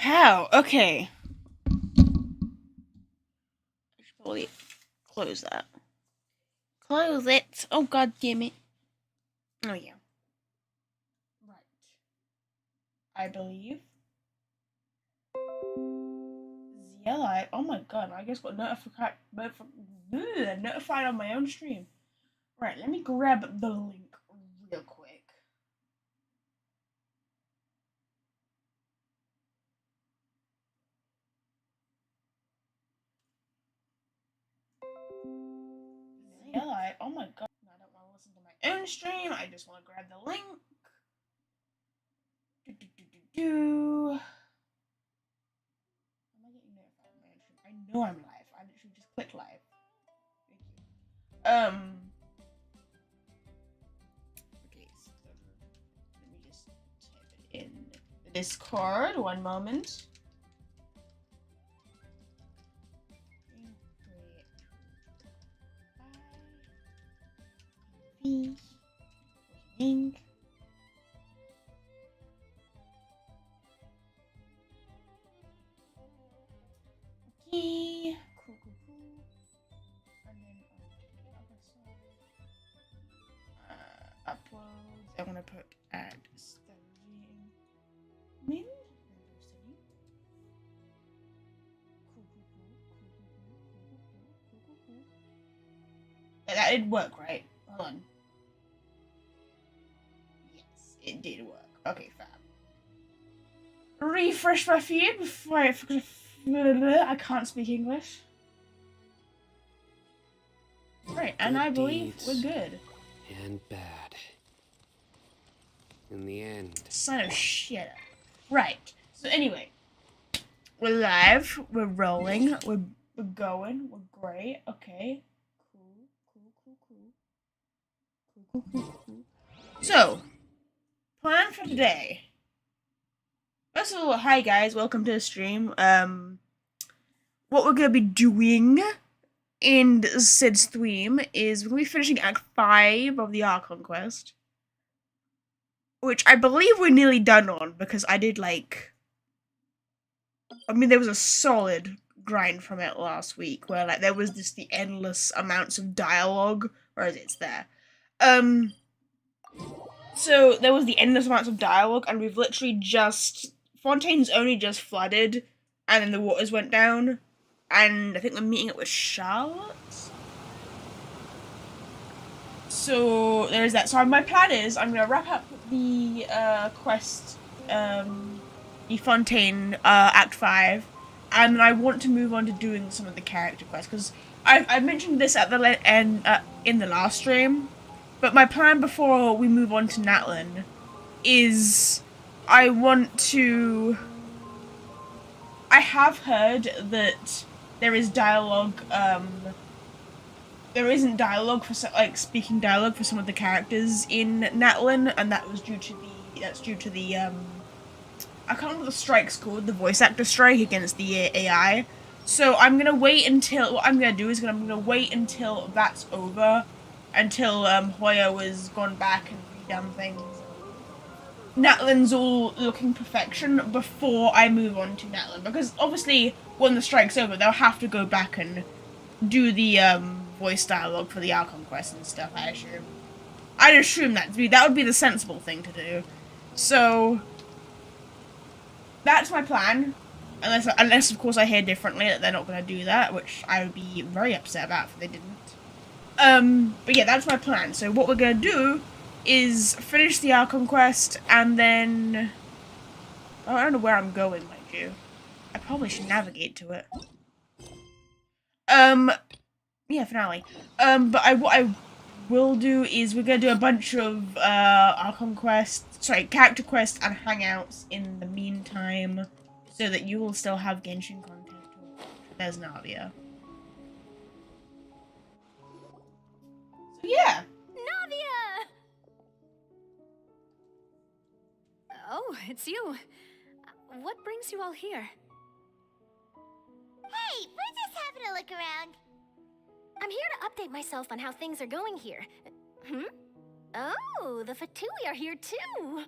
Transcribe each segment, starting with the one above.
How? Okay. I should probably close that. Close it. Oh, god damn it. Oh, yeah. Right. I believe. Zia, oh my god, I just got notified on my own stream. Right, let me grab the link real quick. Zia, oh my god, I don't want to listen to my own stream, I just want to grab the link. Am I getting notified on my own stream? I know I'm live, I literally just clicked live. Thank you. Okay, so let me just type it in the Discord, one moment. Ink. Okay. Cool. And then on the other side, uploads. I'm gonna put add staging. Min. Cool. That did work, right? Hold on. Yes, it did work. Okay, fab. Refresh my feed before I can't speak English. Right, and I believe we're good. And bad. In the end. Son of shit. Right. So anyway, we're live. We're rolling. We're going. We're great. Okay. Cool. So, plan for today. First of all, hi guys, welcome to the stream. What we're gonna be doing in Sid's stream is we're gonna be finishing Act 5 of the Archon quest, which I believe we're nearly done on because I did there was a solid grind from it last week where there was just the endless amounts of dialogue, whereas it's there. So there was the endless amounts of dialogue, and we've literally just Fontaine's only just flooded, and then the waters went down, and I think we're meeting up with Charlotte. So there's that. So my plan is I'm gonna wrap up the quest, the Fontaine Act 5, and then I want to move on to doing some of the character quests because I mentioned this at the end in the last stream, but my plan before we move on to Natlan is I have heard that there is dialogue. There isn't dialogue for speaking dialogue for some of the characters in Natlan, and that was due to the I can't remember what the strike's called, the voice actor strike against the AI. So I'm gonna wait until what I'm gonna do is I'm gonna wait until that's over, until Hoya was gone back and redone things. Natlan's all looking perfection before I move on to Natlan, because obviously when the strike's over, they'll have to go back and do the voice dialogue for the Archon quest and stuff. I'd assume that would be the sensible thing to do. So that's my plan, unless of course I hear differently that they're not going to do that, which I would be very upset about if they didn't. But yeah, that's my plan. So what we're going to do is finish the Archon quest, and then I don't know where I'm going, mind you. I probably should navigate to it. Yeah, finale. But what I will do is we're gonna do a bunch of character quests and hangouts in the meantime, so that you will still have Genshin content to watch. There's Navia. So yeah. Navia! Oh, it's you. What brings you all here? Hey, we're just having a look around. I'm here to update myself on how things are going here. Oh, the Fatui are here too.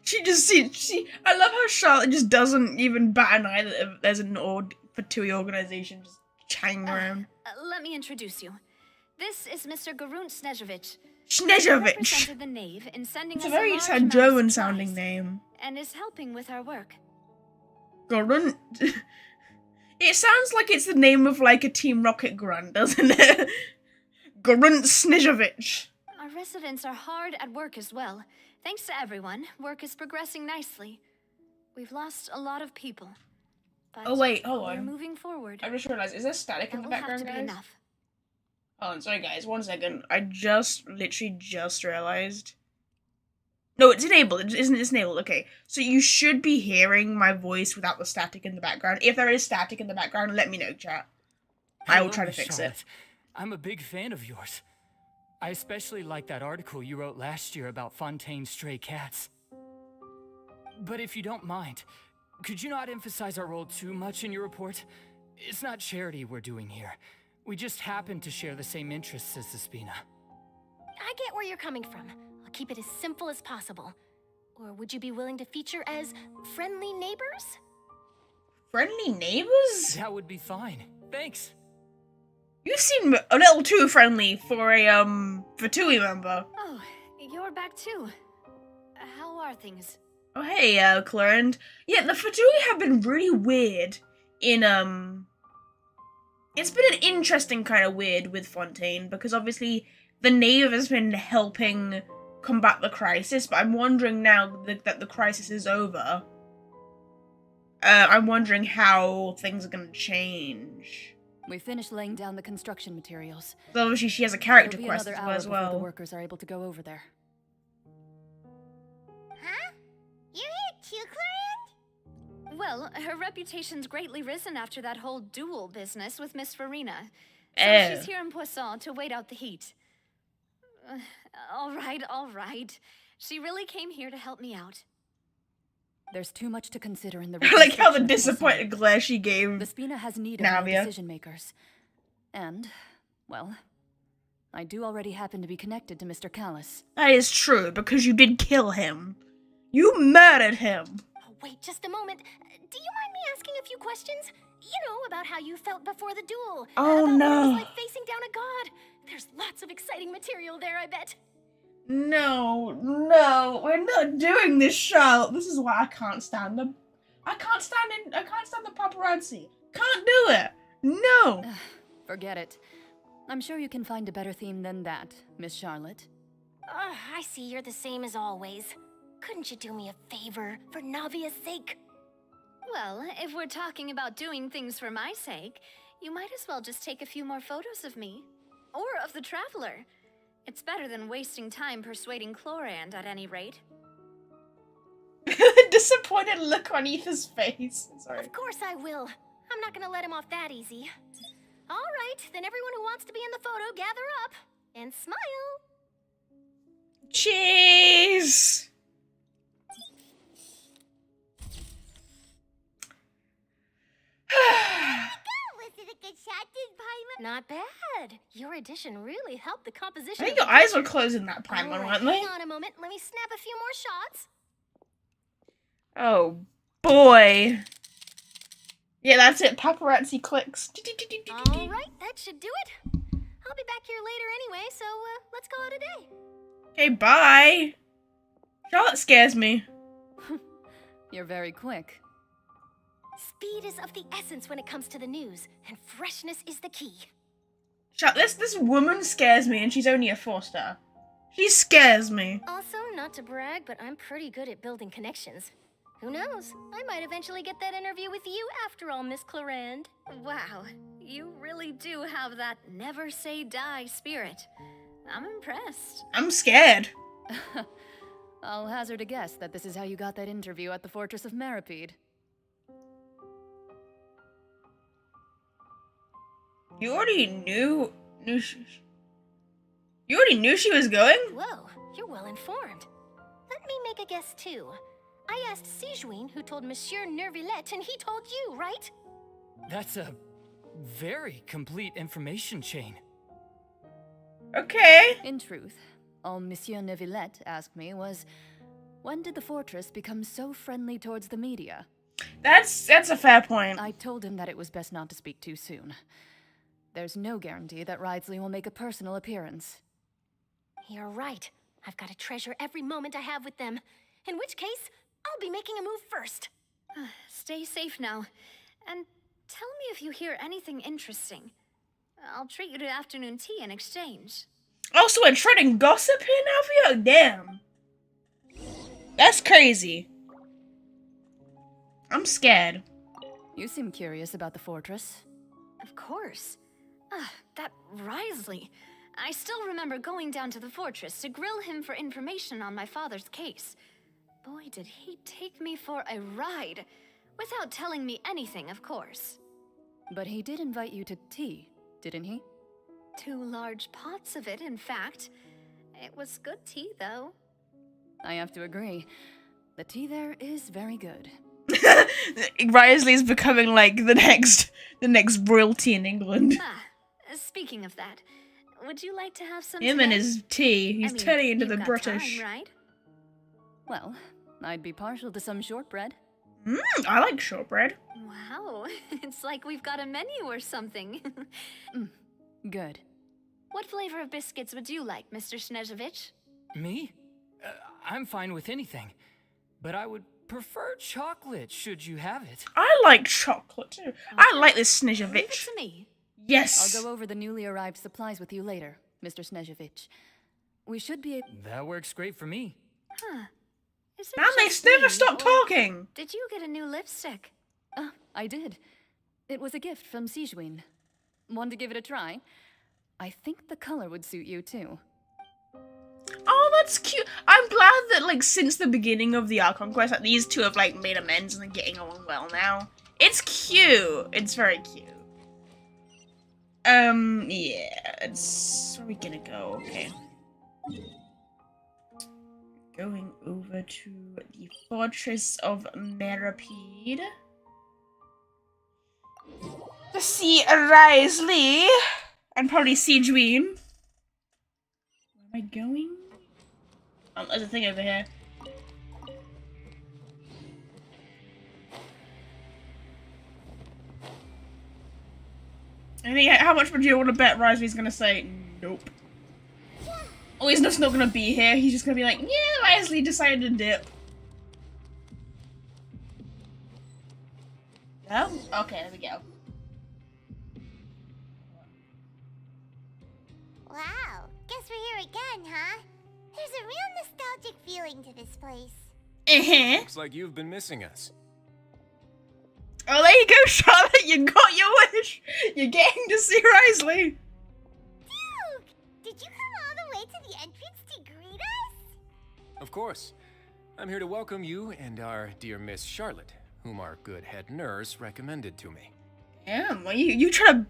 I love how Charlotte just doesn't even bat an eye that there's an Fatui organization just hanging around. Let me introduce you. This is Mr. Garunt Snežević. Snežević! Represented the Knave in sending It's a us very large sad amount of German supplies sounding name. and is helping with our work. Grunt. It sounds like it's the name of like a Team Rocket grunt, doesn't it? Garunt Snežević. Our residents are hard at work as well. Thanks to everyone, work is progressing nicely. We've lost a lot of people. But Oh wait, hold we're on. moving forward. I just realized, is there static That in the will have background, to be guys? enough. Hold on, sorry guys, 1 second. I literally just realized. No, it's enabled. Isn't it enabled? Okay, so you should be hearing my voice without the static in the background. If there is static in the background, let me know, chat. I will try to Miss fix Charlotte. it. I'm a big fan of yours. I especially like that article you wrote last year about Fontaine's stray cats. But if you don't mind, could you not emphasize our role too much in your report? It's not charity we're doing here. We just happen to share the same interests as the Spina. I get where you're coming from. I'll keep it as simple as possible. Or would you be willing to feature as friendly neighbors? Friendly neighbors? That would be fine. Thanks. You seem a little too friendly for a, Fatui member. Oh, you're back too. How are things? Oh, hey, Clarend. Yeah, the Fatui have been really weird in, It's been an interesting kind of weird with Fontaine, because obviously the Knave has been helping combat the crisis, but I'm wondering now that the crisis is over, I'm wondering how things are going to change. We finished laying down the construction materials. So obviously she has a character It'll be quest another as hour well. As before the well. workers are able to go over there. Huh? You're here too, Clarend? Well, her reputation's greatly risen after that whole duel business with Miss Farina. So Oh. she's here in Poisson to wait out the heat. All right. She really came here to help me out. There's too much to consider in the I like how the reconstruction of disappointed Poisson. glare she gave. The Spina has need of more Navia. decision makers. And, well, I do already happen to be connected to Mr. Callis. That is true, because you did kill him. You murdered him. Oh, wait just a moment. Do you mind me asking a few questions? You know, about how you felt before the duel. Oh, about no. what it was like facing down a god. There's lots of exciting material there, I bet. No, we're not doing this, Charlotte. This is why I can't stand them. I can't stand the paparazzi. Can't do it. No. Forget it. I'm sure you can find a better theme than that, Miss Charlotte. I see you're the same as always. Couldn't you do me a favor for Navia's sake? Well, if we're talking about doing things for my sake, you might as well just take a few more photos of me. Or of the Traveler. It's better than wasting time persuading Chlorand at any rate. Disappointed look on Ethan's face. Sorry. Of course I will. I'm not gonna let him off that easy. All right, then everyone who wants to be in the photo, gather up and smile. Cheese. Was it a good shot, did Paimon? Not bad. Your addition really helped the composition. I think of your the eyes were picture. closed in that prime one, All weren't right, they? hang on a moment. Let me snap a few more shots. Oh boy. Yeah, that's it. Paparazzi clicks. All right, that should do it. I'll be back here later anyway, so let's call it a day. Okay, bye. Charlotte scares me. You're very quick. Speed is of the essence when it comes to the news, and freshness is the key. This woman scares me, and she's only a 4-star. She scares me. Also, not to brag, but I'm pretty good at building connections. Who knows? I might eventually get that interview with you after all, Miss Clarend. Wow, you really do have that never say die spirit. I'm impressed. I'm scared. I'll hazard a guess that this is how you got that interview at the Fortress of Meripede. You already knew she was going? Whoa, you're well informed. Let me make a guess too. I asked Sijuin, who told Monsieur Neuvillette, and he told you, right? That's a very complete information chain. Okay. In truth, all Monsieur Neuvillette asked me was, When did the fortress become so friendly towards the media? That's a fair point. I told him that it was best not to speak too soon. There's no guarantee that Ridesley will make a personal appearance. You're right. I've got to treasure every moment I have with them. In which case, I'll be making a move first. Stay safe now. And tell me if you hear anything interesting. I'll treat you to afternoon tea in exchange. Also, we're treading gossip here now, damn. That's crazy. I'm scared. You seem curious about the fortress. Of course. That Ridesley. I still remember going down to the fortress to grill him for information on my father's case. Boy, did he take me for a ride. Without telling me anything, of course. But he did invite you to tea, didn't he? 2 large pots of it, in fact. It was good tea, though. I have to agree. The tea there is very good. Risley's becoming like the next royalty in England. Speaking of that, would you like to have some Him today? and his tea. He's turning into the you've got British. time, right? Well, I'd be partial to some shortbread. I like shortbread. Wow, it's like we've got a menu or something. Good. What flavor of biscuits would you like, Mr. Snezhevich? Me? I'm fine with anything. But I would prefer chocolate, should you have it. I like chocolate too. I like this Leave it Snezhevich. to me. Yes. I'll go over the newly arrived supplies with you later, Mr. Snezhevich. We should be able... That works great for me. Is it Man, they just never me, stop or talking. Did you get a new lipstick? I did. It was a gift from Sijuin. Want to give it a try? I think the color would suit you too. Oh, that's cute. I'm glad that, like, since the beginning of the Archon quest, like, these two have, like, made amends and are getting along well now. It's cute. It's very cute. Yeah. It's... Where are we gonna go? Okay. Going over to the Fortress of Meripede. To see Risley. And probably Sijuin. Where am I going? Oh, there's a thing over here. I think, how much would you want to bet Risley's gonna say nope? Oh, he's just not gonna be here. He's just gonna be like, yeah, Risley decided to dip. No? Okay, there we go. Wow, guess we're here again, huh? There's a real nostalgic feeling to this place. Looks like you've been missing us. Oh, there you go, Charlotte. You got your wish. You're getting to see Risley. Duke, did you come all the way to the entrance to greet us? Of course. I'm here to welcome you and our dear Miss Charlotte, whom our good head nurse recommended to me. Damn, well, you try to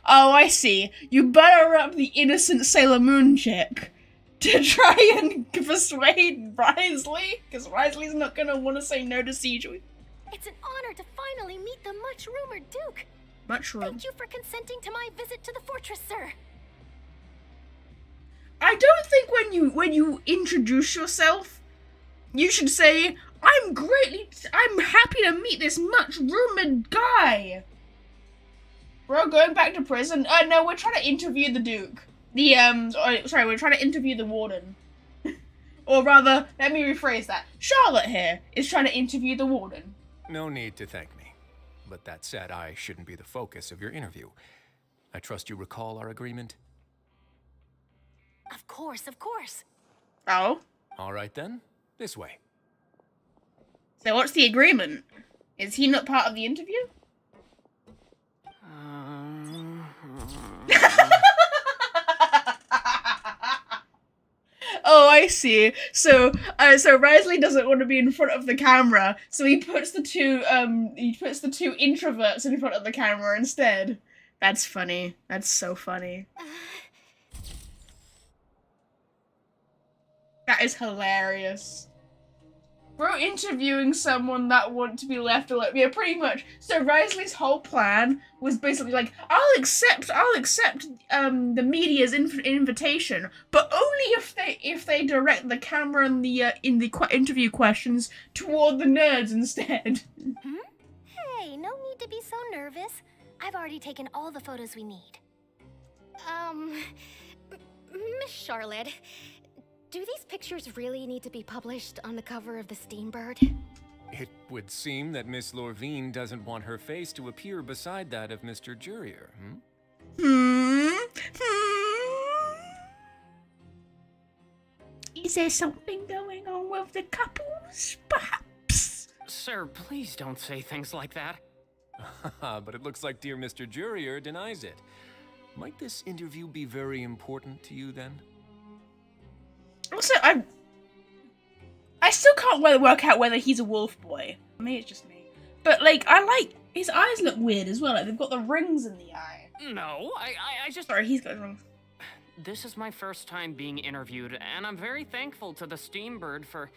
oh, I see. You butter up the innocent Sailor Moon chick to try and persuade Risley, because Risley's not gonna want to say no to Sijuin. It's an honor to finally meet the much-rumored Duke. Mushroom. Thank you for consenting to my visit to the fortress, sir. I don't think when you introduce yourself, you should say, I'm happy to meet this much-rumored guy. Bro, going back to prison? No, we're trying to interview the Duke. We're trying to interview the Warden. Or rather, let me rephrase that. Charlotte here is trying to interview the Warden. No need to thank me. But that said, I shouldn't be the focus of your interview. I trust you recall our agreement? Of course, of course. Oh? All right then, this way. So what's the agreement? Is he not part of the interview? Oh, I see. So Risley doesn't want to be in front of the camera, so he puts the two introverts in front of the camera instead. That's funny. That's so funny. That is hilarious. We're interviewing someone that want to be left alone. Yeah, pretty much. So Risley's whole plan was basically like, I'll accept the media's invitation, but only if they direct the camera and the interview questions toward the nerds instead. Hey, no need to be so nervous. I've already taken all the photos we need. Miss Charlotte, do these pictures really need to be published on the cover of the Steambird? It would seem that Miss Lorvine doesn't want her face to appear beside that of Mr. Jurier, Is there something going on with the couples, perhaps? Sir, please don't say things like that. But it looks like dear Mr. Jurier denies it. Might this interview be very important to you then? Also, I still can't work out whether he's a wolf boy. Maybe it's just me. But, like, his eyes look weird as well. Like, they've got the rings in the eye. No, I just... Sorry, he's got his rings. This is my first time being interviewed, and I'm very thankful to the Steambird for...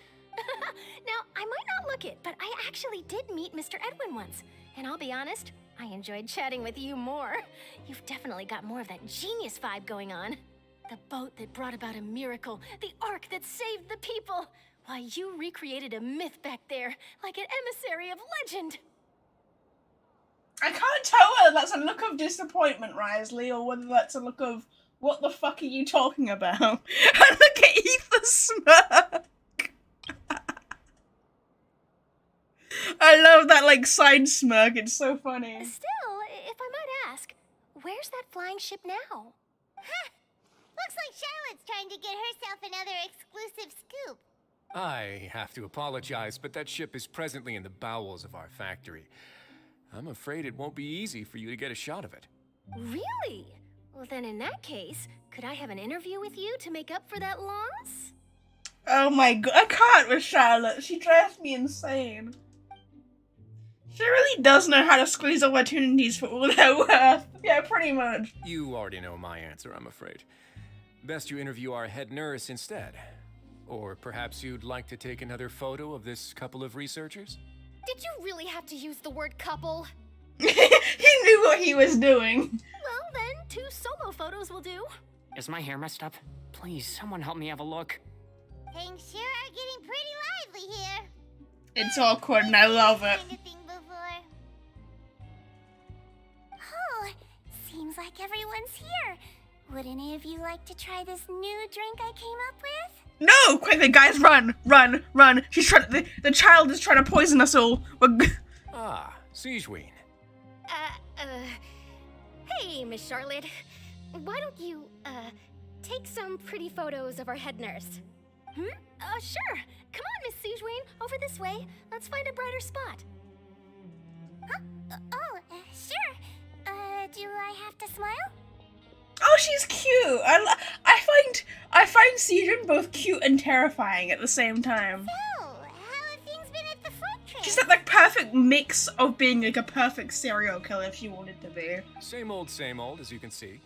Now, I might not look it, but I actually did meet Mr. Edwin once. And I'll be honest, I enjoyed chatting with you more. You've definitely got more of that genius vibe going on. The boat that brought about a miracle, the ark that saved the people. Why, you recreated a myth back there, like an emissary of legend. I can't tell whether that's a look of disappointment, Risley, or whether that's a look of, what the fuck are you talking about? And look at Ether smirk. I love that, like, side smirk. It's so funny. Still, if I might ask, where's that flying ship now? Looks like Charlotte's trying to get herself another exclusive scoop. I have to apologize, but that ship is presently in the bowels of our factory. I'm afraid it won't be easy for you to get a shot of it. Really? Well, then in that case, could I have an interview with you to make up for that loss? Oh my god, I can't with Charlotte. She drives me insane. She really does know how to squeeze opportunities for all they're worth. Yeah, pretty much. You already know my answer, I'm afraid. Best you interview our head nurse instead. Or perhaps you'd like to take another photo of this couple of researchers? Did you really have to use the word couple? He knew what he was doing. Well, then, 2 solo photos will do. Is my hair messed up? Please, someone help me have a look. Things sure are getting pretty lively here. It's awkward and I love it. Kind of thing before. Oh, seems like everyone's here. Would any of you like to try this new drink I came up with? No! Quickly, guys, run! Run! Run! She's trying. The child is trying to poison us all. Ah, Sigewine. Hey, Miss Charlotte. Why don't you, take some pretty photos of our head nurse? Sure. Come on, Miss Sigewine. Over this way. Let's find a brighter spot. Huh? Sure. Do I have to smile? Oh, she's cute. I find Cedron both cute and terrifying at the same time. So, how have things been at the front trip? She's that like perfect mix of being like a perfect serial killer if she wanted to be. Same old, as you can see.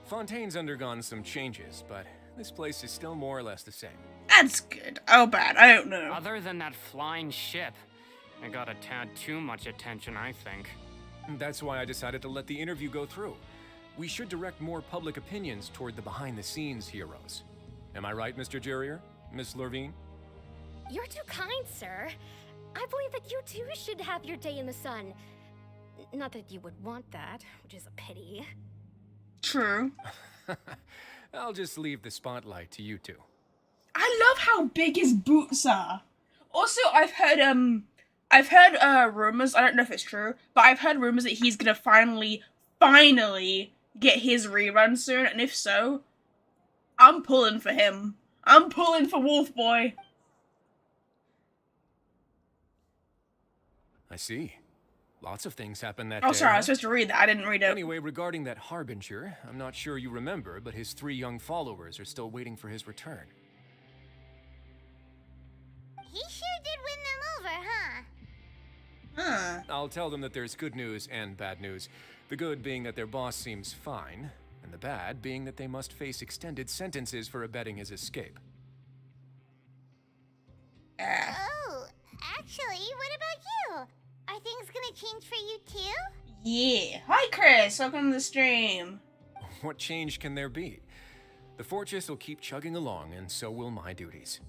Fontaine's undergone some changes, but this place is still more or less the same. That's good. Oh, bad. I don't know. Other than that flying ship, it got a tad too much attention, I think. That's why I decided to let the interview go through. We should direct more public opinions toward the behind-the-scenes heroes. Am I right, Mr. Jurier? Miss Lorvine? You're too kind, sir. I believe that you too should have your day in the sun. Not that you would want that, which is a pity. True. I'll just leave the spotlight to you two. I love how big his boots are. Also, I've heard rumors, I don't know if it's true, but I've heard rumors that he's gonna finally get his rerun soon, and if so, I'm pulling for him. I'm pulling for Wolf Boy. I see. Lots of things happened that Oh, day. sorry, I huh? was supposed to read that. I didn't read it. Anyway, regarding that Harbinger, I'm not sure you remember, but his 3 young followers are still waiting for his return. He sure did win them over, huh? Huh. I'll tell them that there's good news and bad news. The good being that their boss seems fine, and the bad being that they must face extended sentences for abetting his escape. Oh, things gonna change for you too? Yeah. Hi, Chris. Welcome to the stream. What change can there be? The fortress will keep chugging along, and so will my duties.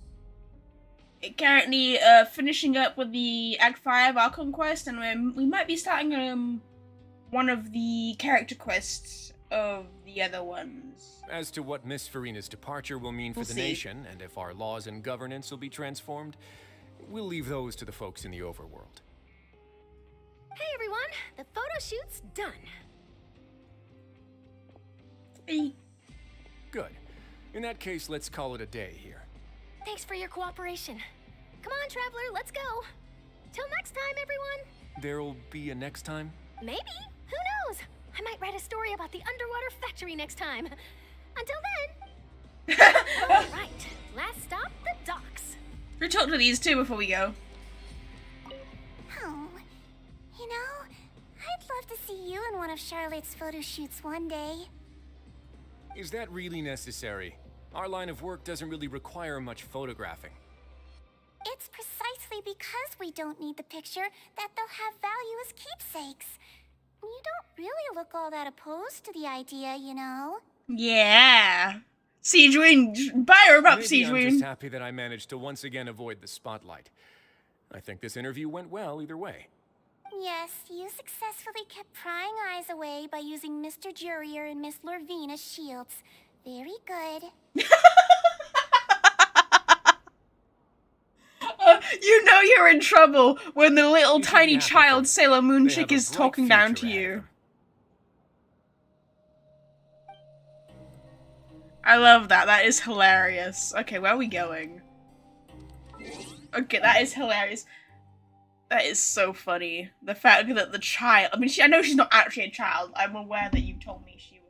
Currently, finishing up with the Act 5 Archon quest, and we might be starting, one of the character quests of the other ones. As to what Miss Farina's departure will mean for the nation, and if our laws and governance will be transformed, we'll leave those to the folks in the overworld. Hey everyone, the photo shoot's done. Hey. Good. In that case, let's call it a day here. Thanks for your cooperation. Come on, Traveler, let's go. Till next time, everyone. There'll be a next time? Maybe. Who knows? I might write a story about the underwater factory next time. Until then. All right. Last stop, the docks. We talk to these two before we go. Oh, you know, I'd love to see you in one of Charlotte's photo shoots one day. Is that really necessary? Our line of work doesn't really require much photographing. It's precisely because we don't need the picture that they'll have value as keepsakes. You don't really look all that opposed to the idea, you know? Yeah. Siegewing, buy her up, Maybe I'm Siegewing. just happy that I managed to once again avoid the spotlight. I think this interview went well either way. Yes, you successfully kept prying eyes away by using Mr. Jurier and Miss Lorvine as shields. Very good. You know you're in trouble when the little You should tiny be happy child for them. Sailor Moon They chick have a is bright talking down to future ahead of you. them. I love that. That is hilarious. Okay, where are we going? Okay, that is hilarious. That is so funny. The fact that the child... I mean, I know she's not actually a child. I'm aware that you told me she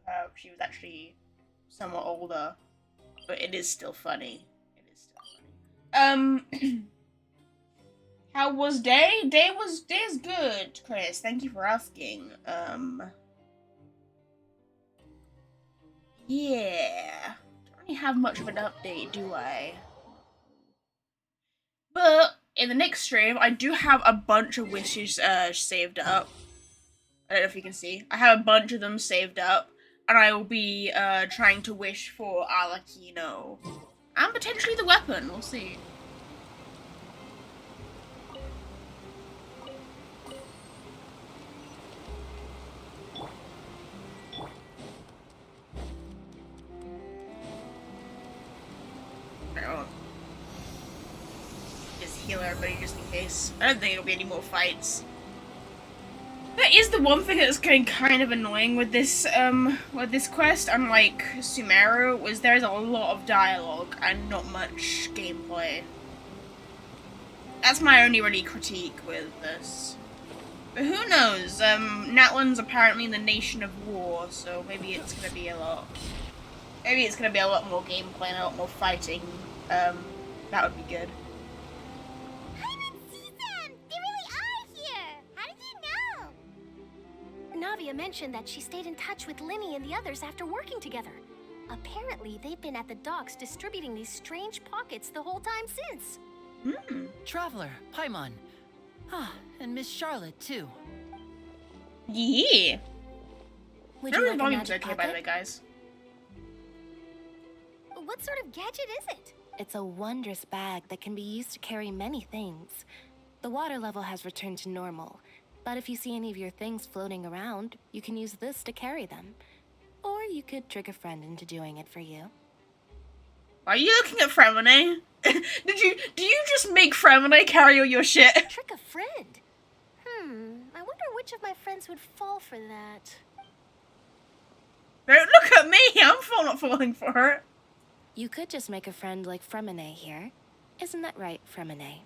was actually somewhat older. But it is still funny. It is still funny. How was day? Day is good, Chris. Thank you for asking. Yeah. Don't really have much of an update, do I? But in the next stream, I do have a bunch of wishes saved up. I don't know if you can see. I have a bunch of them saved up, and I will be trying to wish for Arlecchino. And potentially the weapon, we'll see. Just heal everybody just in case. I don't think it'll be any more fights. That is the one thing that's getting kind of annoying with this quest, unlike Sumeru, was there's a lot of dialogue and not much gameplay. That's my only really critique with this. But who knows? Natlan's apparently in the nation of war, so maybe it's gonna be a lot. Maybe it's gonna be a lot more gameplay and a lot more fighting. That would be good. I didn't see them! They really are here! How did you know? Navia mentioned that she stayed in touch with Linny and the others after working together. Apparently, they've been at the docks distributing these strange pockets the whole time since. Traveler, Paimon. Ah, and Miss Charlotte, too. Yeah. Would you like a volume's magic okay, by the way, pocket? guys. What sort of gadget is it? It's a wondrous bag that can be used to carry many things. The water level has returned to normal, but if you see any of your things floating around, you can use this to carry them. Or you could trick a friend into doing it for you. Are you looking at Fremone? Do you just make Fremone carry all your shit? Trick a friend? I wonder which of my friends would fall for that. Don't look at me! I'm not falling for it. You could just make a friend like Fremone here. Isn't that right, Fremone?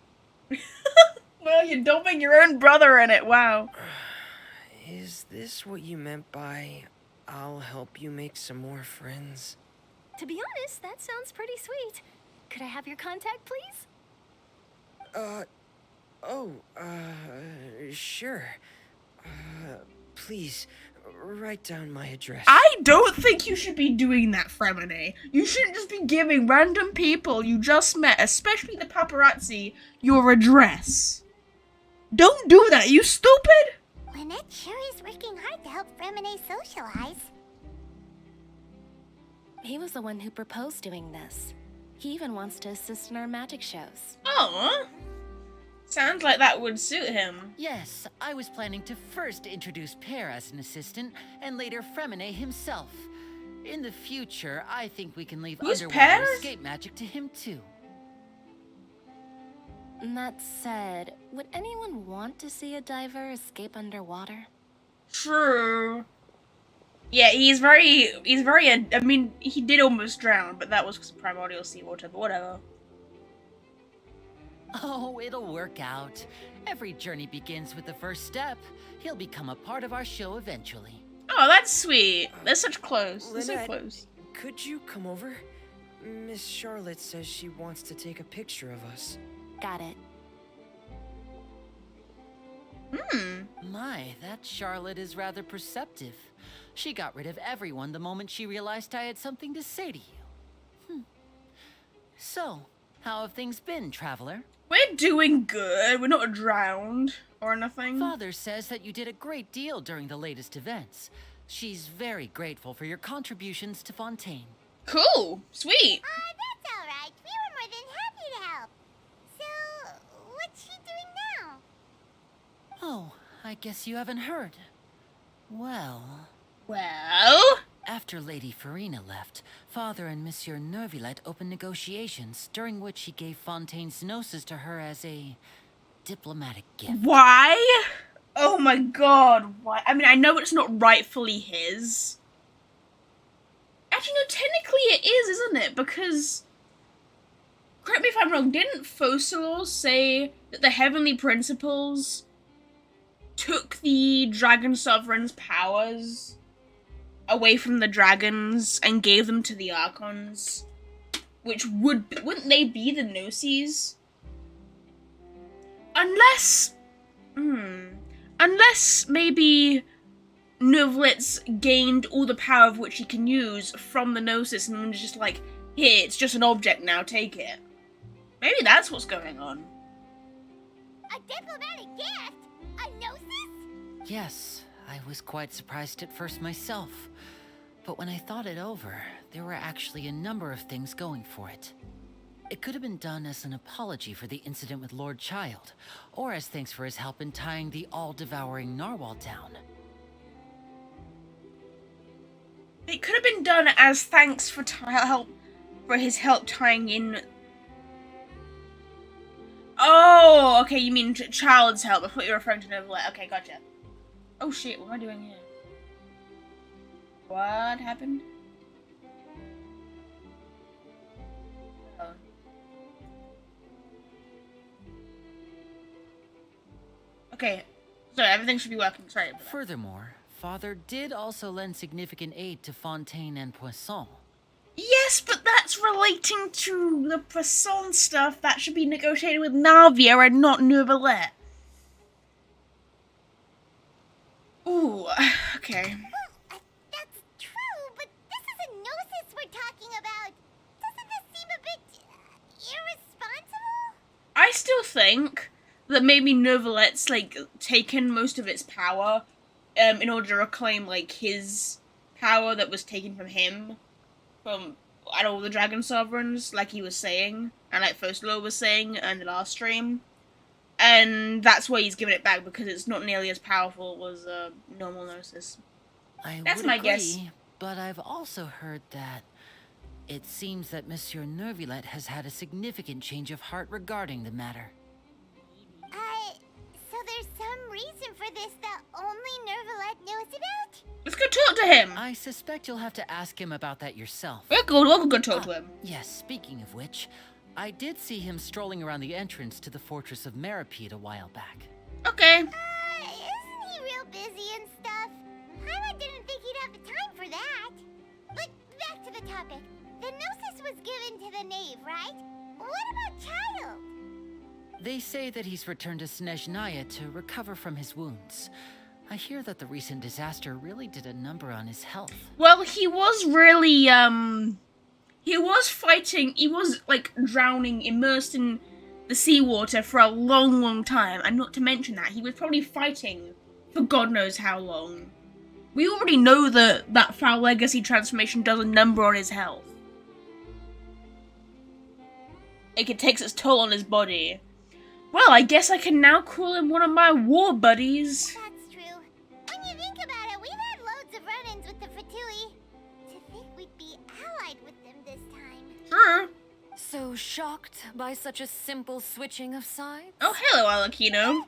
Well, you're dumping your own brother in it, wow. Is this what you meant by, I'll help you make some more friends? To be honest, that sounds pretty sweet. Could I have your contact, please? Sure. Please, write down my address. I don't think you should be doing that, Fremone. You shouldn't just be giving random people you just met, especially the paparazzi, your address. Don't do that, you stupid! Lynette sure is working hard to help Fremine socialize. He was the one who proposed doing this. He even wants to assist in our magic shows. Oh, sounds like that would suit him. Yes, I was planning to first introduce Pear as an assistant, and later Fremine himself. In the future, I think we can leave Who's underwater Pear? escape magic to him too. That said, would anyone want to see a diver escape underwater? True. Yeah, he's very, I mean, he did almost drown, but that was because of primordial seawater, but whatever. Oh, it'll work out. Every journey begins with the first step. He'll become a part of our show eventually. Oh, that's sweet. They're such close. They're so Lynette, close. Could you come over? Miss Charlotte says she wants to take a picture of us. Got it. My, that Charlotte is rather perceptive. She got rid of everyone the moment she realized I had something to say to you. So, how have things been, traveler? We're doing good. We're not drowned or anything. Father says that you did a great deal during the latest events. She's very grateful for your contributions to Fontaine. Cool. Sweet. That's alright. We were more than happy to help. So, what's she doing now? Oh, I guess you haven't heard. Well, after Lady Farina left, Father and Monsieur Neuvillette opened negotiations, during which he gave Fontaine's gnosis to her as a diplomatic gift. Why? Oh my god, why? I mean, I know it's not rightfully his. Actually, no, technically it is, isn't it? Because, correct me if I'm wrong, didn't Focalors say that the Heavenly Principles took the Dragon Sovereign's powers away from the dragons and gave them to the Archons? Which wouldn't they be the Gnosis? Unless maybe Neuvillette's gained all the power of which he can use from the Gnosis and then just like, here, it's just an object now, take it. Maybe that's what's going on. A diplomatic gift? A gnosis? Yes, I was quite surprised at first myself. But when I thought it over, there were actually a number of things going for it. It could have been done as an apology for the incident with Lord Child, or as thanks for his help in tying the all-devouring narwhal down. It could have been done as thanks for his help tying in. Oh, okay, you mean Child's help. I thought you were referring to Neuvillette. Okay, gotcha. Oh shit, what am I doing here? What happened? Oh. Okay, sorry, everything should be working. Sorry about that. Furthermore, Father did also lend significant aid to Fontaine and Poisson. Yes, but that's relating to the Poisson stuff. That should be negotiated with Navia and not Neuvillette. Ooh, okay. Well, that's true, but this is a gnosis we're talking about. Doesn't this seem a bit irresponsible? I still think that maybe Neuvillette's like taken most of its power in order to reclaim like his power that was taken from him from I don't know the Dragon Sovereigns, like he was saying, and like Focalors was saying in the last stream. And that's why he's giving it back, because it's not nearly as powerful as normal Gnosis. That's my guess. But I've also heard that it seems that Monsieur Neuvillette has had a significant change of heart regarding the matter. So there's some reason for this that only Neuvillette knows about? Let's go talk to him! I suspect you'll have to ask him about that yourself. We'll go talk to him. Yes, speaking of which, I did see him strolling around the entrance to the Fortress of Meripede a while back. Okay. Isn't he real busy and stuff? Paimon didn't think he'd have the time for that. But back to the topic. The Gnosis was given to the knave, right? What about Child? They say that he's returned to Snezhnaya to recover from his wounds. I hear that the recent disaster really did a number on his health. Well, he was really, he was fighting, he was, like, drowning, immersed in the seawater for a long, long time, and not to mention that he was probably fighting for God knows how long. We already know that Foul Legacy transformation does a number on his health. Like, it takes its toll on his body. Well, I guess I can now call him one of my war buddies. That's true. When you think about it, we've had loads of run-ins with the Fatui. To think we'd be allied with them this time. Sure. So shocked by such a simple switching of sides? Oh, hello, Alakino.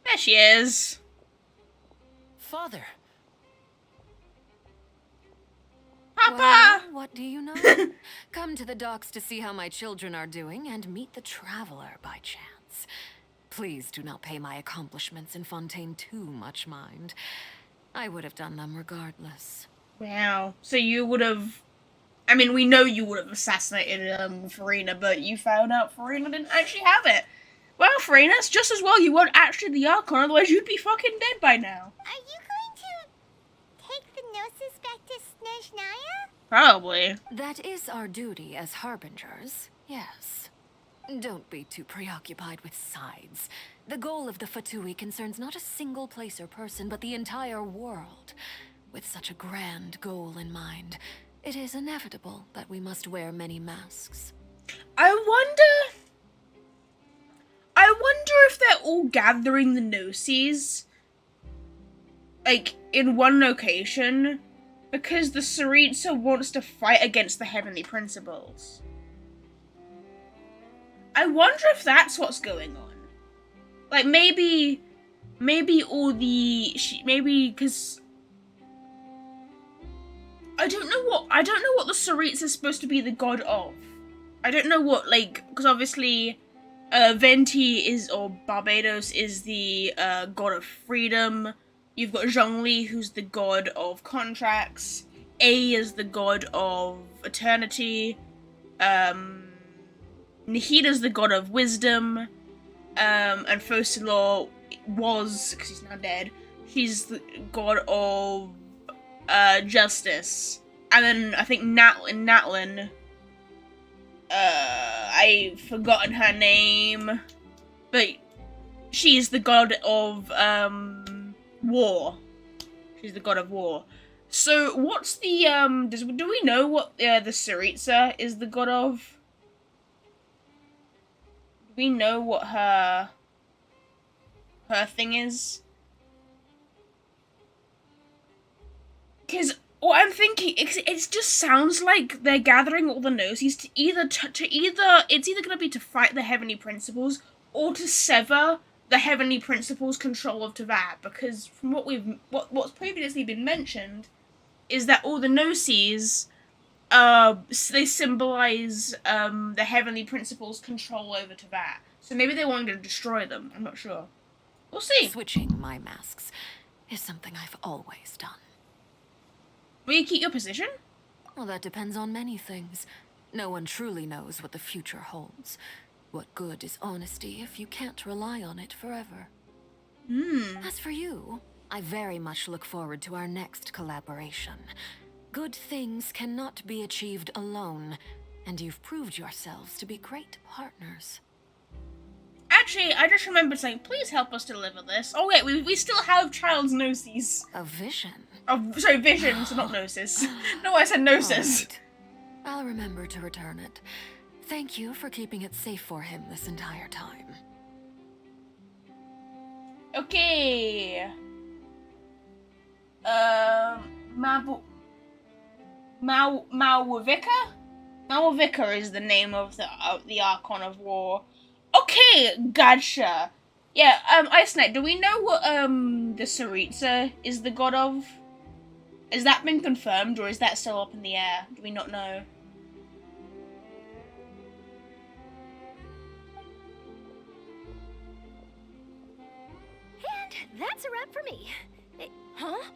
There she is. Father. Papa! Well, what do you know? Come to the docks to see how my children are doing and meet the traveler by chance. Please do not pay my accomplishments in Fontaine too much mind. I would have done them regardless. Wow. So you would have... I mean, we know you would have assassinated Farina, but you found out Farina didn't actually have it. Well, Farina, it's just as well you weren't actually the Archon, otherwise you'd be fucking dead by now. Are you going to take the Gnosis back to Snezhnaya? Probably. That is our duty as harbingers, yes. Don't be too preoccupied with sides. The goal of the Fatui concerns not a single place or person, but the entire world. With such a grand goal in mind, it is inevitable that we must wear many masks. I wonder if they're all gathering the Gnosis, like, in one location, because the Tsaritsa wants to fight against the Heavenly Principles. I wonder if that's what's going on. Like, maybe all the... Maybe, because... I don't know what the Tsaritsa is supposed to be the god of. I don't know what, like, because obviously... Venti is, or Barbados, is the god of freedom. You've got Zhongli, who's the god of contracts. A is the god of eternity. Nahida's the god of wisdom. And Focilor was, because he's now dead, she's the god of justice. And then I think Natlin, I've forgotten her name, but she's the god of, war. She's the god of war. So, what's the, do we know what, the Tsaritsa is the god of? Do we know what her thing is? Because what I'm thinking, it just sounds like they're gathering all the Gnosis to it's either going to be to fight the Heavenly Principles or to sever the Heavenly Principles' control of Teyvat. Because from what's previously been mentioned is that all the Gnosis, they symbolize the Heavenly Principles' control over Teyvat. So maybe they wanted to destroy them. I'm not sure. We'll see. Switching my masks is something I've always done. Will you keep your position? Well, that depends on many things. No one truly knows what the future holds. What good is honesty if you can't rely on it forever? As for you, I very much look forward to our next collaboration. Good things cannot be achieved alone, and you've proved yourselves to be great partners. Actually, I just remembered saying, please help us deliver this. Oh wait, we still have Child's Gnosis. A vision? Oh, sorry, vision, so not Gnosis. No, I said Gnosis. Right. I'll remember to return it. Thank you for keeping it safe for him this entire time. Okay. Malwavika? Malwavika is the name of the Archon of War. Okay, gotcha. Yeah, Ice Knight, do we know what, the Tsaritsa is the god of? Has that been confirmed, or is that still up in the air? Do we not know? And that's a wrap for me. Huh?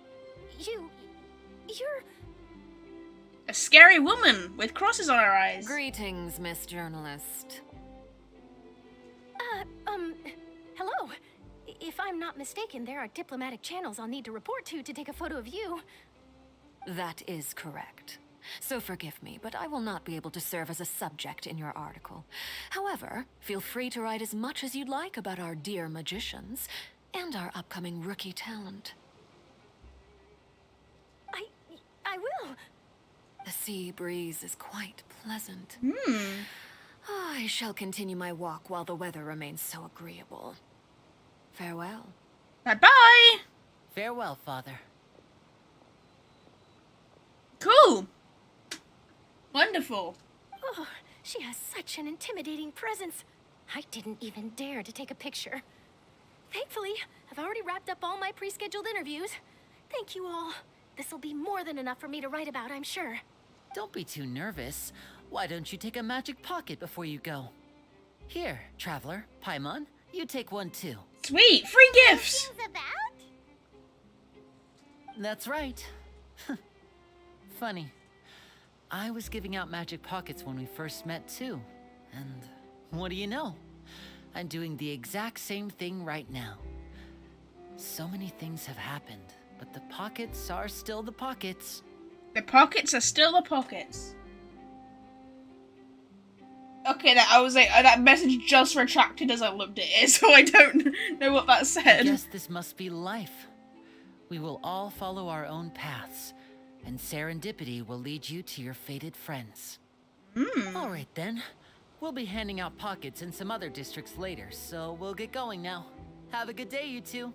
You're... A scary woman with crosses on her eyes. Greetings, Miss Journalist. Hello. If I'm not mistaken, there are diplomatic channels I'll need to report to take a photo of you. That is correct. so forgive me, but I will not be able to serve as a subject in your article. However, feel free to write as much as you'd like about our dear magicians and our upcoming rookie talent. I will. The sea breeze is quite pleasant. Hmm. I shall continue my walk while the weather remains so agreeable. Farewell. Bye-bye! Farewell, Father. Cool! Wonderful. Oh, she has such an intimidating presence. I didn't even dare to take a picture. Thankfully, I've already wrapped up all my pre-scheduled interviews. Thank you all. This'll be more than enough for me to write about, I'm sure. Don't be too nervous. Why don't you take a magic pocket before you go? Here, Traveler, Paimon, you take one too. Sweet! Free gifts! Things about? That's right. Funny. I was giving out magic pockets when we first met too. And what do you know? I'm doing the exact same thing right now. So many things have happened, but the pockets are still the pockets. The pockets are still the pockets. Okay, that message just retracted as I looked at it, so I don't know what that I said. guess this must be life. We will all follow our own paths, and serendipity will lead you to your fated friends. All right then. We'll be handing out pockets in some other districts later, so we'll get going now. Have a good day, you two.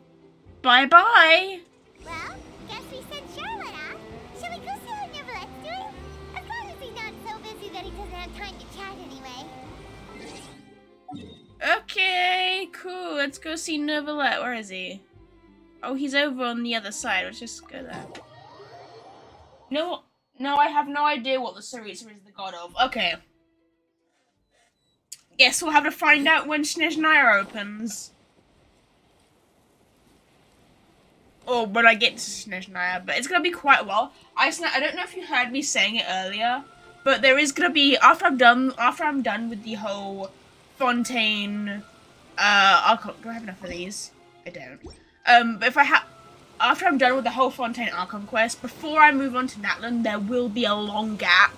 Bye-bye! Well, guess we sent Charlotte off. Shall we go see how Neuvillette's doing? As long as he's not so busy that he doesn't have time to chat anyway. Okay, cool. Let's go see Neuvillette. Where is he? Oh, he's over on the other side. Let's just go there. You know what? No, I have no idea what the Characer is the god of. Okay. Guess we'll have to find out when Snezhnaya opens. Or when I get to Snezhnaya, but it's gonna be quite a while. I don't know if you heard me saying it earlier, but there is gonna be after I'm done with the whole Fontaine. Archon. Do I have enough of these? I don't. But if after I'm done with the whole Fontaine Archon quest, before I move on to Natlan, there will be a long gap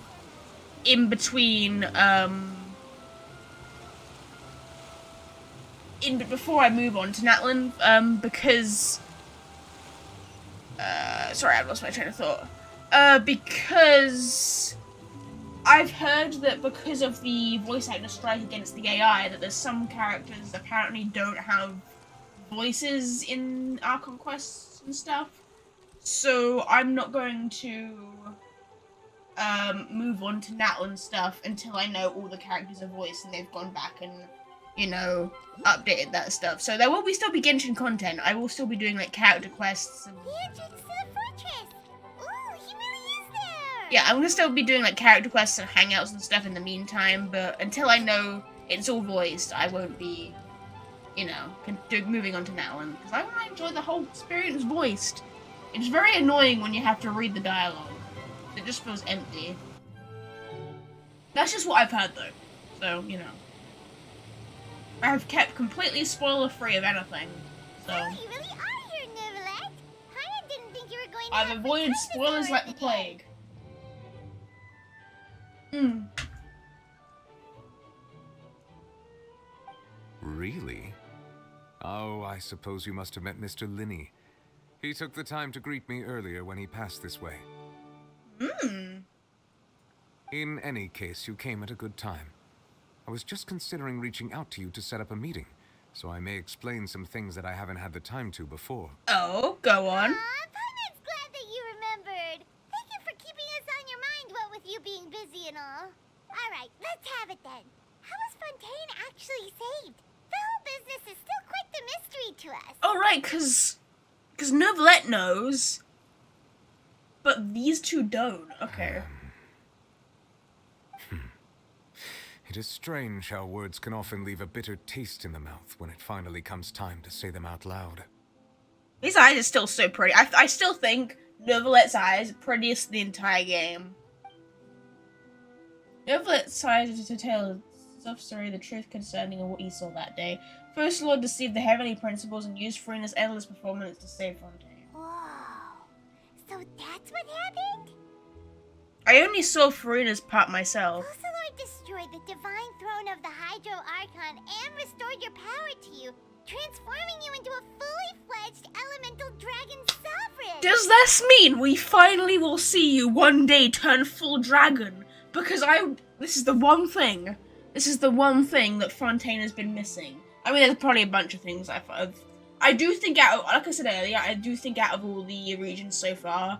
in between. Before I move on to Natlan, because. Sorry, I lost my train of thought. Because I've heard that because of the voice actor strike against the AI, that there's some characters that apparently don't have voices in Archon quests and stuff. So I'm not going to move on to Natlan stuff until I know all the characters are voiced and they've gone back and, you know, updated that stuff. So there will still be Genshin content. I will still be doing like character quests and... The entrance to the fortress! Ooh, he really is there! Yeah, I'm gonna still be doing like character quests and hangouts and stuff in the meantime, but until I know it's all voiced, I won't be, you know, moving on to Natlan, because I want to enjoy the whole experience voiced. It's very annoying when you have to read the dialogue. It just feels empty. That's just what I've heard though, so, you know. I have kept completely spoiler-free of anything, so... Oh, you really are here, Neuvillette! Paimon didn't think you were going to I've have avoided the spoilers like the plague. Really? Oh, I suppose you must have met Mr. Linney. He took the time to greet me earlier when he passed this way. In any case, you came at a good time. I was just considering reaching out to you to set up a meeting, so I may explain some things that I haven't had the time to before. Oh, go on. Paimon's glad that you remembered. Thank you for keeping us on your mind, what with you being busy and all. Alright, let's have it then. How was Fontaine actually saved? The whole business is still quite the mystery to us. Oh, right, because Neuvillette knows, but these two don't. Okay. It is strange how words can often leave a bitter taste in the mouth when it finally comes time to say them out loud. His eyes are still so pretty. I still think Neuvillette's eyes are prettiest in the entire game. Neuvillette's eyes is to tell his story the truth concerning what he saw that day. First Lord deceived the heavenly principles and used Farina's endless performance to save Fontaine. Whoa. So that's what happened? I only saw Farina's part myself. Focalor destroyed the divine throne of the Hydro Archon and restored your power to you, transforming you into a fully fledged elemental dragon sovereign. Does this mean we finally will see you one day turn full dragon? Because this is the one thing that Fontaine has been missing. I mean, there's probably a bunch of things I do think like I said earlier, I do think out of all the regions so far,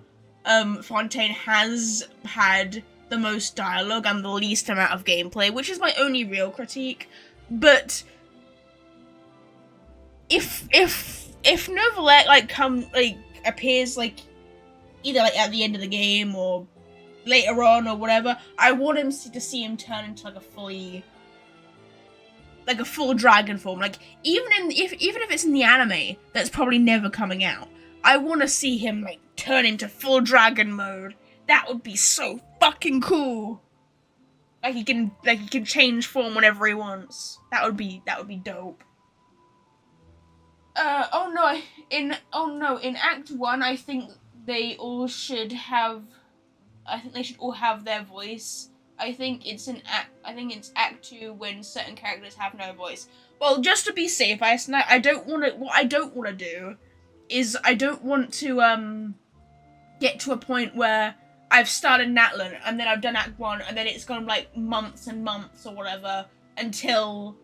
Fontaine has had the most dialogue and the least amount of gameplay, which is my only real critique. But if Neuvillette appears either at the end of the game or later on or whatever, I want him to see him turn into a full dragon form. Even if it's in the anime, that's probably never coming out. I want to see him turn into full dragon mode. That would be so fucking cool. He can change form whenever he wants. That would be dope. In Act 1, I think they should all have their voice. I think it's Act 2 when certain characters have no voice. Well, just to be safe, what I don't want to do is I don't want to get to a point where I've started Natlan and then I've done Act 1 and then it's gone months and months or whatever until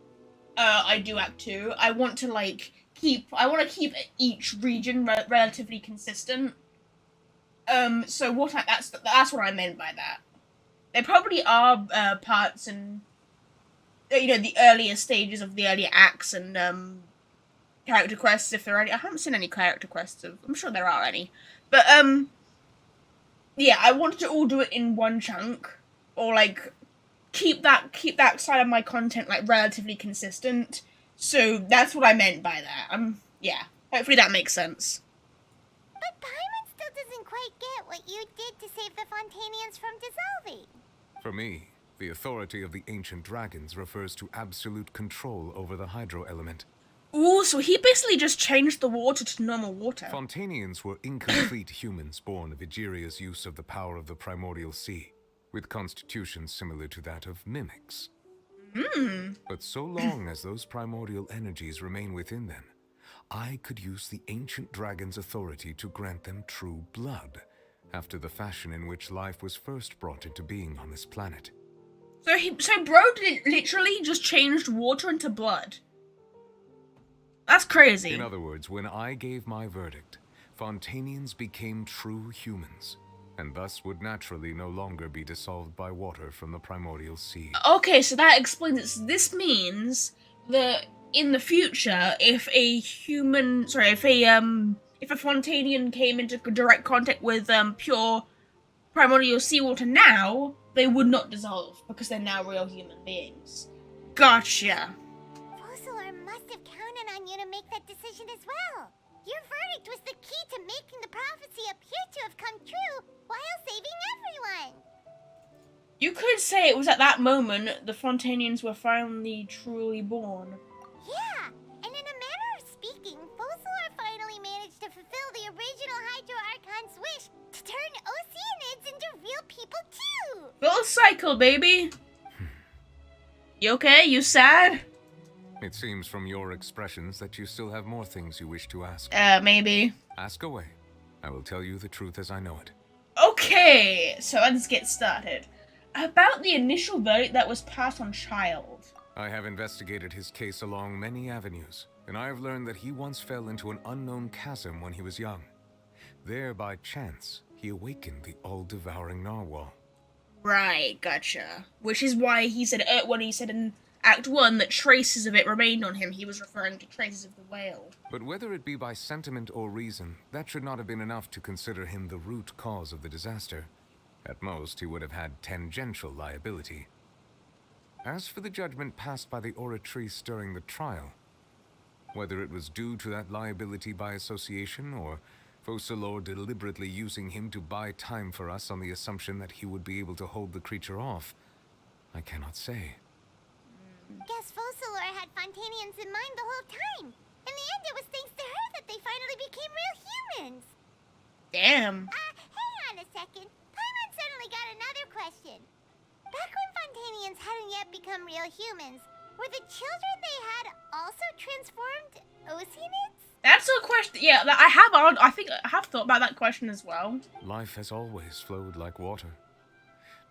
I do Act 2. I want to keep each region relatively consistent. So that's what I meant by that. There probably are parts in the earlier stages of the earlier acts and character quests if there are any. I haven't seen any character quests. I'm sure there are any, but yeah, I wanted to all do it in one chunk, or keep that side of my content relatively consistent. So that's what I meant by that. Yeah, hopefully that makes sense. But Paimon still doesn't quite get what you did to save the Fontainians from dissolving. For me, the authority of the ancient dragons refers to absolute control over the hydro element. Ooh, so he basically just changed the water to normal water. Fontainians were incomplete humans born of Egeria's use of the power of the primordial sea, with constitutions similar to that of mimics. But so long as those primordial energies remain within them, I could use the ancient dragon's authority to grant them true blood, after the fashion in which life was first brought into being on this planet. So bro literally just changed water into blood. That's crazy. In other words, when I gave my verdict, Fontainians became true humans, and thus would naturally no longer be dissolved by water from the primordial sea. Okay, so that explains it. This means that in the future, if a Fontainian came into direct contact with pure primordial seawater now, they would not dissolve because they're now real human beings. Gotcha. Focalor must have counted on you to make that decision as well. Your verdict was the key to making the prophecy appear to have come true while saving everyone. You could say it was at that moment the Fontainians were finally truly born. Yeah, and in a manner of speaking, Focalor finally managed to fulfill the original Hydro Archon's wish to turn Oceanids into real people too! Full cycle, baby! You okay? You sad? It seems from your expressions that you still have more things you wish to ask. Maybe. Ask away. I will tell you the truth as I know it. Okay, so let's get started. About the initial verdict that was passed on Child. I have investigated his case along many avenues, and I have learned that he once fell into an unknown chasm when he was young. There, by chance, he awakened the all-devouring narwhal. Right, gotcha. Which is why he said, when he said in Act 1 that traces of it remained on him, he was referring to traces of the whale. But whether it be by sentiment or reason, that should not have been enough to consider him the root cause of the disaster. At most, he would have had tangential liability. As for the judgment passed by the oratrice during the trial, whether it was due to that liability by association, or Focalor deliberately using him to buy time for us on the assumption that he would be able to hold the creature off, I cannot say. Guess Focalor had Fontainians in mind the whole time. In the end, it was thanks to her that they finally became real humans. Damn. Hang on a second. Paimon suddenly got another the children they had also transformed Oceanids? That's a question. Yeah, I think I have thought about that question as well. Life has always flowed like water.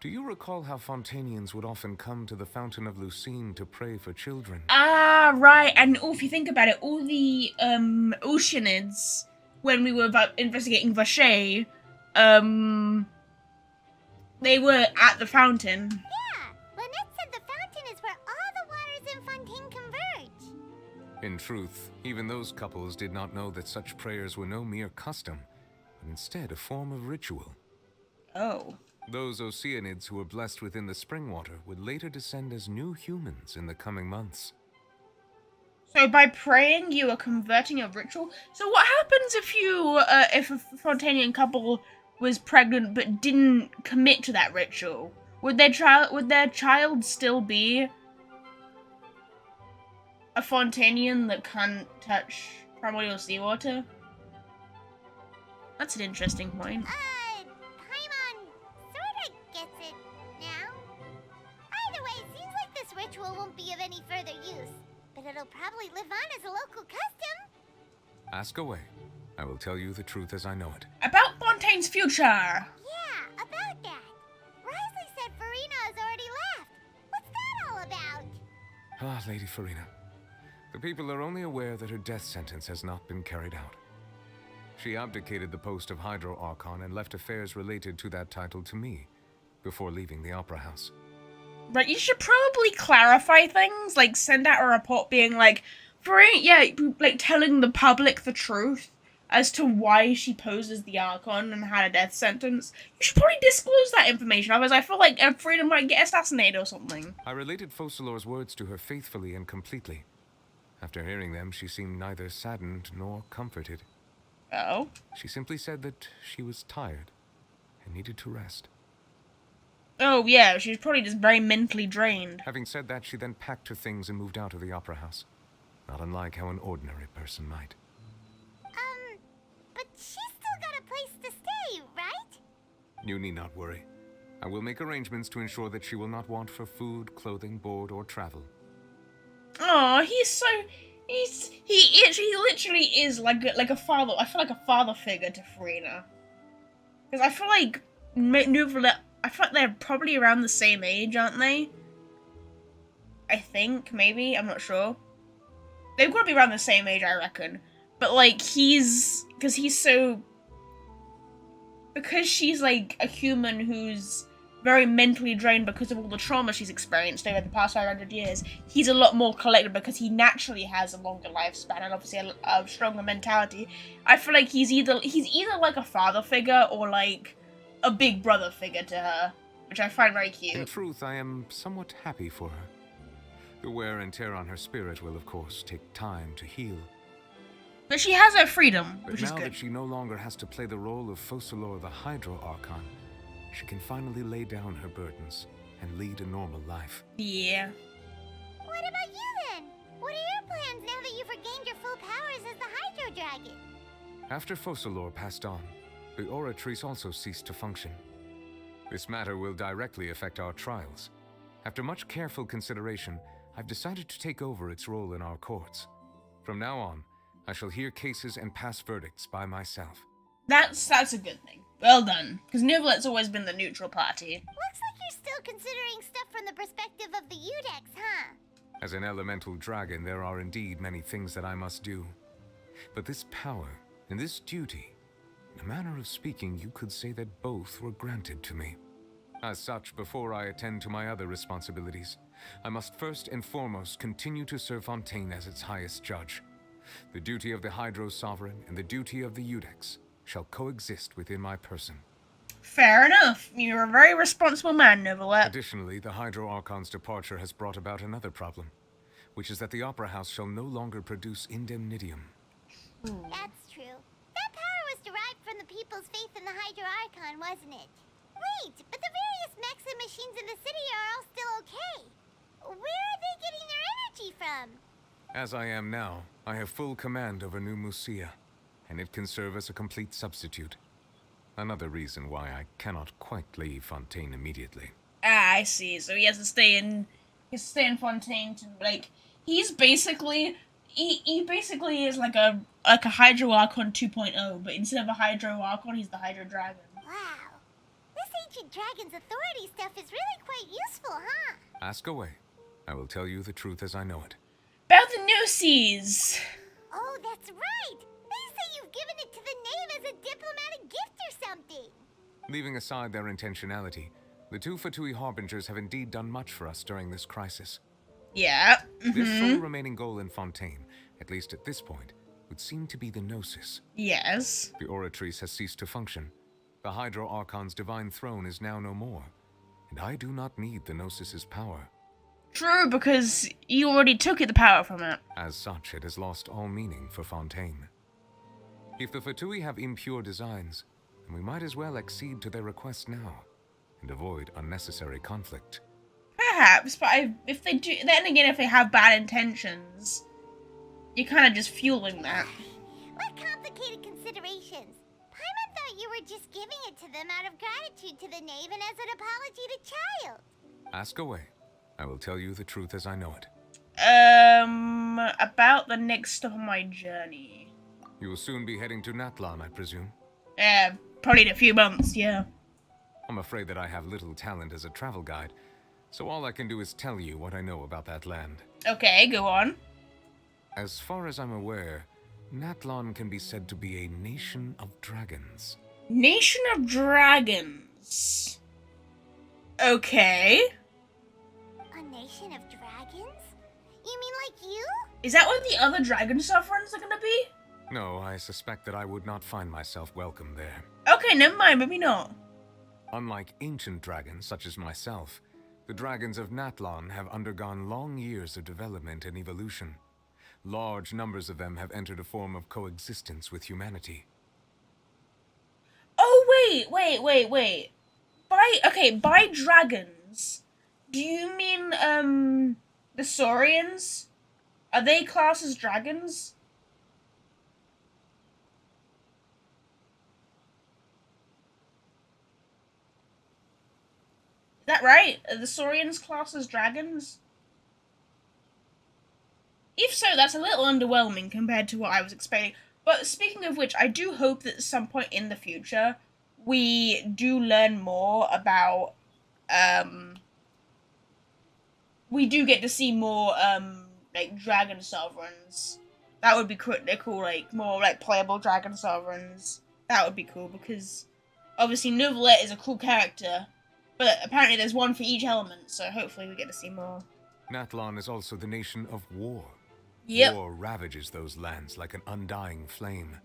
Do you recall how Fontainians would often come to the Fountain of Lucine to pray for children? Ah, right. And if you think about it, all the Oceanids, when we were investigating Vache, they were at the fountain. Yeah, Lynette said the fountain is where all the waters in Fontaine converge. In truth, even those couples did not know that such prayers were no mere custom, but instead a form of ritual. Oh. Those Oceanids who were blessed within the spring water would later descend as new humans in the coming months. So by praying, you are converting a ritual? So what happens if a Fontainian couple was pregnant but didn't commit to that ritual? Would their child still be a Fontainian that can't touch primordial seawater? That's an interesting point. Paimon sorta gets it now. Either way, seems like this ritual won't be of any further use, but it'll probably live on as a local custom. Ask away. I will tell you the truth as I know it. About Fontaine's future! Yeah, about that. Risley said Farina has already left. What's that all about? Ah, Lady Farina. The people are only aware that her death sentence has not been carried out. She abdicated the post of Hydro Archon and left affairs related to that title to me, before leaving the Opera House. Right, you should probably clarify things, like send out a report being like, like telling the public the truth as to why she posed as the Archon and had a death sentence. You should probably disclose that information, otherwise I feel like Frida might get assassinated or something. I related Focalor's words to her faithfully and completely. After hearing them, she seemed neither saddened nor comforted. Oh? She simply said that she was tired and needed to rest. Oh yeah, she was probably just very mentally drained. Having said that, she then packed her things and moved out of the Opera House. Not unlike how an ordinary person might. But she's still got a place to stay, right? You need not worry. I will make arrangements to ensure that she will not want for food, clothing, board, or travel. Oh, he literally is like a father. I feel like a father figure to Farina. Because I feel like Neuvillette, I feel like they're probably around the same age, aren't they? I think, maybe, I'm not sure. They've got to be around the same age, I reckon. But like, because she's like a human who's very mentally drained because of all the trauma she's experienced over the past 500 years, he's a lot more collected because he naturally has a longer lifespan and obviously a stronger mentality. I feel like he's either like a father figure or like a big brother figure to her, which I find very cute. In truth, I am somewhat happy for her. The wear and tear on her spirit will, of course, take time to heal. But she has her freedom, But which is now good. that she no longer has to play the role of Focalor the Hydro Archon, she can finally lay down her burdens and lead a normal life. Yeah. What about you then? What are your plans now that you've regained your full powers as the Hydro Dragon? After Focalor passed on, the Oratrice also ceased to function. This matter will directly affect our trials. After much careful consideration, I've decided to take over its role in our courts. From now on, I shall hear cases and pass verdicts by myself. That's a good thing. Well done. Because Neuvillette's always been the neutral party. Looks like you're still considering stuff from the perspective of the Udex, huh? As an elemental dragon, there are indeed many things that I must do. But this power and this duty, in a manner of speaking, you could say that both were granted to me. As such, before I attend to my other responsibilities, I must first and foremost continue to serve Fontaine as its highest judge. The duty of the Hydro Sovereign and the duty of the Udex shall coexist within my person. Fair enough. You're a very responsible man, Neuvillette. Additionally, the Hydro Archon's departure has brought about another problem, which is that the Opera House shall no longer produce indemnitium. That's true. That power was derived from the people's faith in the Hydro Archon, wasn't it? Wait, but the various mechs and machines in the city are all still okay. Where are they getting their energy from? As I am now, I have full command over New Musia, and it can serve as a complete substitute. Another reason why I cannot quite leave Fontaine immediately. Ah, I see. So he has to stay in His stay in Fontaine to, like, he's basically, he basically is like a Hydro Archon 2.0, but instead of a Hydro Archon, he's the Hydro Dragon. Wow. This ancient dragon's authority stuff is really quite useful, huh? Ask away. I will tell you the truth as I know it. About the Nooses. Oh, that's right! They say you've given it to the knave as a diplomatic gift or something! Leaving aside their intentionality, the two Fatui Harbingers have indeed done much for us during this crisis. Yeah. Their sole remaining goal in Fontaine, at least at this point, would seem to be the Gnosis. Yes. The Oratrice has ceased to function. The Hydro Archon's divine throne is now no more, and I do not need the Gnosis's power. True, because you already took the power from it. As such, it has lost all meaning for Fontaine. If the Fatui have impure designs, then we might as well accede to their request now, and avoid unnecessary conflict. Perhaps, but if they do, then again, if they have bad intentions, you're kind of just fueling that. What complicated considerations? Paimon thought you were just giving it to them out of gratitude to the knave and as an apology to Child. Ask away. I will tell you the truth as I know it. About the next stop on my journey. You will soon be heading to Natlan, I presume? Probably in a few months, yeah. I'm afraid that I have little talent as a travel guide, so all I can do is tell you what I know about that land. Okay, go on. As far as I'm aware, Natlan can be said to be a nation of dragons. Nation of Dragons. Okay. A nation of dragons? You mean like you? Is that what the other dragon sovereigns are gonna be? No, I suspect that I would not find myself welcome there. Okay, never mind, maybe not. Unlike ancient dragons such as myself, the dragons of Natlan have undergone long years of development and evolution. Large numbers of them have entered a form of coexistence with humanity. Oh, wait. By dragons, do you mean, the Saurians? Are they classed as dragons? Is that right? Are the Saurians classed as dragons? If so, that's a little underwhelming compared to what I was expecting. But speaking of which, I do hope that at some point in the future, we do learn more about, we do get to see more, like, dragon sovereigns. That would be cool, like, more, like, playable dragon sovereigns. That would be cool, because, obviously, Neuvillette is a cool character, but apparently there's one for each element, so hopefully we get to see more. Natlan is also the nation of war. Yep. War ravages those lands like an undying flame.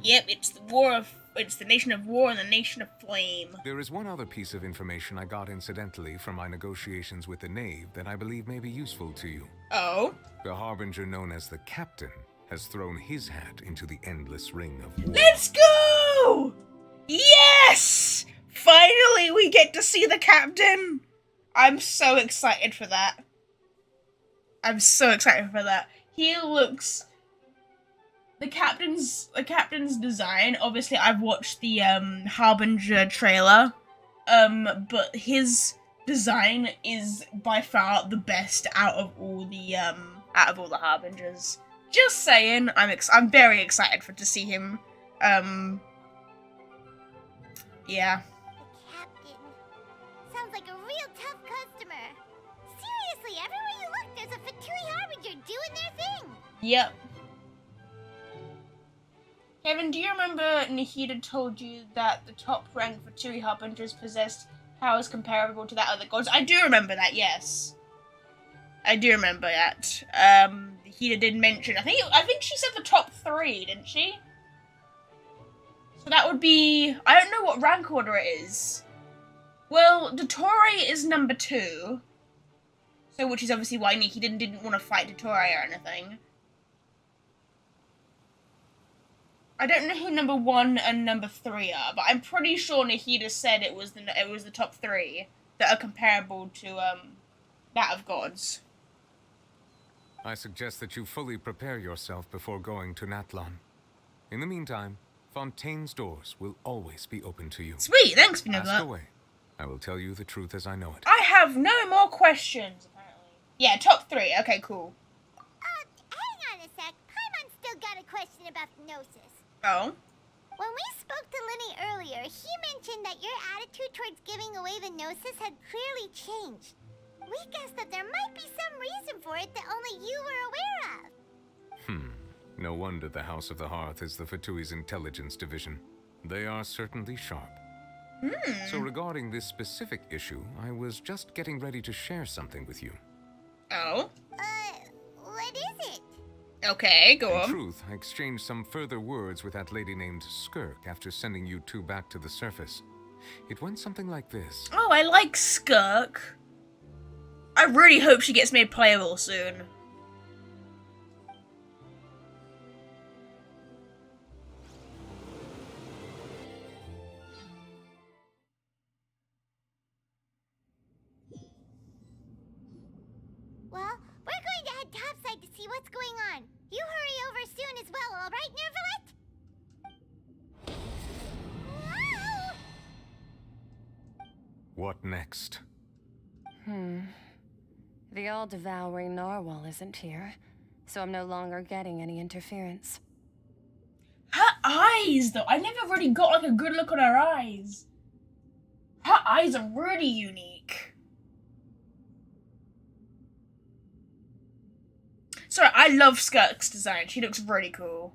Yep, it's the nation of war and the nation of flame. There is one other piece of information I got incidentally from my negotiations with the knave that I believe may be useful to you. Oh? The harbinger known as the Captain has thrown his hat into the endless ring of war. Let's go! Yes! Finally we get to see the Captain! I'm so excited for that. He looks... The captain's design, obviously I've watched the Harbinger trailer, but his design is by far the best out of all the Harbingers. Just saying, I'm very excited to see him. Yeah. The captain. Sounds like a real tough customer. Seriously, everywhere you look, there's a Fatui Harbinger doing their thing. Yep. Kevin, do you remember Nahida told you that the top rank for Fatui Harbingers possessed powers comparable to that of the gods? I do remember that, yes. I do remember that. Nahida did mention, I think she said the top 3, didn't she? So that would be, I don't know what rank order it is. Well, Dottore is number 2. So, which is obviously why Nahida didn't want to fight Dottore or anything. I don't know who number 1 and number 3 are, but I'm pretty sure Nahida said it was the top 3 that are comparable to that of gods. I suggest that you fully prepare yourself before going to Natlan. In the meantime, Fontaine's doors will always be open to you. Sweet, thanks, Neuvillette. Ask away. I will tell you the truth as I know it. I have no more questions, apparently. Yeah, top 3. Okay, cool. Hang on a sec. Paimon's still got a question about the Gnosis. Oh? When we spoke to Linny earlier, he mentioned that your attitude towards giving away the Gnosis had clearly changed. We guessed that there might be some reason for it that only you were aware of. No wonder the House of the Hearth is the Fatui's intelligence division. They are certainly sharp. So regarding this specific issue, I was just getting ready to share something with you. Oh? What is it? Okay, go In on. truth, I exchanged some further words with that lady named Skirk after sending you two back to the surface. It went something like this. Oh, I like Skirk. I really hope she gets made playable soon. Well, we're going to head topside to see what's going on. You hurry over soon as well, all right, Neuvillette? Wow! What next? The all-devouring narwhal isn't here, so I'm no longer getting any interference. Her eyes, though. I never really got like a good look on her eyes. Her eyes are really unique. Sorry, I love Skirk's design. She looks really cool.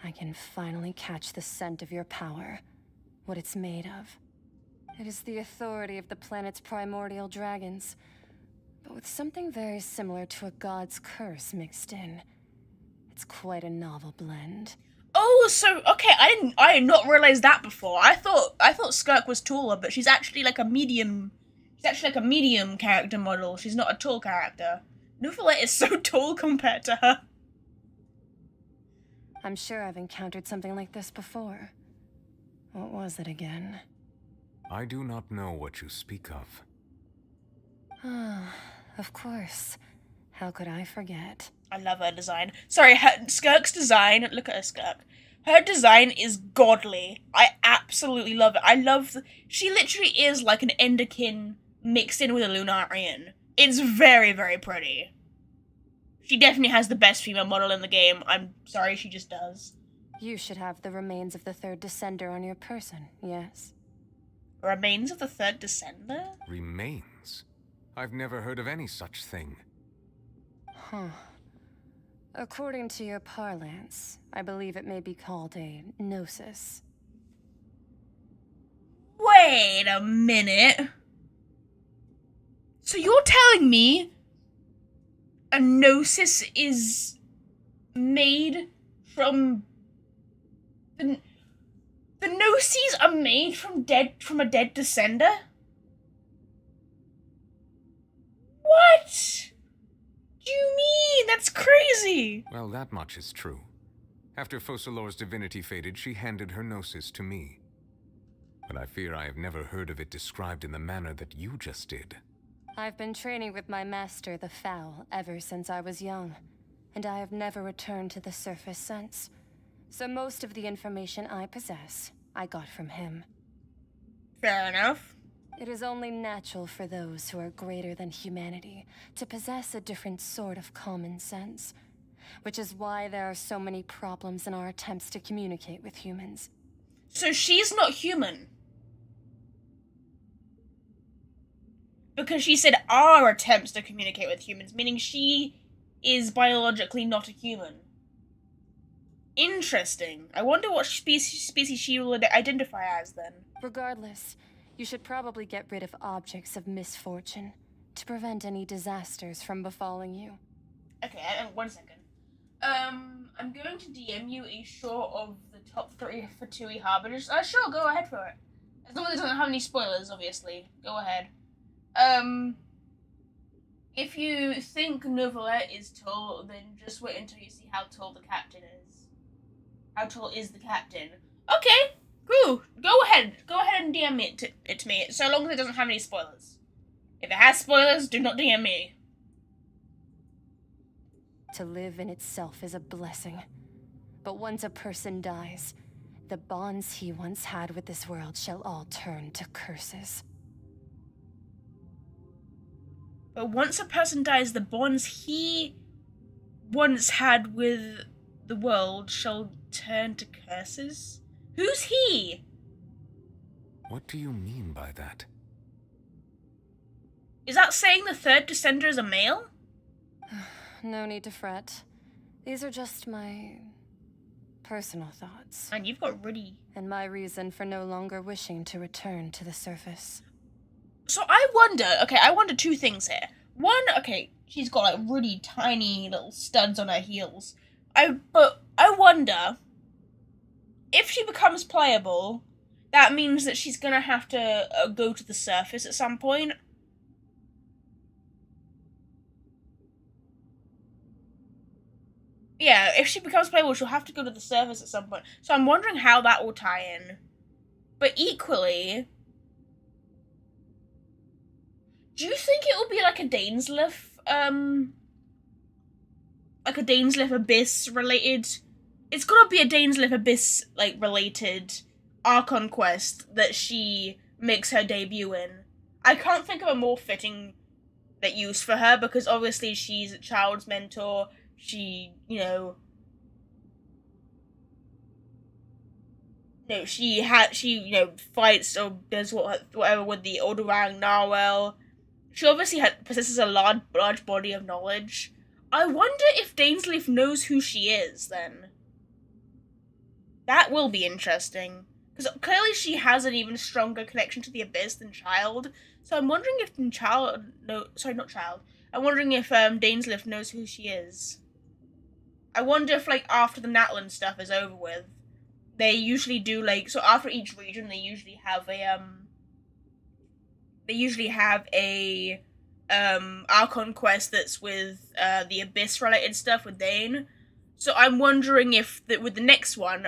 I can finally catch the scent of your power, what it's made of. It is the authority of the planet's primordial dragons, but with something very similar to a god's curse mixed in. It's quite a novel blend. Oh, so okay, I did not realize that before. I thought Skirk was taller, but she's actually like a medium. She's actually like a medium character model. She's not a tall character. Neuvillette is so tall compared to her. I'm sure I've encountered something like this before. What was it again? I do not know what you speak of. Of course. How could I forget? I love her design. Sorry, Skirk's design. Look at her Skirk. Her design is godly. I absolutely love it. She literally is like an Enderkin mixed in with a Lunarian. It's very, very pretty. She definitely has the best female model in the game. I'm sorry, she just does. You should have the remains of the third descender on your person, yes? Remains of the third descender? Remains? I've never heard of any such thing. Huh. According to your parlance, I believe it may be called a gnosis. Wait a minute. So you're telling me a gnosis is made from... The gnoses are made from a dead descender? What do you mean? That's crazy. Well, that much is true. After Focalor's divinity faded, she handed her gnosis to me. But I fear I have never heard of it described in the manner that you just did. I've been training with my master, the Foul, ever since I was young, and I have never returned to the surface since. So most of the information I possess, I got from him. Fair enough. It is only natural for those who are greater than humanity to possess a different sort of common sense, which is why there are so many problems in our attempts to communicate with humans. So she's not human. Because she said our attempts to communicate with humans, meaning she is biologically not a human. Interesting. I wonder what species she will identify as then. Regardless, you should probably get rid of objects of misfortune to prevent any disasters from befalling you. Okay, 1 second. I'm going to DM you a short of the top 3 Fatui Harbingers. Sure, go ahead for it. As long as it doesn't have any spoilers, obviously. Go ahead. If you think Neuvillette is tall, then just wait until you see how tall the captain is. How tall is the captain? Okay, cool. Go ahead and DM it to me, so long as it doesn't have any spoilers. If it has spoilers, do not DM me. To live in itself is a blessing. But once a person dies, the bonds he once had with this world shall all turn to curses. But once a person dies, the bonds he once had with the world shall turn to curses? Who's he? What do you mean by that? Is that saying the third descender is a male? No need to fret. These are just my personal thoughts. And you've got really... And my reason for no longer wishing to return to the surface. So I wonder two things here. One, okay, she's got like really tiny little studs on her heels. But I wonder if she becomes playable, that means that she's gonna have to go to the surface at some point. Yeah, if she becomes playable, she'll have to go to the surface at some point. So I'm wondering how that will tie in. But equally, do you think it will be like a Dainsleif Abyss related? It's gotta be a Dainsleif Abyss like related Archon quest that she makes her debut in. I can't think of a more fitting use for her, because obviously she's a child's mentor. She, she fights or does whatever with the Odorang Narwhal. She obviously possesses a large body of knowledge. I wonder if Dainsleif knows who she is, then. That will be interesting. Because clearly she has an even stronger connection to the Abyss than Child. So I'm wondering if I'm wondering if Dainsleif knows who she is. I wonder if, like, after the Natlan stuff is over with, they usually do, like, so after each region, they usually have a Archon quest that's with, the Abyss-related stuff with Dane. So I'm wondering if, with the next one,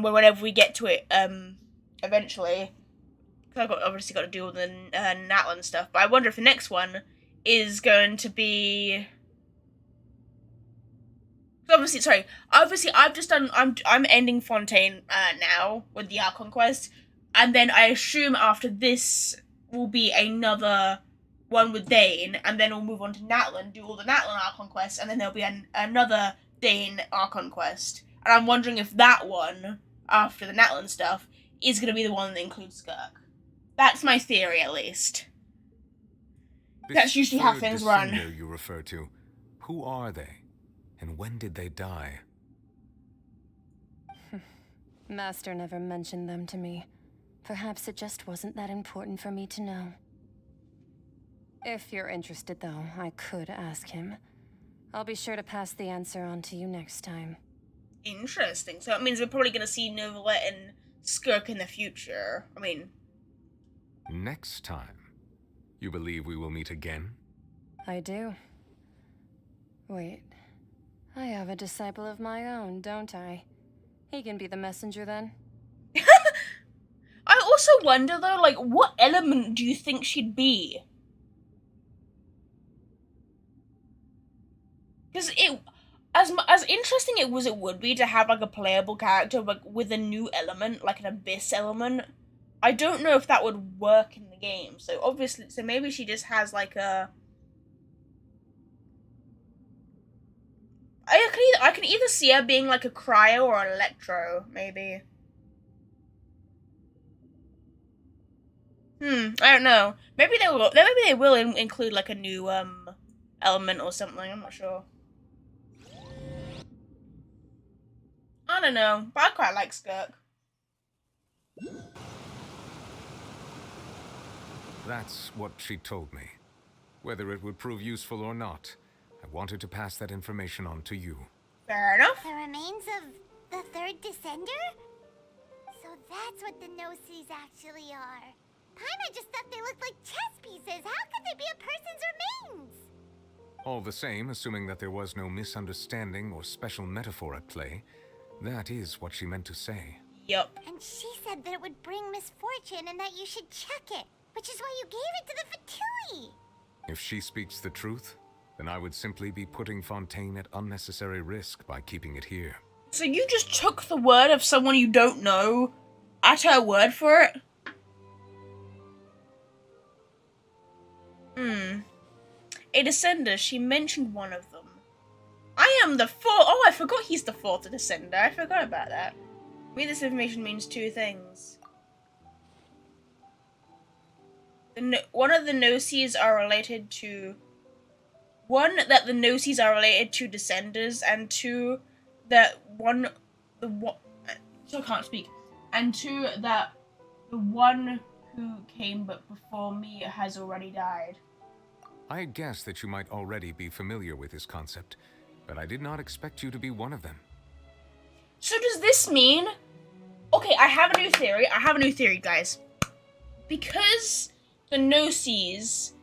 whenever we get to it, eventually, because I've obviously got to deal with the, Natlan stuff, but I wonder if the next one is going to be... Obviously, I'm ending Fontaine, now, with the Archon quest, and then I assume after this will be another one with Dane, and then we'll move on to Natlan, do all the Natlan Archon quests, and then there'll be another Dane Archon quest. And I'm wondering if that one, after the Natlan stuff, is going to be the one that includes Skirk. That's my theory, at least. That's usually how things run. You refer to, who are they? And when did they die? Master never mentioned them to me. Perhaps it just wasn't that important for me to know. If you're interested, though, I could ask him. I'll be sure to pass the answer on to you next time. Interesting. So it means we're probably going to see Neuvillette and Skirk in the future. Next time? You believe we will meet again? I do. Wait. I have a disciple of my own, don't I? He can be the messenger, then. I also wonder, though, like, what element do you think she'd be? Because as interesting it would be to have, like, a playable character, like, with a new element, like an Abyss element. I don't know if that would work in the game. So maybe she just has, like, a... I can either see her being, like, a Cryo or an Electro, maybe. I don't know. Maybe they will include, like, a new, element or something. I'm not sure. I don't know, but I quite like Skirk. That's what she told me. Whether it would prove useful or not, I wanted to pass that information on to you. Fair enough. The remains of the third descender? So that's what the Gnosis actually are. Paimon just thought they looked like chess pieces. How could they be a person's remains? All the same, assuming that there was no misunderstanding or special metaphor at play, that is what she meant to say. Yup. And she said that it would bring misfortune and that you should check it, which is why you gave it to the Fatui. If she speaks the truth, then I would simply be putting Fontaine at unnecessary risk by keeping it here. So you just took the word of someone you don't know at her word for it? A Descender, she mentioned one of them. I am the fourth. Oh, I forgot he's the fourth Descender. I forgot about that. Maybe this information means two things. One of the Gnosis are related to... One, that the Gnosis are related to Descenders, and two, that I can't speak. And two, that the one who came but before me has already died. I guessed that you might already be familiar with this concept, but I did not expect you to be one of them. So does this mean... Okay, I have a new theory, guys. Because the Gnosis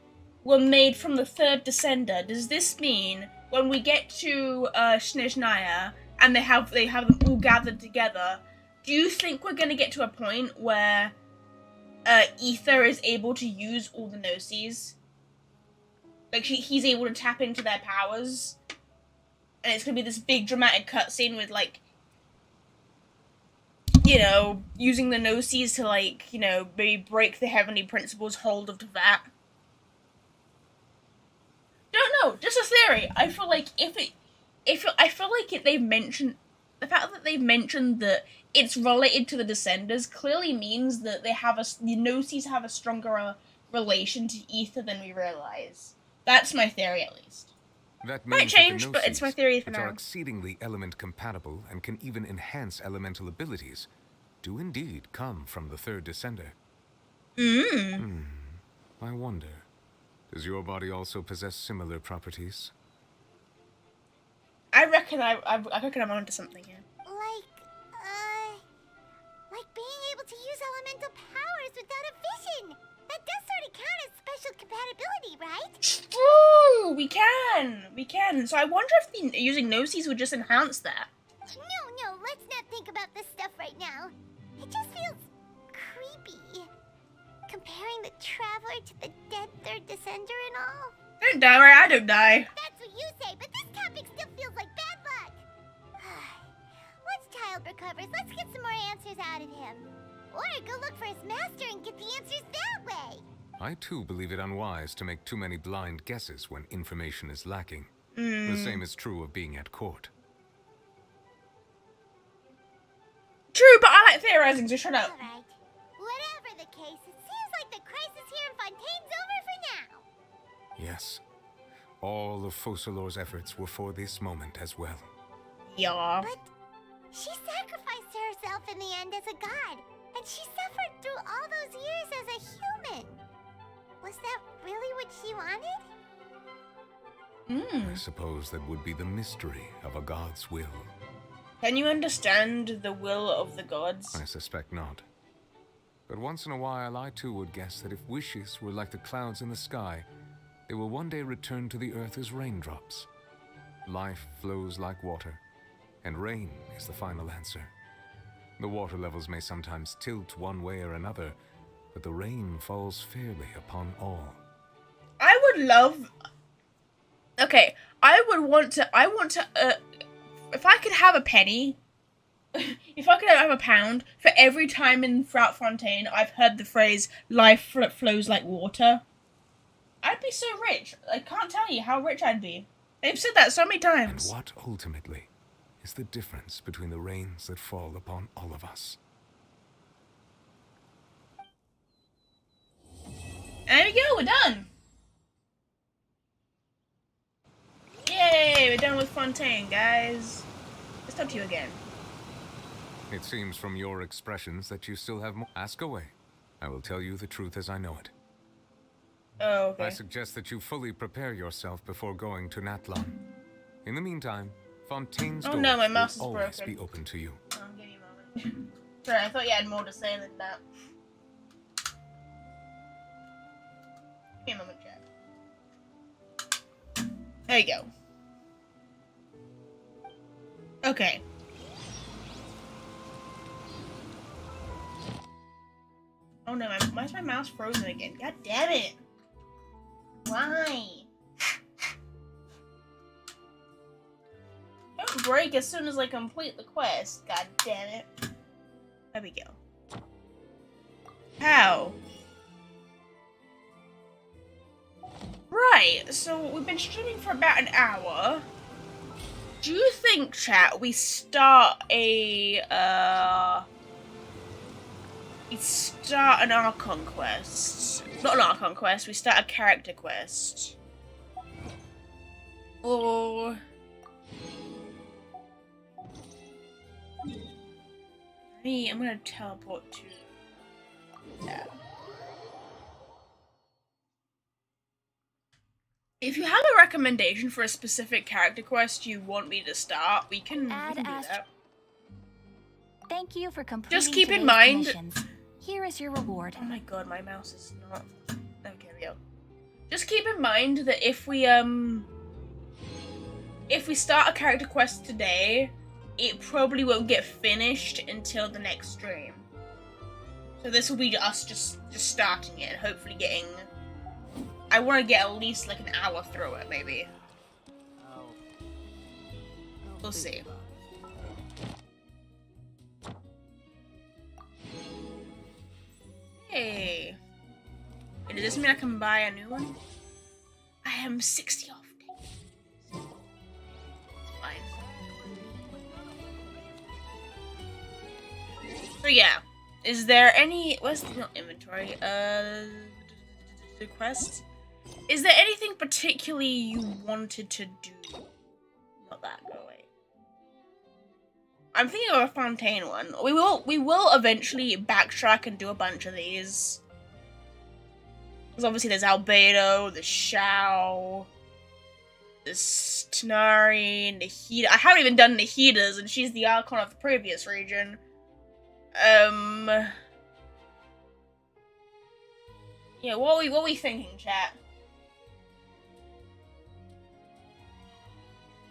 were made from the third Descender, does this mean when we get to Snezhnaya and they have them all gathered together, do you think we're going to get to a point where Aether is able to use all the Gnosis? Like, he's able to tap into their powers? And it's going to be this big dramatic cutscene with, like, you know, using the Gnosis to, like, you know, maybe break the Heavenly Principle's hold of that. Don't know, just a theory. I feel like they've mentioned the fact that they've mentioned that it's related to the Descenders clearly means that the Gnosis have a stronger relation to Aether than we realize. That's my theory, at least. That might change, but it's my theory for which now. Are exceedingly element compatible and can even enhance elemental abilities, do indeed come from the third Descender. I wonder, does your body also possess similar properties? I reckon I'm onto something here. Like being able to use elemental powers without a vision. That does sort of count as special compatibility, right? True, we can. So I wonder if using Gnosis would just enhance that. No, let's not think about this stuff right now. It just feels creepy. Comparing the Traveler to the dead third Descender and all. Don't die, right? I don't die. That's what you say, but this topic still feels like bad luck. Once Child recovers, let's get some more answers out of him. Or go look for his master and get the answers that way. I too believe it unwise to make too many blind guesses when information is lacking. The same is true of being at court. True, but I like theorizing, so shut up. Alright. Whatever the case, it seems like the crisis here in Fontaine's over for now. Yes. All of Focalor's efforts were for this moment as well. Yeah. But she sacrificed herself in the end as a god, and she suffered through all those years as a human. Was that really what she wanted? I suppose that would be the mystery of a god's will. Can you understand the will of the gods? I suspect not. But once in a while, I too would guess that if wishes were like the clouds in the sky, they will one day return to the earth as raindrops. Life flows like water, and rain is the final answer. The water levels may sometimes tilt one way or another, but the rain falls fairly upon all. I would love... Okay, I want to, if I could have a penny, if I could have a pound for every time throughout Fontaine I've heard the phrase, life flows like water, I'd be so rich. I can't tell you how rich I'd be. They've said that so many times. And what, ultimately, is the difference between the rains that fall upon all of us? And there we go, we're done. Yay, we're done with Fontaine, guys. Let's talk to you again. It seems from your expressions that you still have more. Ask away. I will tell you the truth as I know it. Oh, okay. I suggest that you fully prepare yourself before going to Natlan. In the meantime, Fontaine's doors no, my mouse is will always broken. be open to you. Give me a moment. Sorry, I thought you had more to say than that. Give me a moment, Jack. There you go. Okay. Oh no, why is my mouse frozen again? God damn it! Why? Don't break as soon as I complete the quest. God damn it. There we go. How? Right, so we've been streaming for about an hour. Do you think, chat, we start an Archon quest? Not an Archon quest, we start a character quest. Or... I'm gonna teleport to... Yeah. If you have a recommendation for a specific character quest you want me to start, we can do that. Thank you for completing Just keep in today's mind... missions. Here is your reward. Oh my god, my mouse is not... Okay, we go. Just keep in mind that if we start a character quest today, it probably won't get finished until the next stream. So this will be us just starting it and hopefully getting... I want to get at least like an hour through it, maybe. We'll see. Hey. Does this mean I can buy a new one? I am 60 off. It's fine. So yeah. Is there any... Where's the... Not inventory. The quests? Is there anything particularly you wanted to do? Not that, go away. I'm thinking of a Fontaine one. We will eventually backtrack and do a bunch of these. Because obviously there's Albedo, the Shao, the Stenari, Nahida. I haven't even done Nahida's, and she's the Archon of the previous region. Yeah, what are we thinking, chat?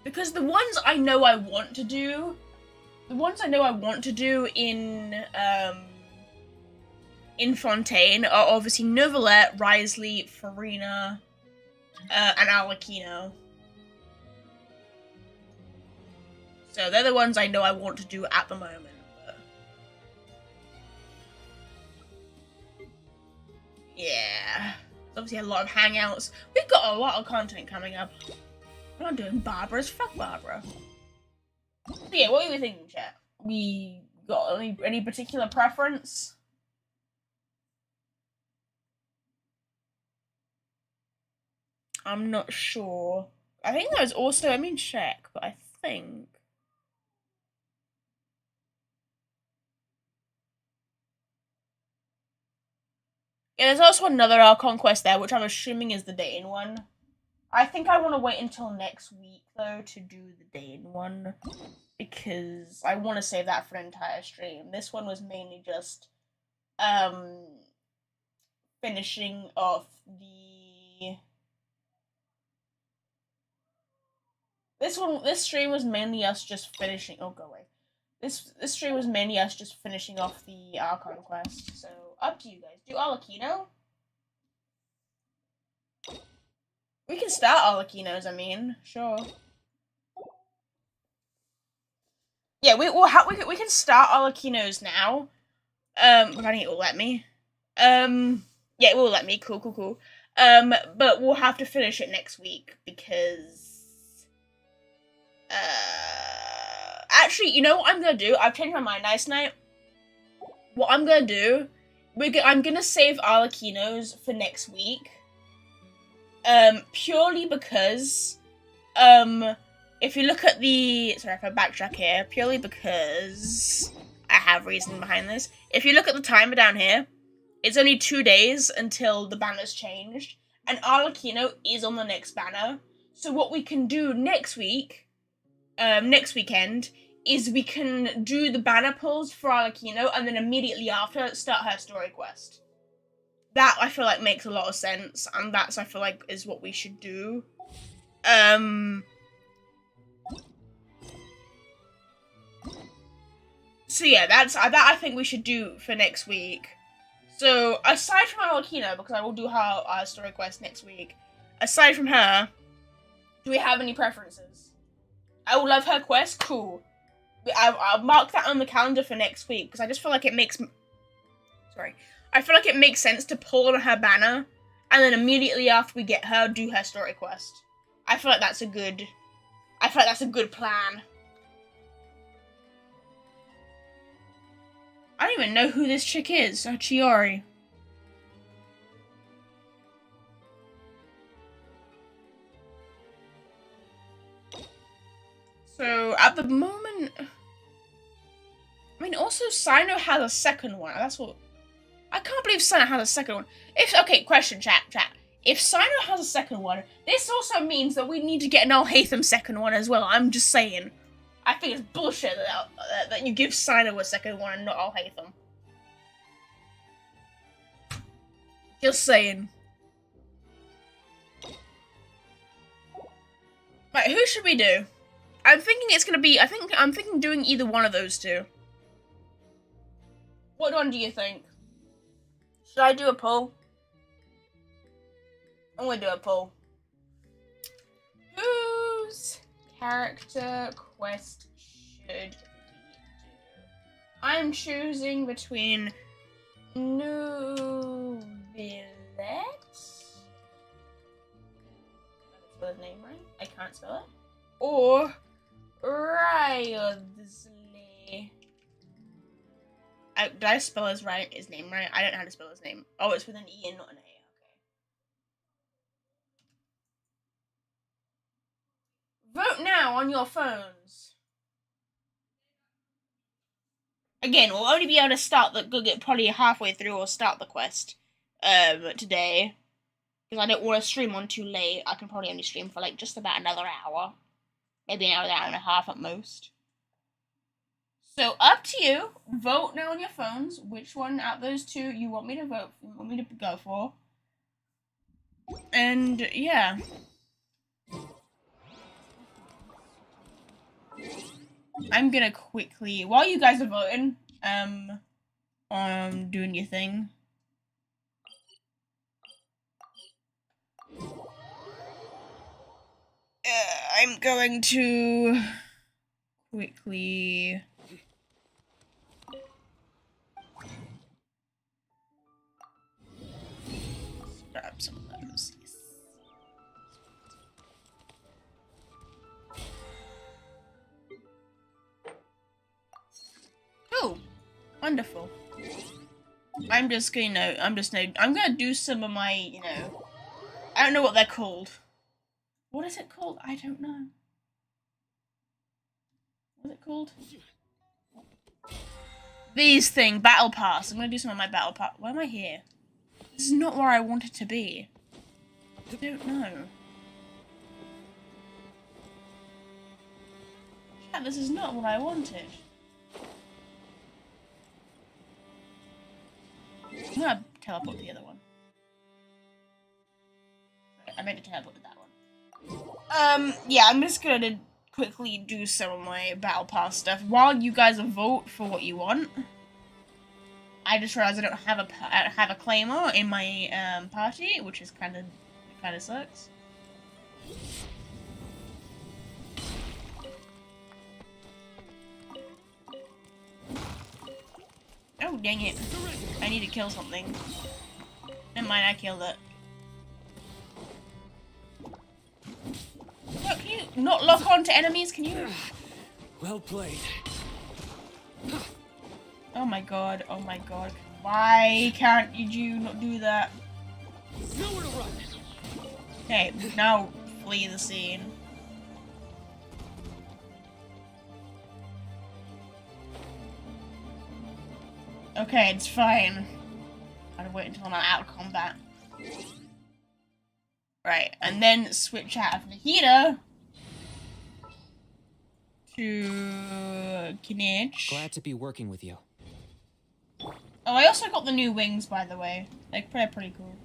Because the ones I know I want to do in Fontaine are obviously Neuvillette, Risley, Farina, and Alecchino. So they're the ones I know I want to do at the moment. But... yeah. There's obviously a lot of hangouts. We've got a lot of content coming up. We're not doing Barbara's. Fuck Barbara. So yeah, what are we thinking, chat? We got any particular preference? I'm not sure. I think there's also, I mean check, but I think... yeah, there's also another Archon quest there, which I'm assuming is the Dane one. I think I want to wait until next week, though, to do the Dane one. Because I want to save that for an entire stream. This one was mainly just, finishing off the... This stream was mainly us just finishing... oh, go away. This stream was mainly us just finishing off the Archon quest, so up to you guys. Do Alecchino? We can start Alecchinos, I mean, sure. Yeah, we can start Alecchinos now. Providing it will let me. Yeah, it will let me. Cool. But we'll have to finish it next week because... actually, you know what I'm gonna do? I've changed my mind last night. What I'm gonna do... I'm gonna save Alecchinos for next week. Purely because, if you look at the, sorry if I backtrack here, purely because I have reason behind this. If you look at the timer down here, it's only 2 days until the banner's changed, and Alecchino is on the next banner. So what we can do next week, next weekend, is we can do the banner pulls for Alecchino, and then immediately after, start her story quest. That, I feel like, makes a lot of sense, and that's, I feel like, is what we should do. So yeah, that I think we should do for next week. So, aside from Alecchino, because I will do her story quest next week, aside from her, do we have any preferences? I will love her quest, cool. I'll mark that on the calendar for next week, because I just feel like it makes... sorry. I feel like it makes sense to pull on her banner and then immediately after we get her, do her story quest. I feel like that's a good plan. I don't even know who this chick is. Chiori. So, at the moment... I mean, also, Sino has a second one. That's what... I can't believe Sino has a second one. Okay, question, chat. If Sino has a second one, this also means that we need to get an Alhaitham second one as well. I'm just saying. I think it's bullshit that you give Sino a second one and not Alhaitham. Just saying. Right, who should we do? I'm thinking it's gonna be, I'm thinking doing either one of those two. What one do you think? Should I do a poll? I'm gonna do a poll. Whose character quest should we do? I'm choosing between Neuvillette. Spell his name right? I can't spell it. Or Riosley. Did I spell his name right? I don't know how to spell his name. Oh, it's with an E and not an A. Okay. Vote now on your phones. Again, we'll only be able to start probably halfway through or start the quest today. Because I don't want to stream on too late. I can probably only stream for like just about another hour. Maybe an hour and a half at most. So up to you. Vote now on your phones. Which one out of those two you want me to go for? And yeah. I'm gonna quickly, while you guys are voting, on doing your thing. I'm going to quickly grab some of those. Yes. Oh, wonderful. I'm gonna do some of my, I don't know what they're called. What is it called? I don't know. What is it called? These thing, battle pass. I'm gonna do some of my battle pass. Why am I here? This is not where I wanted to be. I don't know. Chat, this is not what I wanted. I'm gonna teleport to the other one. I meant to teleport to that one. Yeah, I'm just gonna quickly do some of my battle pass stuff while you guys vote for what you want. I just realized I don't have a claimer in my party, which is kind of sucks. Oh dang it! I need to kill something. Never mind, I killed it. No, can you not lock on to enemies? Can you? Well played. Oh my god, oh my god. Why can't you not do that? Nowhere to run. Okay, now flee the scene. Okay, it's fine. I'll wait until I'm out of combat. Right, and then switch out of Nahida to Kinich. Glad to be working with you. Oh, I also got the new wings, by the way. Like, they're pretty cool.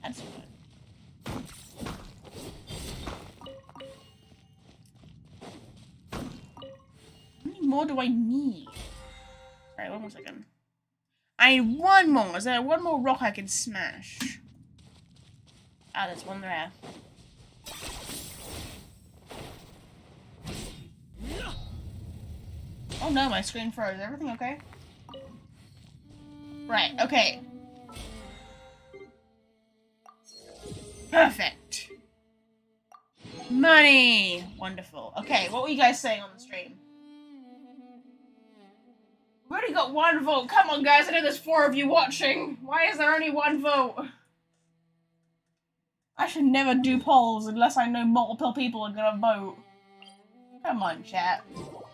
That's good. How many more do I need? Alright, one more second. I need one more. Is there one more rock I can smash? Ah, there's one there. Oh no, my screen froze. Everything okay? Right, okay. Perfect. Money! Wonderful. Okay, what were you guys saying on the stream? We already got one vote. Come on, guys. I know there's 4 of you watching. Why is there only 1 vote? I should never do polls unless I know multiple people are gonna vote. Come on, chat. Well,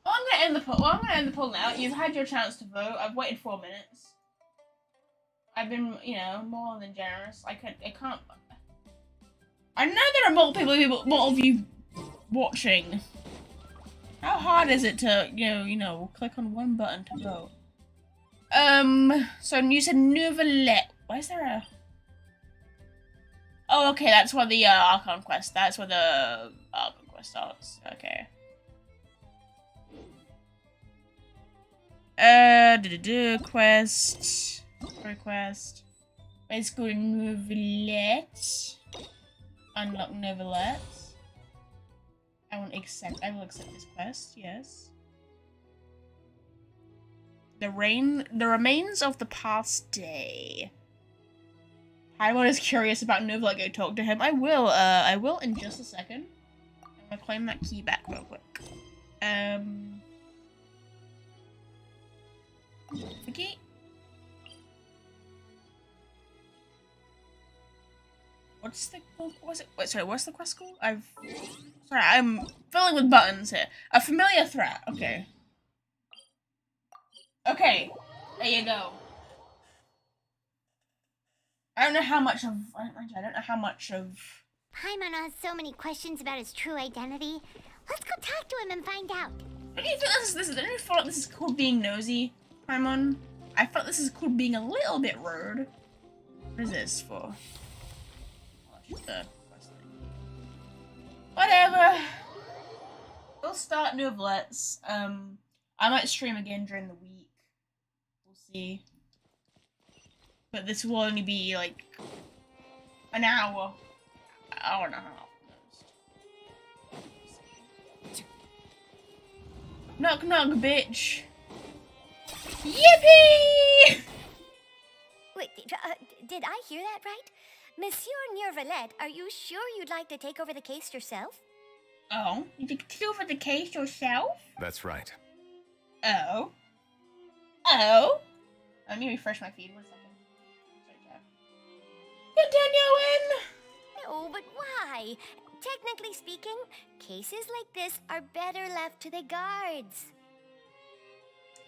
I'm gonna end the poll now. You've had your chance to vote. I've waited 4 minutes. I've been, you know, more than generous. I can't. I know there are multiple of you watching. How hard is it to, you know, click on one button to vote? So you said Neuvillette. Why is there a... Oh, okay, that's where the Archon quest. That's where the Archon quest starts. Okay. Quest. Request. Let's go to Neuvillette. Unlock Neuvillette. I will accept this quest, yes. The remains of the past day. Paimon is curious about Neuvillette. Go talk to him. I will in just a second. I'm gonna claim that key back real quick. The key. What's the quest called? Sorry, I'm filling with buttons here. A familiar threat. Okay. Okay, there you go. I don't know how much of. Paimon has so many questions about his true identity. Let's go talk to him and find out. Don't you think don't you feel like this is called being nosy, Paimon? I felt this is called being a little bit rude. What is this for? Whatever. We'll start Neuvillette's. I might stream again during the week. We'll see. But this will only be like an hour and a half. Knock knock, bitch. Yippee! Wait, did I hear that right? Monsieur Neuvillette, are you sure you'd like to take over the case yourself? Oh, you take over the case yourself? That's right. Oh. Oh. Let me refresh my feed 1 second. Continuing! No, but why? Technically speaking, cases like this are better left to the guards.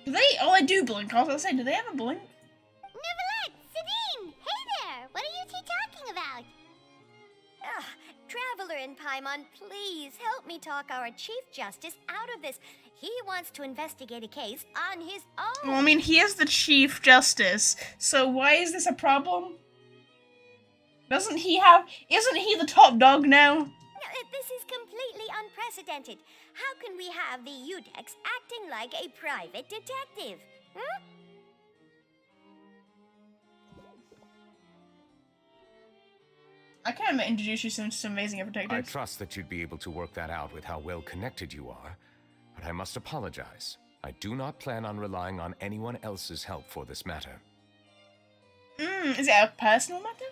Do they? Oh, I do blink. I was gonna say, do they have a blink? Neuvillette! Sabine! Hey there! What are you two talking about? Traveler and Paimon, please help me talk our Chief Justice out of this. He wants to investigate a case on his own. Well, I mean, he is the Chief Justice, so why is this a problem? Isn't he the top dog now? No, this is completely unprecedented. How can we have the Udex acting like a private detective? Hmm? I can't introduce you to some amazing detectives. I trust that you'd be able to work that out with how well connected you are, but I must apologize. I do not plan on relying on anyone else's help for this matter. Is it a personal matter?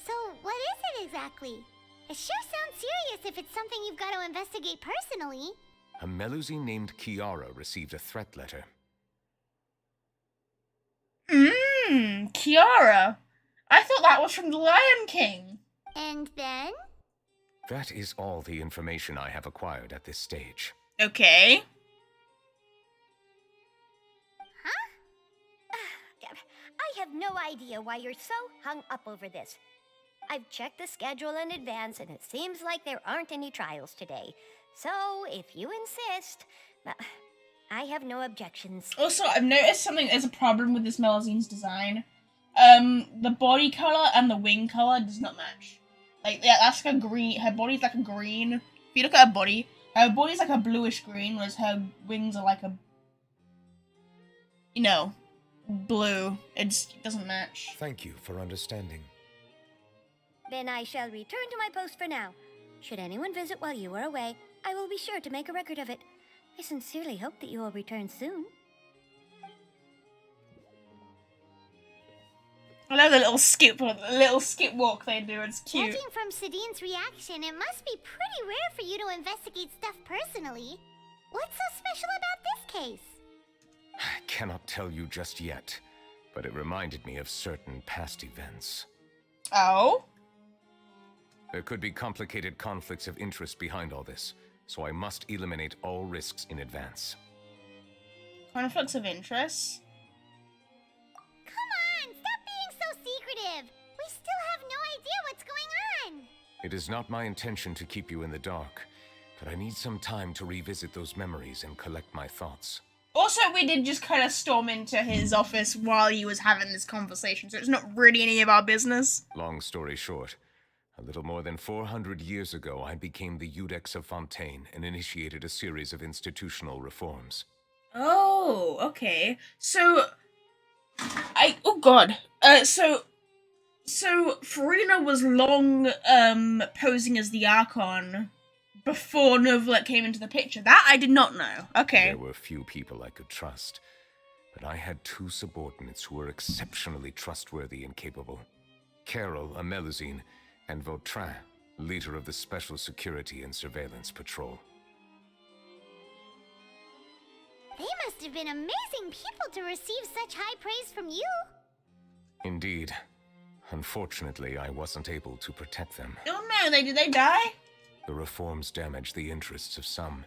So, what is it exactly? It sure sounds serious if it's something you've got to investigate personally. A Melusine named Kiara received a threat letter. Kiara. I thought that was from the Lion King. And then? That is all the information I have acquired at this stage. Okay. I have no idea why you're so hung up over this. I've checked the schedule in advance, and it seems like there aren't any trials today. So, if you insist, I have no objections. Also, I've noticed something. There's a problem with this Melusine's design. The body color and the wing color does not match. Like, yeah, that's like a green. Her body's like a green. If you look at her body's like a bluish green, whereas her wings are like a, you know, blue. It doesn't match. Thank you for understanding. Then I shall return to my post for now. Should anyone visit while you are away, I will be sure to make a record of it. I sincerely hope that you will return soon. I love the little skip walk they do. It's cute. Judging from Sadine's reaction, it must be pretty rare for you to investigate stuff personally. What's so special about this case? I cannot tell you just yet, but it reminded me of certain past events. Oh? There could be complicated conflicts of interest behind all this, so I must eliminate all risks in advance. Conflicts of interest? Come on, stop being so secretive. We still have no idea what's going on. It is not my intention to keep you in the dark, but I need some time to revisit those memories and collect my thoughts. Also, we did just kind of storm into his office while he was having this conversation, so it's not really any of our business. Long story short, a little more than 400 years ago, I became the Iudex of Fontaine and initiated a series of institutional reforms. Oh, okay. So, oh god. So Farina was long, posing as the Archon before Neuvillette came into the picture. That I did not know. Okay. There were few people I could trust, but I had two subordinates who were exceptionally trustworthy and capable. Carol, a Melusine, and Vautrin, leader of the Special Security and Surveillance Patrol. They must have been amazing people to receive such high praise from you. Indeed. Unfortunately, I wasn't able to protect them. Oh no, did they die? The reforms damaged the interests of some,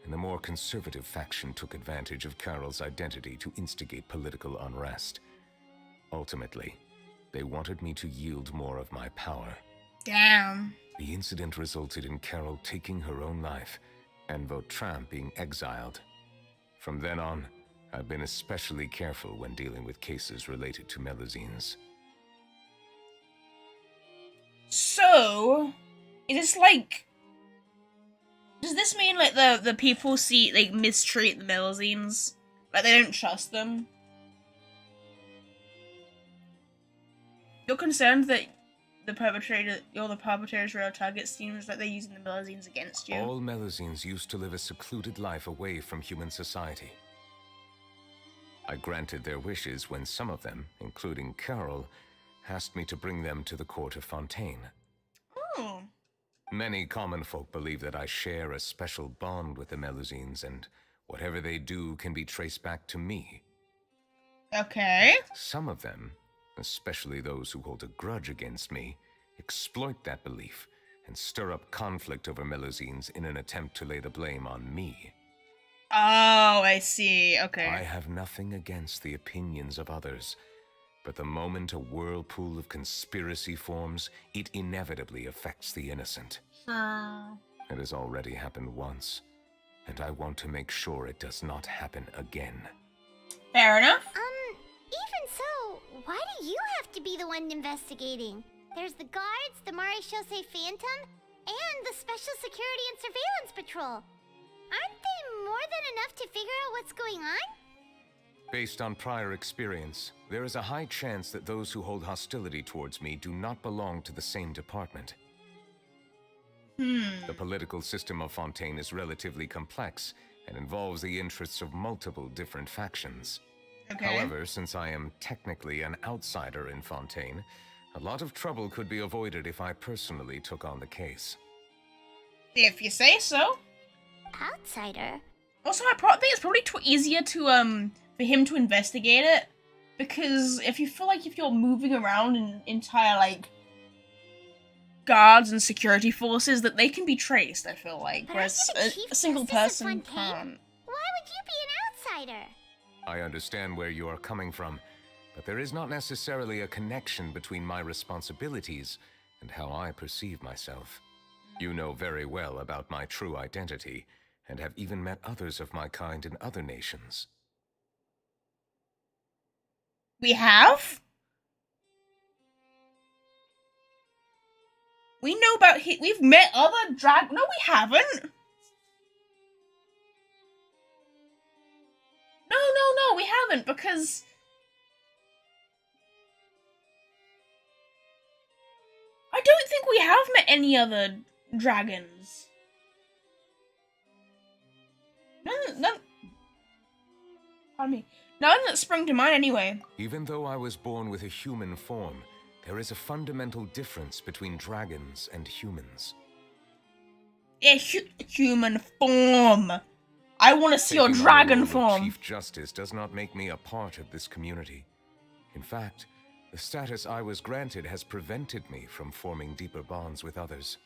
and the more conservative faction took advantage of Carol's identity to instigate political unrest. Ultimately, they wanted me to yield more of my power. Damn. The incident resulted in Carol taking her own life, and Vautrin being exiled. From then on, I've been especially careful when dealing with cases related to Melusines. So, is this like... Does this mean like the people mistreat the Melusines? Like they don't trust them? You're concerned that you're the perpetrator's real target. Seems like they're using the Melusines against you. All Melusines used to live a secluded life away from human society. I granted their wishes when some of them, including Carol, asked me to bring them to the court of Fontaine. Oh. Many common folk believe that I share a special bond with the Melusines, and whatever they do can be traced back to me. Okay. Some of them, especially those who hold a grudge against me, exploit that belief and stir up conflict over Melusines in an attempt to lay the blame on me. Oh, I see. Okay. I have nothing against the opinions of others, but the moment a whirlpool of conspiracy forms, it inevitably affects the innocent. It has already happened once, and I want to make sure it does not happen again. Fair enough. Even so, why do you have to be the one investigating? There's the guards, the Maréchal Phantom, and the Special Security and Surveillance Patrol. Aren't they more than enough to figure out what's going on? Based on prior experience, there is a high chance that those who hold hostility towards me do not belong to the same department. The political system of Fontaine is relatively complex and involves the interests of multiple different factions. Okay. However, since I am technically an outsider in Fontaine, a lot of trouble could be avoided if I personally took on the case. If you say so. Outsider? Also, I think it's probably easier to, for him to investigate it. Because if you feel like if you're moving around an entire, like, guards and security forces, that they can be traced, I feel like. But whereas aren't you the Chief a single Justice of person Fontaine? can't. Why would you be an outsider? I understand where you are coming from, but there is not necessarily a connection between my responsibilities and how I perceive myself. You know very well about my true identity, and have even met others of my kind in other nations. We have? We know about we've met other no, we haven't. No, we haven't, because I don't any other dragons. None. Pardon me. None that sprung to mind anyway. Even though I was born with a human form, there is a fundamental difference between dragons and humans. Yeah, human form. I want to see your Taking on the dragon role of form. Chief Justice does not make me a part of this community. In fact, the status I was granted has prevented me from forming deeper bonds with others.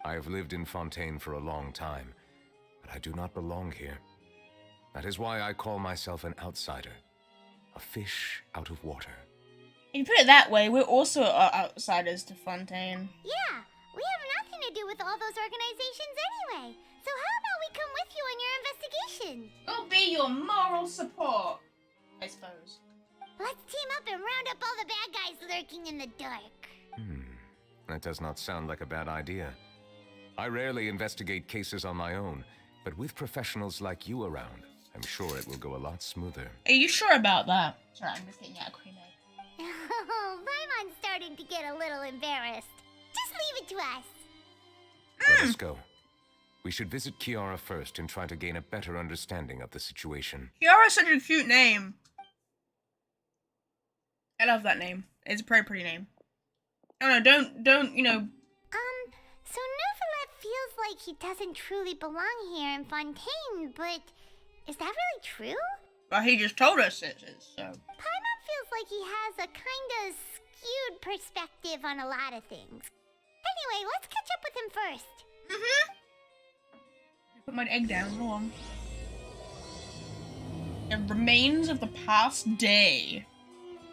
I have lived in Fontaine for a long time, but I do not belong here. That is why I call myself an outsider, a fish out of water. If you put it that way, we're also outsiders to Fontaine. Yeah, we have nothing to do with all those organizations anyway. So how about we come with you on your investigation? We'll be your moral support, I suppose. Let's team up and round up all the bad guys lurking in the dark. That does not sound like a bad idea. I rarely investigate cases on my own, but with professionals like you around, I'm sure it will go a lot smoother. Are you sure about that? Sorry, I'm just getting out of cream egg. Oh, Paimon's starting to get a little embarrassed. Just leave it to us. Let us go. We should visit Kiara first and try to gain a better understanding of the situation. Kiara's such a cute name. I love that name. It's a very pretty name. Oh no, don't, you know. So Neuvillette feels like he doesn't truly belong here in Fontaine, but is that really true? Well, he just told us it is, so. Paimon feels like he has a kinda skewed perspective on a lot of things. Anyway, let's catch up with him first. Put my egg down, go on. The remains of the past day.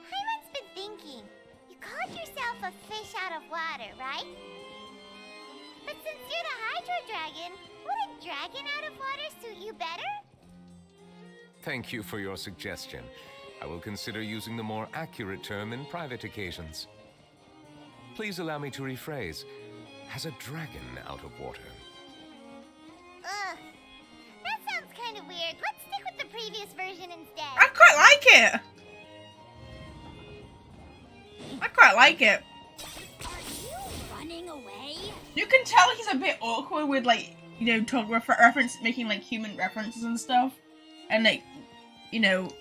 Paimon's been thinking. You called yourself a fish out of water, right? But since you're the Hydro Dragon, would a dragon out of water suit you better? Thank you for your suggestion. I will consider using the more accurate term in private occasions. Please allow me to rephrase. Has a dragon out of water? Ugh. That sounds kind of weird. Let's stick with the previous version instead. I quite like it. I quite like it. Are you running away? You can tell he's a bit awkward with, like, you know, talk making, like, human references and stuff. And, like, you know,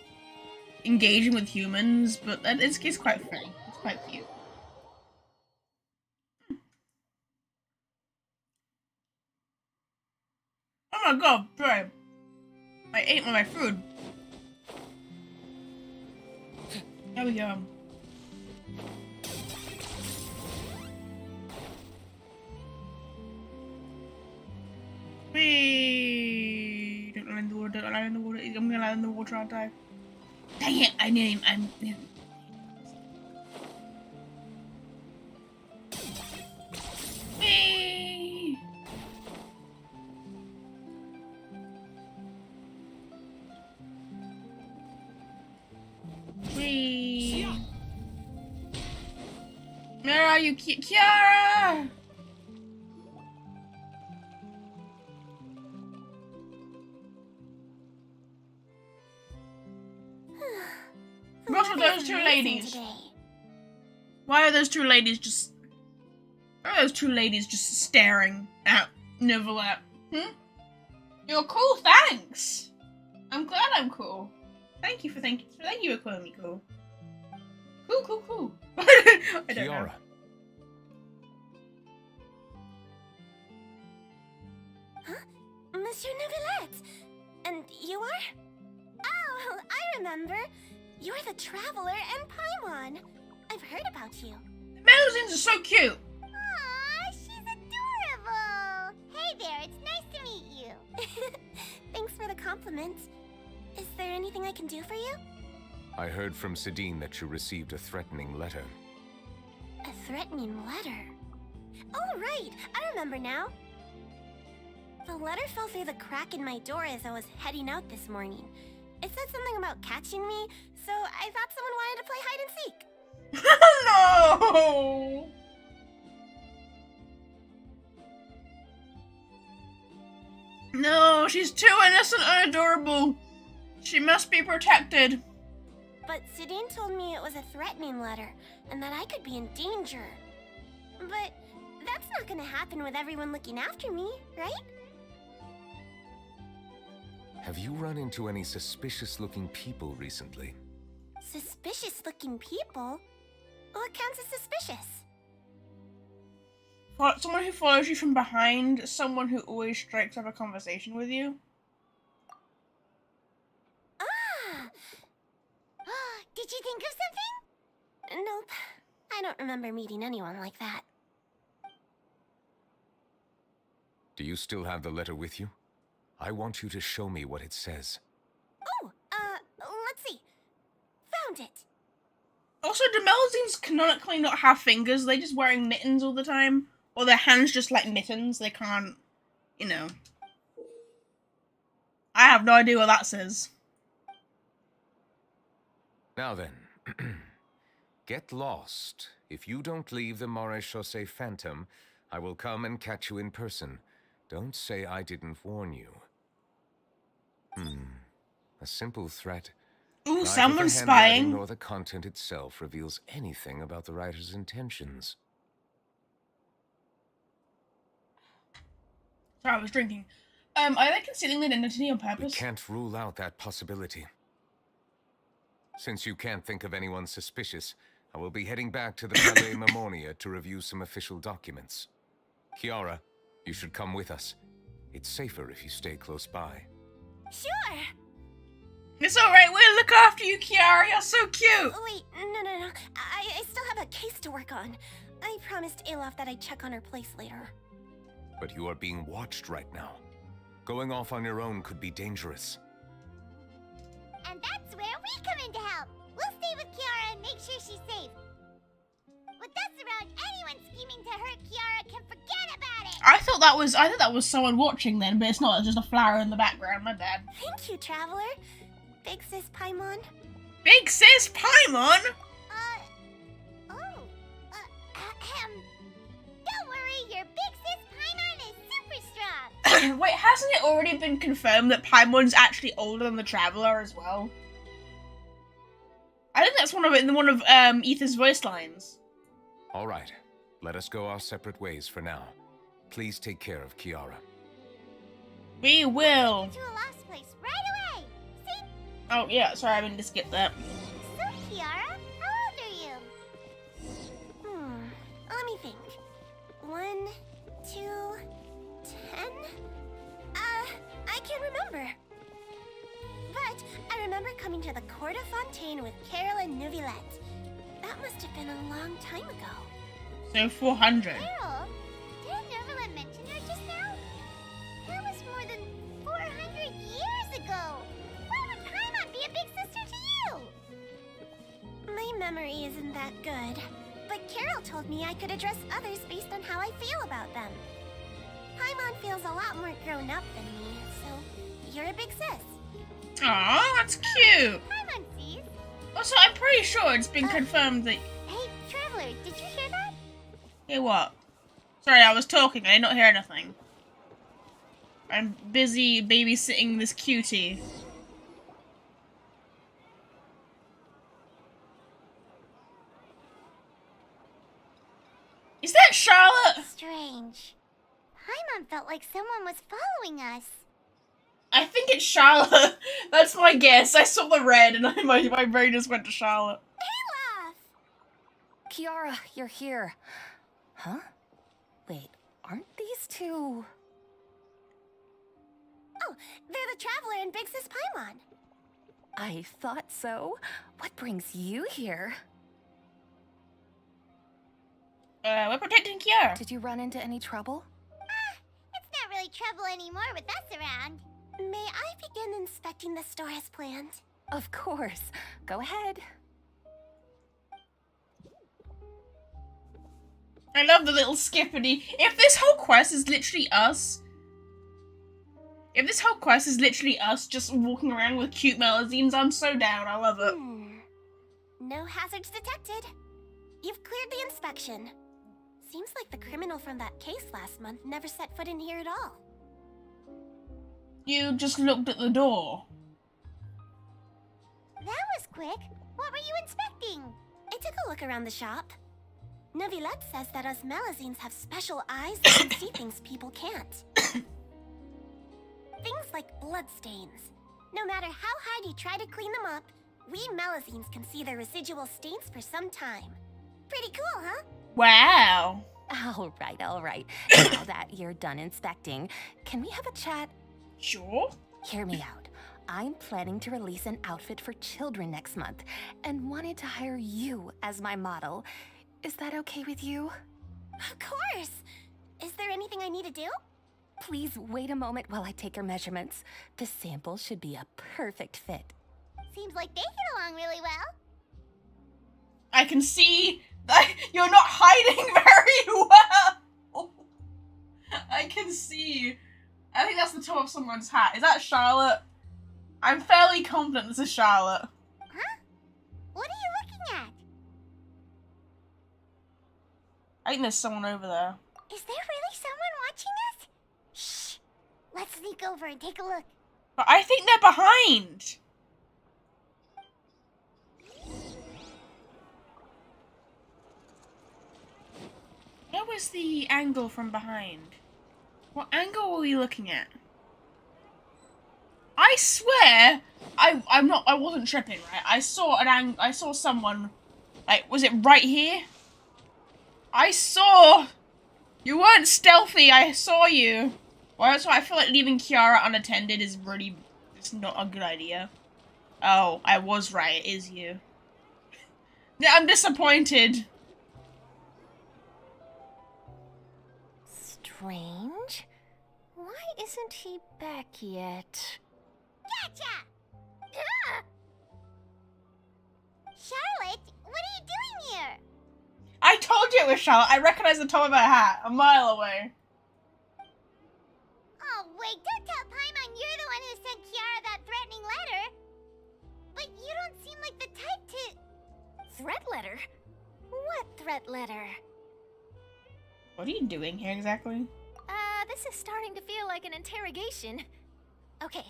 engaging with humans, but it's quite funny. It's quite cute. Oh my god, bro. I ate my food. There we go. Whee! Don't land in the water, don't land in the water. I'm gonna land in the water, I'll die. Dang it, I knew him. Whee! Whee! Where are you, Kiara? What are those two ladies? Why are those two ladies just... Why are those two ladies just staring at Neuvillette? You're cool, thanks! I'm glad I'm cool. Thank you for calling me cool. Cool. I don't know. Kiara. Huh? Monsieur Neuvillette! And you are? Oh, I remember. You're the Traveler and Paimon. I've heard about you. The Melusins are so cute. Aw, she's adorable. Hey there, it's nice to meet you. Thanks for the compliment. Is there anything I can do for you? I heard from Sidine that you received a threatening letter. A threatening letter? Oh, right! I remember now. The letter fell through the crack in my door as I was heading out this morning. It said something about catching me, so I thought someone wanted to play hide and seek. No! No, she's too innocent and adorable. She must be protected. But Sidine told me it was a threatening letter, and that I could be in danger. But that's not gonna happen with everyone looking after me, right? Have you run into any suspicious-looking people recently? Suspicious-looking people? What counts as suspicious? Someone who follows you from behind, someone who always strikes up a conversation with you. Did you think of something? Nope. I don't remember meeting anyone like that. Do you still have the letter with you? I want you to show me what it says. Oh, let's see. Found it. Also, do Melusines canonically not have fingers? They're just wearing mittens all the time? Or their hands just like mittens? They can't, you know. I have no idea what that says. Now then, get lost. If you don't leave the Maréchaussée Phantom, I will come and catch you in person. Don't say I didn't warn you. A simple threat. Ooh, Neither someone's the handwriting spying. nor the content itself reveals anything about the writer's intentions. Sorry, I was drinking. Are they concealing the identity on purpose? We can't rule out that possibility. Since you can't think of anyone suspicious, I will be heading back to the Palais Memoria to review some official documents. Kiara, you should come with us. It's safer if you stay close by. Sure. It's alright, we'll look after you, Kiara. You're so cute. Wait, no. I still have a case to work on. I promised Alof that I'd check on her place later. But you are being watched right now. Going off on your own could be dangerous. And that's where we come in to help. We'll stay with Kiara and make sure she's safe. With us around, anyone scheming to hurt Kiara can forget about it. I thought that was someone watching then, but it's not. It's just a flower in the background. My bad. Thank you, Traveler. Big Sis Paimon. Big Sis Paimon. Don't worry, your Big Sis Paimon is super strong. Wait, hasn't it already been confirmed that Paimon's actually older than the Traveler as well? I think that's one of Ether's voice lines. All right, let us go our separate ways for now. Please take care of Kiara. We will. To a lost place right away. See? Oh yeah, sorry, I meant to skip that. So, Kiara, how old are you? Let me think. 1, 2, 10? I can't remember. But I remember coming to the court of Fontaine with Carol and Neuvillette. That must have been a long time ago. So 400. Carol? Didn't Neuvillette mention her just now? That was more than 400 years ago. Why would Paimon be a big sister to you? My memory isn't that good. But Carol told me I could address others based on how I feel about them. Paimon feels a lot more grown up than me, so you're a big sis. Aw, that's cute. Paimon sees. Also, I'm pretty sure it's been confirmed that... Hey, Traveler, did you hear that? Hey, what? Sorry, I was talking. I did not hear anything. I'm busy babysitting this cutie. Is that Charlotte? Strange. Paimon felt like someone was following us. I think it's Charlotte. That's my guess. I saw the red and my brain just went to Charlotte. Kiara, you're here. Huh? Wait, aren't these two... Oh, they're the Traveler and Big Sis Paimon. I thought so. What brings you here? We're protecting Kiara. Did you run into any trouble? It's not really trouble anymore with us around. May I begin inspecting the store as planned? Of course. Go ahead. I love the little skippity. If this whole quest is literally us... If this whole quest is literally us just walking around with cute Melusines, I'm so down. I love it. No hazards detected. You've cleared the inspection. Seems like the criminal from that case last month never set foot in here at all. You just looked at the door. That was quick. What were you inspecting? I took a look around the shop. Neuvillette says that us Melazines have special eyes that can see things people can't. Things like bloodstains. No matter how hard you try to clean them up, we Melazines can see their residual stains for some time. Pretty cool, huh? Wow. All right. Now that you're done inspecting, can we have a chat? Sure. Hear me out. I'm planning to release an outfit for children next month and wanted to hire you as my model. Is that okay with you? Of course. Is there anything I need to do? Please wait a moment while I take your measurements. The sample should be a perfect fit. Seems like they get along really well. I can see that you're not hiding very well. I can see. I think that's the top of someone's hat. Is that Charlotte? I'm fairly confident this is Charlotte. Huh? What are you looking at? I think there's someone over there. Is there really someone watching us? Shh. Let's sneak over and take a look. But I think they're behind. Where was the angle from behind? What angle were we looking at? I swear, I wasn't tripping, right? I saw someone, like, was it right here? I saw, you weren't stealthy, I saw you. Well, that's why I feel like leaving Kiara unattended is really, it's not a good idea. Oh, I was right, it is you. Yeah, I'm disappointed. Strange. Why isn't he back yet? Gotcha! Ah! Charlotte, what are you doing here? I told you it was Charlotte. I recognize the top of her hat a mile away. Oh, wait, don't tell Paimon you're the one who sent Kiara that threatening letter. But you don't seem like the type to... Threat letter? What threat letter? What are you doing here exactly? This is starting to feel like an interrogation. Okay,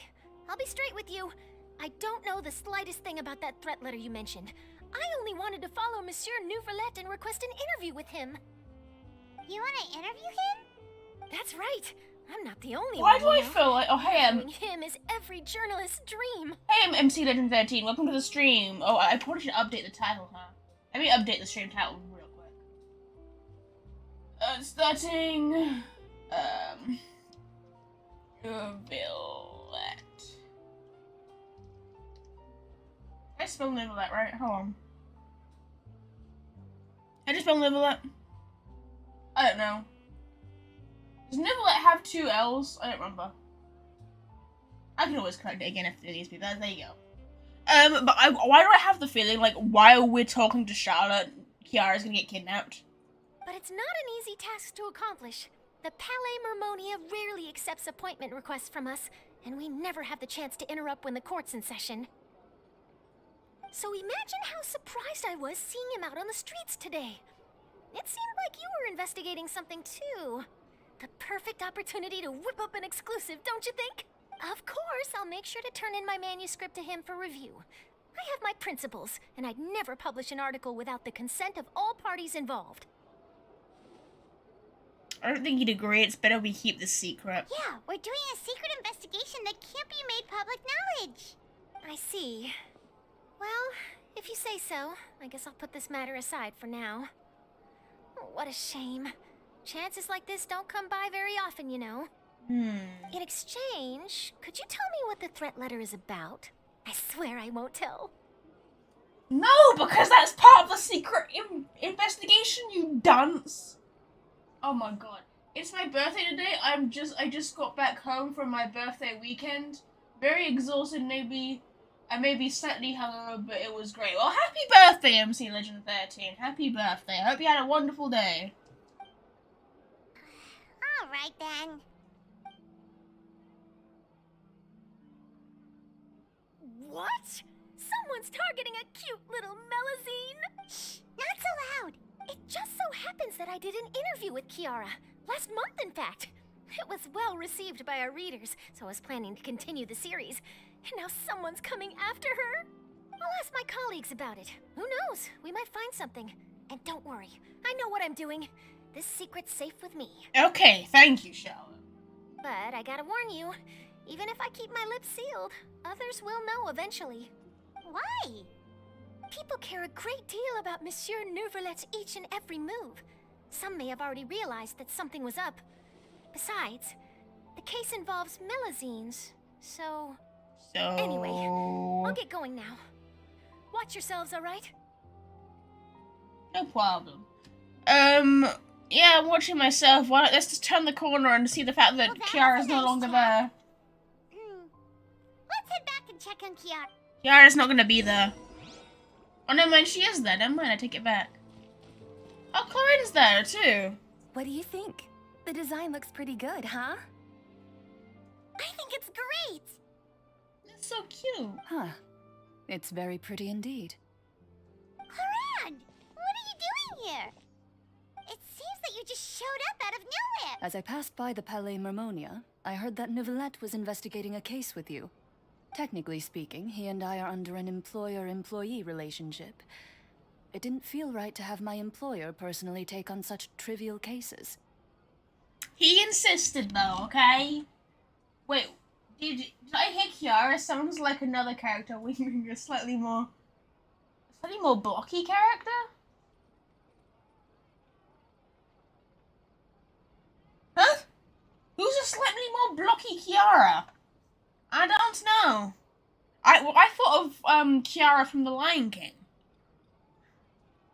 I'll be straight with you. I don't know the slightest thing about that threat letter you mentioned. I only wanted to follow Monsieur Neuvillette and request an interview with him. You want to interview him? That's right. I'm not the only Why one. do I you know. feel like, oh hey, Interviewing him is every journalist's dream. hey, I'm MC Legend 13. Welcome to the stream. Oh, I probably should update the title, huh? Let me update the stream title real quick. Starting. Neuvillette. I spelled Neuvillette, right? Hold on. I just spelled Neuvillette. I don't know. Does Neuvillette have 2 L's? I don't remember. I can always correct it again if it needs to be. There you go. But why do I have the feeling like while we're talking to Charlotte, Kiara's gonna get kidnapped? But it's not an easy task to accomplish. The Palais Mermonia rarely accepts appointment requests from us, and we never have the chance to interrupt when the court's in session. So imagine how surprised I was seeing him out on the streets today. It seemed like you were investigating something too. The perfect opportunity to whip up an exclusive, don't you think? Of course, I'll make sure to turn in my manuscript to him for review. I have my principles, and I'd never publish an article without the consent of all parties involved. I don't think he'd agree. It's better we keep this secret. Yeah, we're doing a secret investigation that can't be made public knowledge. I see. Well, if you say so, I guess I'll put this matter aside for now. What a shame. Chances like this don't come by very often, you know. In exchange, could you tell me what the threat letter is about? I swear I won't tell. No, because that's part of the secret investigation, you dunce. Oh my god. It's my birthday today. I just got back home from my birthday weekend. Very exhausted, maybe. I may be slightly hungover, but it was great. Well, happy birthday, MC Legend 13. Happy birthday. I hope you had a wonderful day. Alright then. What? Someone's targeting a cute little Melazine? Shh, not so loud. It just so happens that I did an interview with Kiara. Last month, in fact. It was well received by our readers, so I was planning to continue the series. And now someone's coming after her? I'll ask my colleagues about it. Who knows? We might find something. And don't worry, I know what I'm doing. This secret's safe with me. Okay, thank you, Charlotte. But I gotta warn you, even if I keep my lips sealed, others will know eventually. Why? People care a great deal about Monsieur Neuvillette's each and every move. Some may have already realized that something was up. Besides, the case involves Melazines, so... Anyway, I'll get going now. Watch yourselves, alright? No problem. Yeah, I'm watching myself. Why don't let's just turn the corner and see the fact that Kiara's no longer there. Let's head back and check on Kiara. Kiara's not gonna be there. Oh, never mind, she is there. Never mind, I take it back. Oh, Corinne's there, too. What do you think? The design looks pretty good, huh? I think it's great. It's so cute. Huh. It's very pretty indeed. Corinne, what are you doing here? It seems that you just showed up out of nowhere. As I passed by the Palais Mermonia, I heard that Neuvillette was investigating a case with you. Technically speaking, he and I are under an employer-employee relationship. It didn't feel right to have my employer personally take on such trivial cases. He insisted, though, okay? Wait, did I hear Kiara sounds like another character wearing a slightly more blocky character? Huh? Who's a slightly more blocky Kiara? I don't know. I thought of Kiara from The Lion King.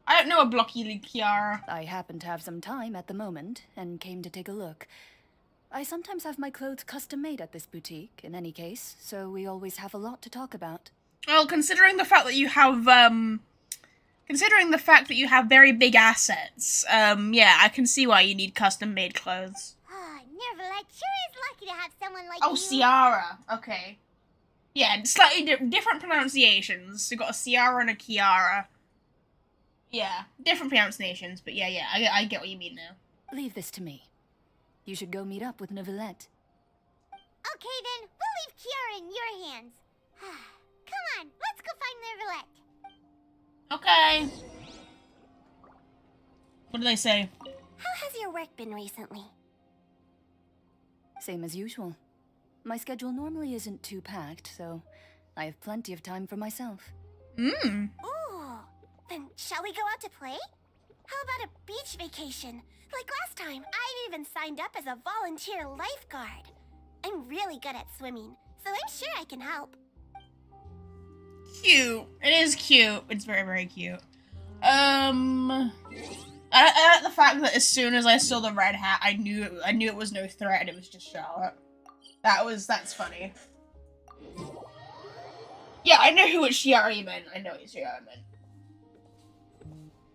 I don't know a blocky Kiara. I happen to have some time at the moment, and came to take a look. I sometimes have my clothes custom-made at this boutique, in any case, so we always have a lot to talk about. Well, considering the fact that you have very big assets, yeah, I can see why you need custom-made clothes. Oh, Neuvillette sure is lucky to have someone like Oh, you. Ciara. Okay. Yeah, slightly different pronunciations. You've got a Ciara and a Kiara. Yeah, different pronunciations, but yeah, I get what you mean now. Leave this to me. You should go meet up with Neuvillette. Okay then, we'll leave Kiara in your hands. Come on, let's go find Neuvillette. Okay. What do they say? How has your work been recently? Same as usual. My schedule normally isn't too packed, so I have plenty of time for myself. Hmm. Ooh, then shall we go out to play? How about a beach vacation? Like last time, I even signed up as a volunteer lifeguard. I'm really good at swimming, so I'm sure I can help. Cute. It is cute. It's very, very cute. I like the fact that as soon as I saw the red hat, I knew it was no threat and it was just Charlotte. That's funny. Yeah, I know who Chiari meant. I know what Chiari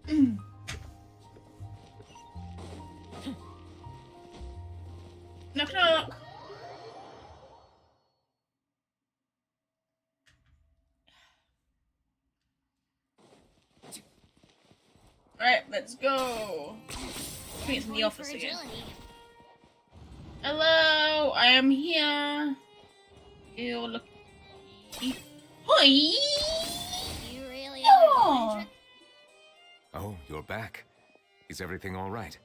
meant. Knock knock. Alright, let's go. It's in the office again. Hello, I am here. You look. Hi. You really Yeah. Oh, you're back. Is everything all right?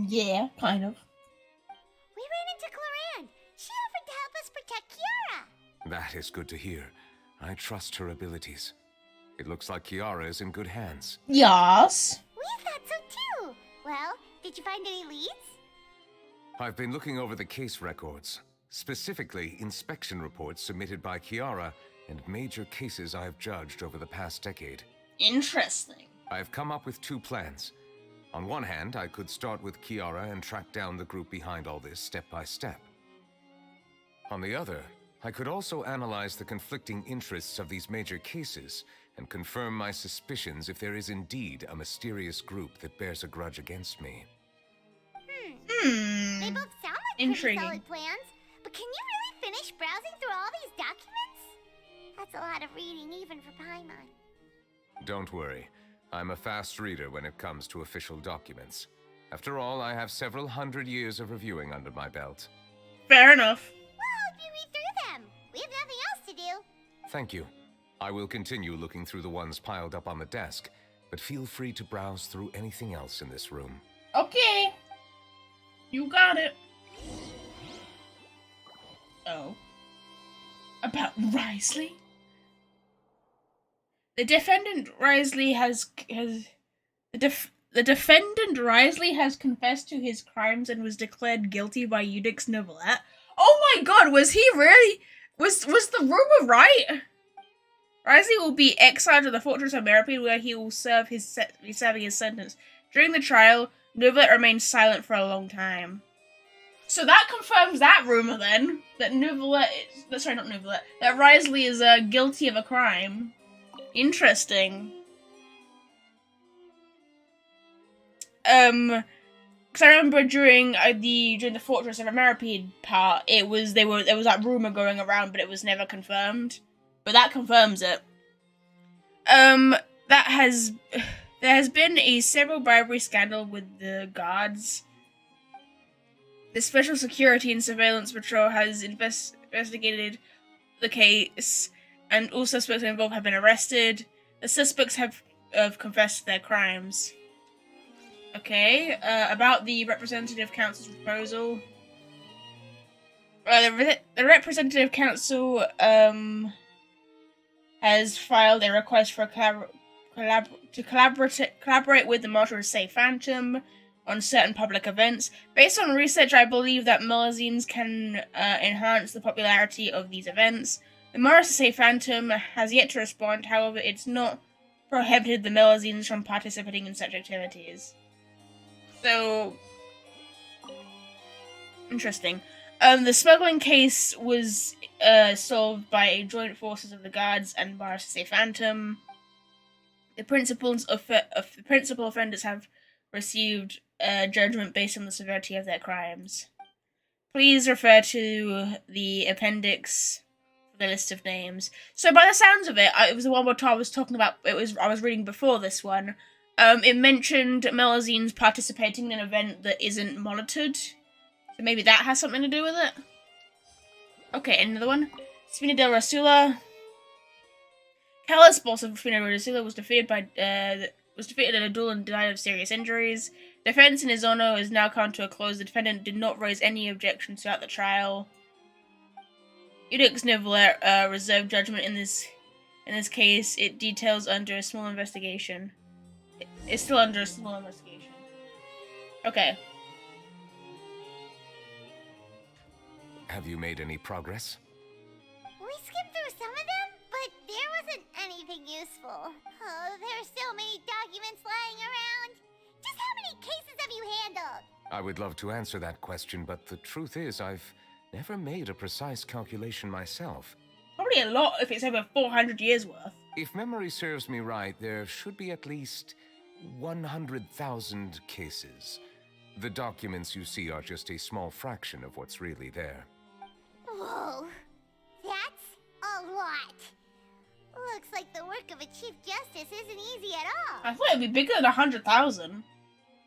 Yeah, kind of. We ran into Cloran. She offered to help us protect Kiara. That is good to hear. I trust her abilities. It looks like Kiara is in good hands. Yes. We thought so too. Well, did you find any leads? I've been looking over the case records, specifically inspection reports submitted by Kiara and major cases I have judged over the past decade. Interesting. I've come up with two plans. On one hand, I could start with Kiara and track down the group behind all this step by step. On the other, I could also analyze the conflicting interests of these major cases and confirm my suspicions if there is indeed a mysterious group that bears a grudge against me. They both sound like pretty Intriguing. solid plans, but can you really finish browsing through all these documents? That's a lot of reading even for Paimon. Don't worry. I'm a fast reader when it comes to official documents. After all, I have several hundred years of reviewing under my belt. Fair enough. We'll help you read through them. We have nothing else to do. Thank you. I will continue looking through the ones piled up on the desk, but feel free to browse through anything else in this room. Okay. You got it. Oh. About Risley? The defendant Risley has the defendant Risley has confessed to his crimes and was declared guilty by Udix Neuvillette. Oh my god, was he really? Was the rumor right? Risley will be exiled to the Fortress of Meripede, where he will be serving his sentence. During the trial, Neuvillette remained silent for a long time. So that confirms that rumor then, that that Risley is guilty of a crime. Interesting. Because I remember during the Fortress of Meripede part, there was that rumor going around, but it was never confirmed. But that confirms it. There has been a several bribery scandal with the guards. The Special Security and Surveillance Patrol has investigated the case, and all suspects involved have been arrested. The suspects have confessed their crimes. Okay, about the Representative Council's proposal. The Representative Council has filed a request for collaborate with the Marshal of Say Phantom on certain public events. Based on research, I believe that magazines can enhance the popularity of these events. The Marshal of Say Phantom has yet to respond, however, it's not prohibited the magazines from participating in such activities. So, interesting. The smuggling case was solved by a joint forces of the guards and Marshal of Say Phantom. The principal offenders have received judgment based on the severity of their crimes. Please refer to the appendix for the list of names. So by the sounds of it, it was the one what I was talking about. I was reading before this one. It mentioned Melazines participating in an event that isn't monitored. So maybe that has something to do with it. Okay, another one. Spina del Rasula. Callus, boss of Spina del Rasula, was defeated in a duel and died of serious injuries. Defense in his honor is now come to a close. The defendant did not raise any objections throughout the trial. Udix Neuvillette reserved judgment in this case. It details under a small investigation. It's still under a small investigation. Okay. Have you made any progress? We skipped through some of them, but there wasn't anything useful. Oh, there are so many documents lying around. Just how many cases have you handled? I would love to answer that question, but the truth is I've never made a precise calculation myself. Probably a lot if it's over 400 years worth. If memory serves me right, there should be at least 100,000 cases. The documents you see are just a small fraction of what's really there. Whoa, that's a lot. Looks like the work of a Chief Justice isn't easy at all. I thought it'd be bigger than 100,000.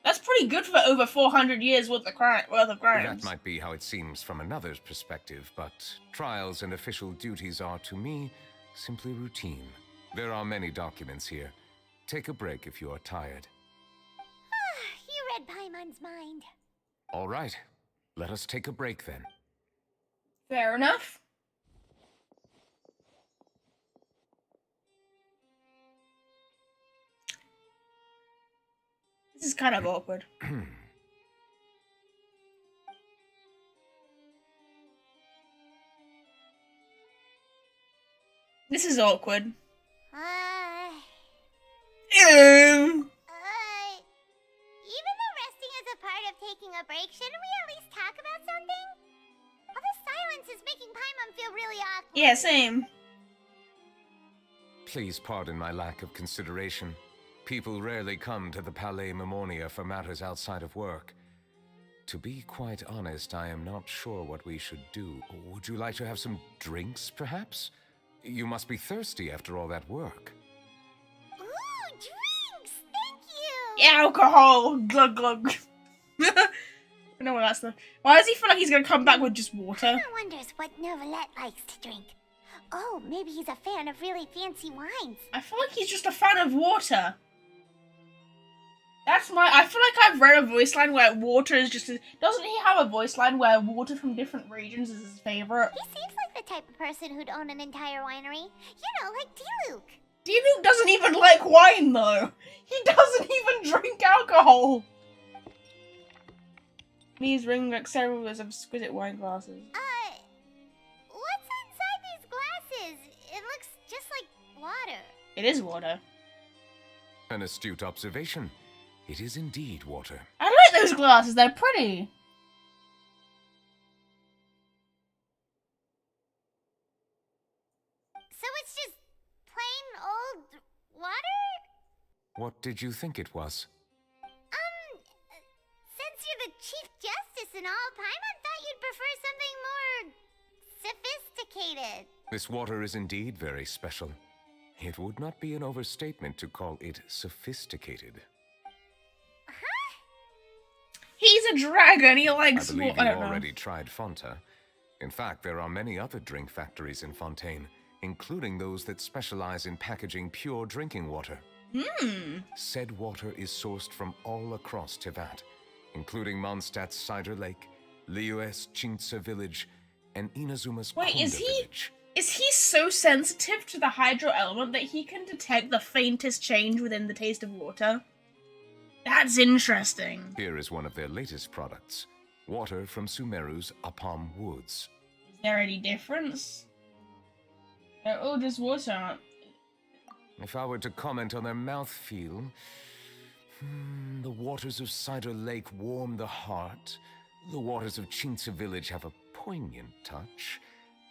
That's pretty good for over 400 years worth of crimes. That might be how it seems from another's perspective, but trials and official duties are, to me, simply routine. There are many documents here. Take a break if you are tired. You read Paimon's mind. All right. Let us take a break then. Fair enough. This is kind of awkward. This is awkward. Even though resting is a part of taking a break, shouldn't we at least talk about something? All this silence is making Paimon feel really awkward. Yeah, same. Please pardon my lack of consideration. People rarely come to the Palais Memonia for matters outside of work. To be quite honest, I am not sure what we should do. Would you like to have some drinks, perhaps? You must be thirsty after all that work. Ooh, drinks! Thank you! Yeah, alcohol! Glug glug. I know what that's the... Why does he feel like he's gonna come back with just water? Paimon wonders what Neuvillette likes to drink. Oh, maybe he's a fan of really fancy wines. I feel like he's just a fan of water. I feel like I've read a voice line where water is just doesn't he have a voice line where water from different regions is his favorite? He seems like the type of person who'd own an entire winery. You know, like D-Luke. D-Luke doesn't even like wine, though. He doesn't even drink alcohol. These ring like several of exquisite wine glasses. What's inside these glasses? It looks just like water. It is water. An astute observation. It is indeed water. I like those glasses. They're pretty. So it's just plain old water? What did you think it was? Since you're the Chief Justice and all, Paimon thought you'd prefer something more sophisticated. This water is indeed very special. It would not be an overstatement to call it sophisticated. Huh? He's a dragon. He likes I believe water. you already tried Fonta. In fact, there are many other drink factories in Fontaine, including those that specialize in packaging pure drinking water. Said water is sourced from all across Teyvat, including Mondstadt's Cider Lake, Liyue's Chintsa Village, and Inazuma's Wait, Konda is he Village. is he so sensitive to the hydro element that he can detect the faintest change within the taste of water? That's interesting. Here is one of their latest products, water from Sumeru's Apam Woods. Is there any difference? They're all just water. If I were to comment on their mouthfeel, the waters of Cider Lake warm the heart. The waters of Chintsa Village have a poignant touch,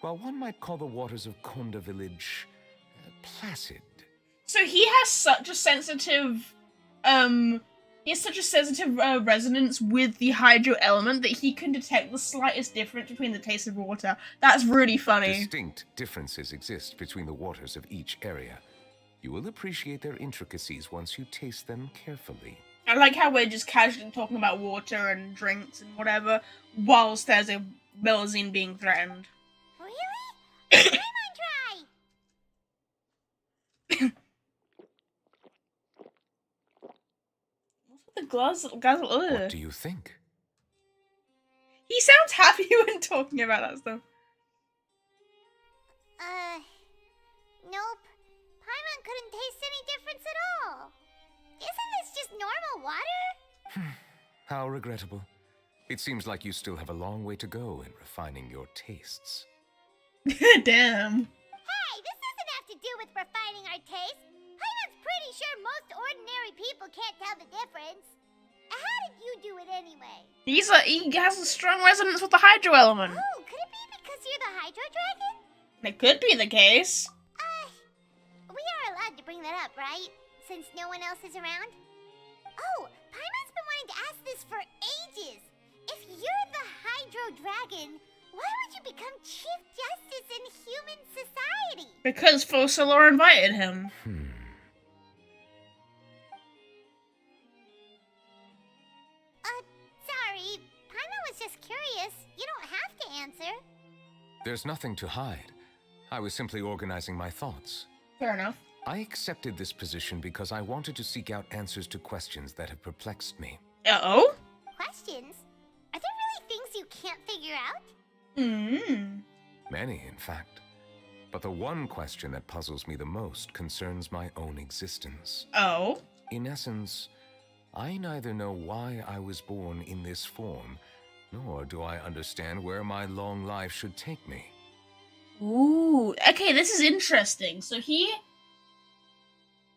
while one might call the waters of Konda Village placid. So he has such a sensitive, resonance with the hydro element that he can detect the slightest difference between the taste of water. That's really funny. Distinct differences exist between the waters of each area. You will appreciate their intricacies once you taste them carefully. I like how we're just casually talking about water and drinks and whatever, whilst there's a Belzine being threatened. Really? Paimon, try! What's with the glass? What do you think? He sounds happy when talking about that stuff. Nope. Paimon couldn't taste any difference at all. Isn't this just normal water? How regrettable. It seems like you still have a long way to go in refining your tastes. Damn. Hey, this doesn't have to do with refining our taste. Paimon's pretty sure most ordinary people can't tell the difference. How did you do it anyway? He has a strong resonance with the hydro element. Oh, could it be because you're the Hydro Dragon? It could be the case. We are allowed to bring that up, right? Since no one else is around? Oh, Paimon's been wanting to ask this for ages. If you're the Hydro Dragon, why would you become Chief Justice in human society? Because Focalor invited him. Sorry. Paimon was just curious. You don't have to answer. There's nothing to hide. I was simply organizing my thoughts. Fair enough. I accepted this position because I wanted to seek out answers to questions that have perplexed me. Uh-oh? Questions? Are there really things you can't figure out? Many, in fact. But the one question that puzzles me the most concerns my own existence. Oh? In essence, I neither know why I was born in this form, nor do I understand where my long life should take me. Ooh. Okay, this is interesting. So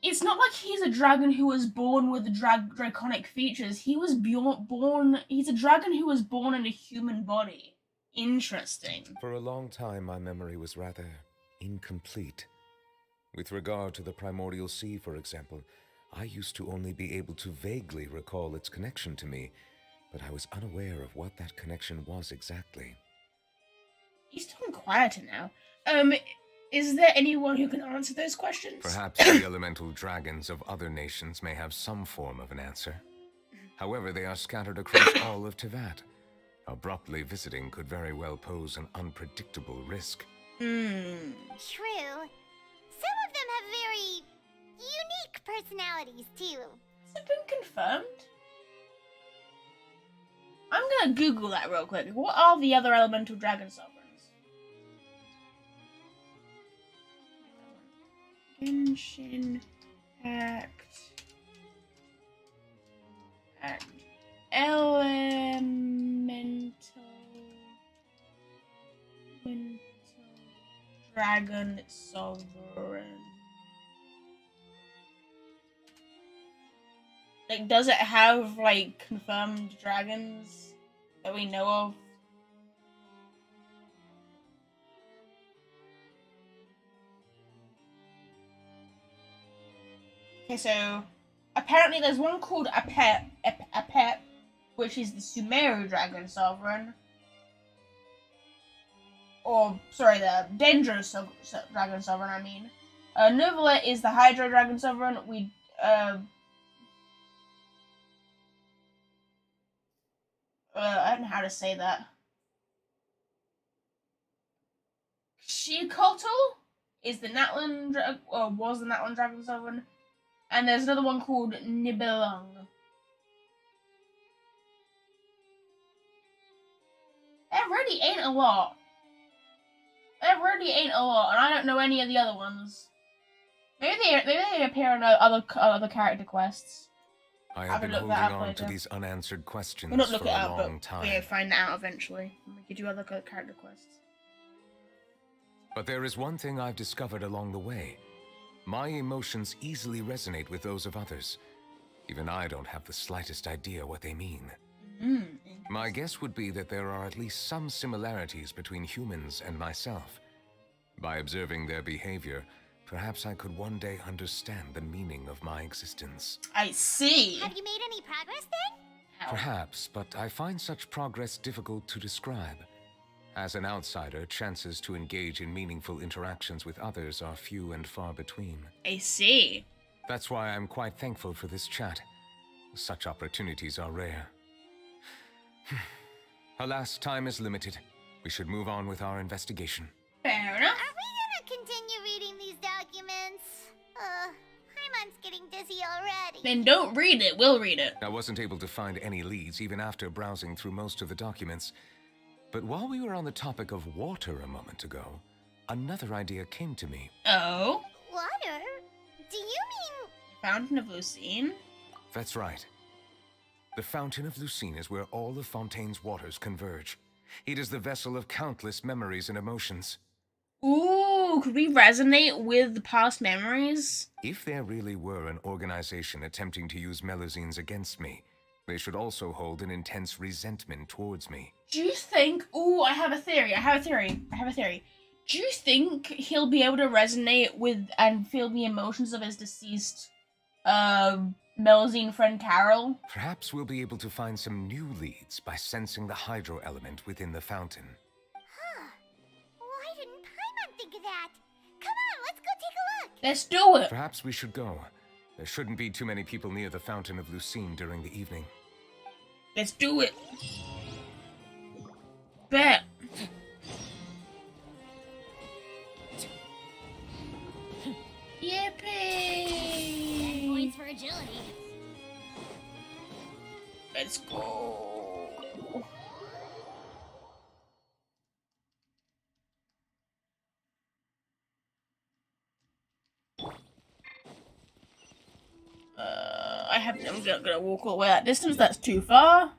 it's not like he's a dragon who was born with draconic features. He's a dragon who was born in a human body. Interesting. For a long time, my memory was rather incomplete. With regard to the primordial sea, for example, I used to only be able to vaguely recall its connection to me, but I was unaware of what that connection was exactly. He's talking quieter now. Is there anyone who can answer those questions? Perhaps the elemental dragons of other nations may have some form of an answer. However, they are scattered across all of Teyvat. Abruptly visiting could very well pose an unpredictable risk. True. Some of them have very unique personalities, too. Has it been confirmed? I'm gonna Google that real quick. What are the other elemental dragon sovereigns? Genshin Act Elemental Dragon Sovereign. Like, does it have, like, confirmed dragons that we know of? Okay, so apparently there's one called Apep, which is the Sumeru Dragon Sovereign. Or, sorry, the Dangerous Dragon Sovereign, I mean. Neuvillette is the Hydro Dragon Sovereign. I don't know how to say that. Shikotl is the Natlan, or was the Natlan Dragon Sovereign. And there's another one called Nibelung. There really ain't a lot. And I don't know any of the other ones. Maybe they appear in other character quests. I have been holding on to these unanswered questions We'll not look for it a up, long but time. we'll find out eventually. We could do other character quests. But there is one thing I've discovered along the way. My emotions easily resonate with those of others. Even I don't have the slightest idea what they mean. My guess would be that there are at least some similarities between humans and myself. By observing their behavior, perhaps I could one day understand the meaning of my existence. I see. Have you made any progress then? Perhaps, but I find such progress difficult to describe. As an outsider, chances to engage in meaningful interactions with others are few and far between. I see. That's why I'm quite thankful for this chat. Such opportunities are rare. Alas, time is limited. We should move on with our investigation. Fair enough. Are we gonna continue reading these documents? Paimon's getting dizzy already. Then don't read it, we'll read it. I wasn't able to find any leads even after browsing through most of the documents. But while we were on the topic of water a moment ago, another idea came to me. Oh? Water? Do you mean... Fountain of Lucine? That's right. The Fountain of Lucine is where all of Fontaine's waters converge. It is the vessel of countless memories and emotions. Ooh, could we resonate with the past memories? If there really were an organization attempting to use Melusines against me, they should also hold an intense resentment towards me. Do you think... Ooh, I have a theory. Do you think he'll be able to resonate with and feel the emotions of his deceased, Melusine friend Carol? Perhaps we'll be able to find some new leads by sensing the hydro element within the fountain. Huh. Why didn't Paimon think of that? Come on, let's go take a look. Let's do it. Perhaps we should go. There shouldn't be too many people near the Fountain of Lucine during the evening. Let's do it. Bet. Yippee! 10 points for agility. Let's go. I'm gonna walk all the way that distance. That's too far.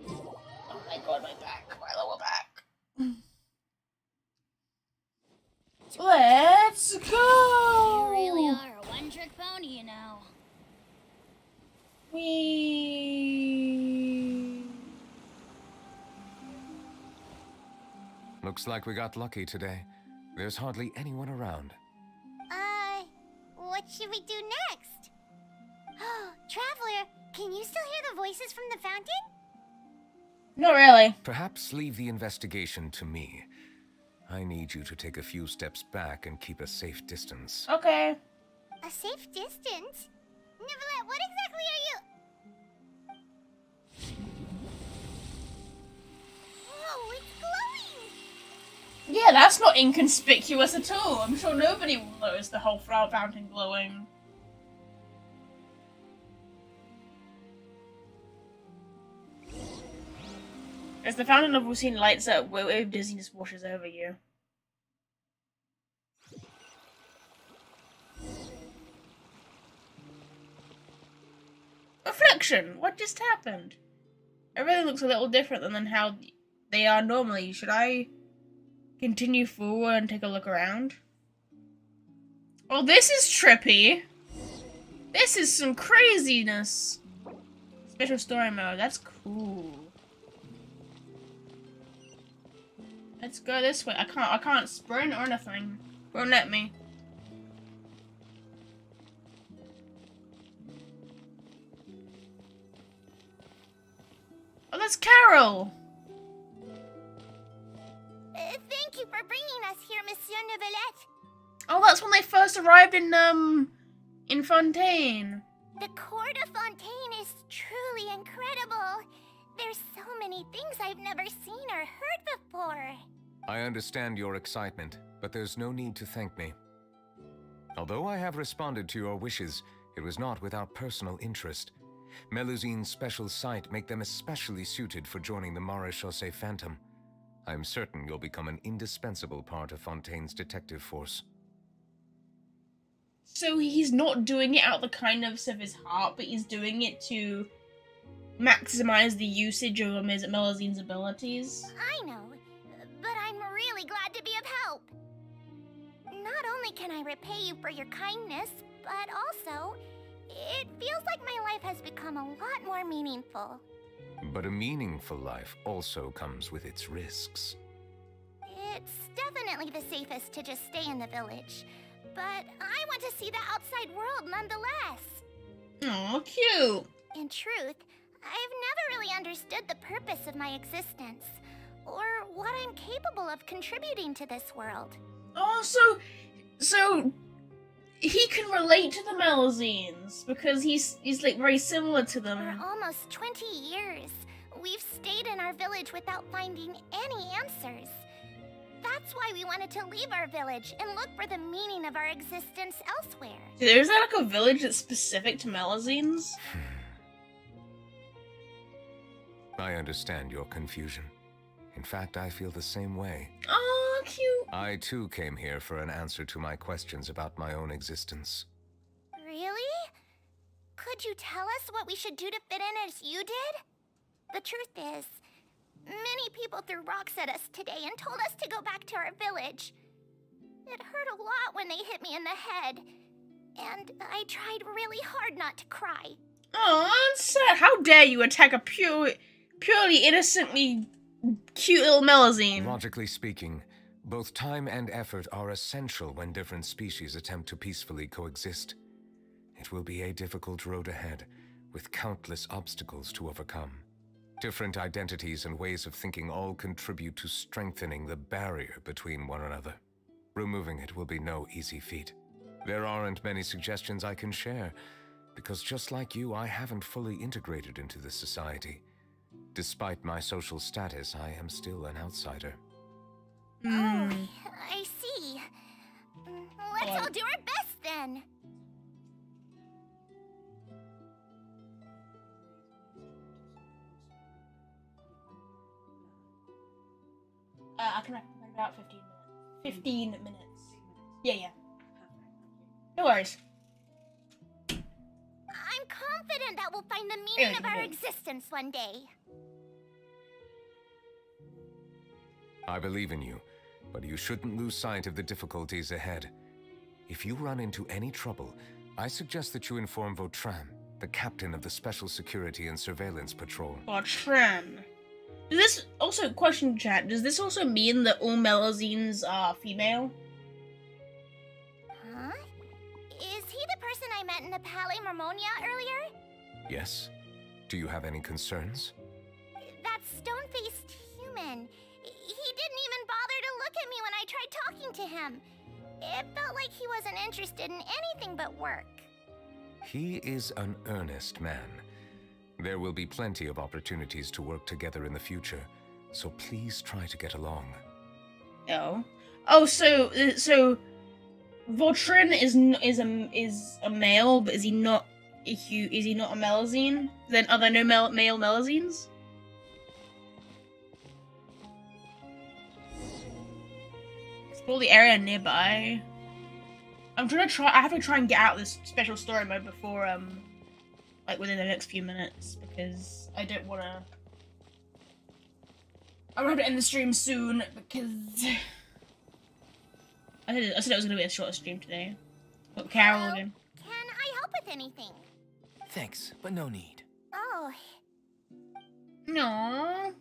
Oh my god, my back, my lower back. Let's go. You really are a one-trick pony, you know. Looks like we got lucky today. There's hardly anyone around. What should we do next? Oh, Traveler, can you still hear the voices from the fountain? Not really. Perhaps leave the investigation to me. I need you to take a few steps back and keep a safe distance. Okay. A safe distance? Neuvillette, what exactly are you... Whoa, it's glowing! Yeah, that's not inconspicuous at all. I'm sure nobody will notice the whole flower fountain glowing. As the fountain of routine lights up, wave dizziness washes over you. Reflection! What just happened? Everything looks a little different than how they are normally. Should I continue forward and take a look around? Oh, this is trippy. This is some craziness. Special story mode. That's cool. Let's go this way. I can't sprint or anything. Won't let me. Oh, that's Carol! Thank you for bringing us here, Monsieur Neuvillette. Oh, that's when they first arrived in Fontaine. The court of Fontaine is truly incredible. There's so many things I've never seen or heard before. I understand your excitement, but there's no need to thank me. Although I have responded to your wishes, it was not without personal interest. Melusine's special sight make them especially suited for joining the Characer Phantom. I am certain you'll become an indispensable part of Fontaine's detective force. So he's not doing it out the kindness of his heart, but he's doing it to maximize the usage of Melusine's abilities? I know, but I'm really glad to be of help. Not only can I repay you for your kindness, but also, it feels like my life has become a lot more meaningful. But a meaningful life also comes with its risks. It's definitely the safest to just stay in the village, but I want to see the outside world nonetheless. Aw, cute. In truth, I've never really understood the purpose of my existence, or what I'm capable of contributing to this world. Oh, so he can relate to the Melusines because he's like very similar to them. For almost 20 years, we've stayed in our village without finding any answers. That's why we wanted to leave our village and look for the meaning of our existence elsewhere. Is there like a village that's specific to Melusines? I understand your confusion. In fact, I feel the same way. Oh, cute. I too came here for an answer to my questions about my own existence. Really? Could you tell us what we should do to fit in as you did? The truth is, many people threw rocks at us today and told us to go back to our village. It hurt a lot when they hit me in the head, and I tried really hard not to cry. Oh, that's sad. How dare you attack a purely innocently cute little Melusine? Logically speaking, both time and effort are essential when different species attempt to peacefully coexist. It will be a difficult road ahead, with countless obstacles to overcome. Different identities and ways of thinking all contribute to strengthening the barrier between one another. Removing it will be no easy feat. There aren't many suggestions I can share, because just like you, I haven't fully integrated into this society. Despite my social status, I am still an outsider. Oh, I see. Let's all do our best then. I can recommend about 15 minutes. 15 minutes. Yeah. No worries. I'm confident that we'll find the meaning of our existence one day. I believe in you, but you shouldn't lose sight of the difficulties ahead. If you run into any trouble, I suggest that you inform Vautrin, the captain of the Special Security and Surveillance Patrol. Vautrin. Does this also, question chat, does this also mean that all Melusines are female? Huh? Is he the person I met in the Palais Marmonia earlier? Yes? Do you have any concerns? That stone-faced human. He didn't even bother to look at me when I tried talking to him. It felt like he wasn't interested in anything but work. He is an earnest man. There will be plenty of opportunities to work together in the future, so please try to get along. Oh, so Vautrin is a male, but is he not a Melusine? Then are there no male Melusines? Explore the area nearby. I have to try and get out of this special story mode before, like within the next few minutes, because I don't want to... I'm gonna have to end the stream soon, because... I said it was going to be a shorter stream today. But Carol again. Can I help with anything? Thanks, but no need. Oh. No.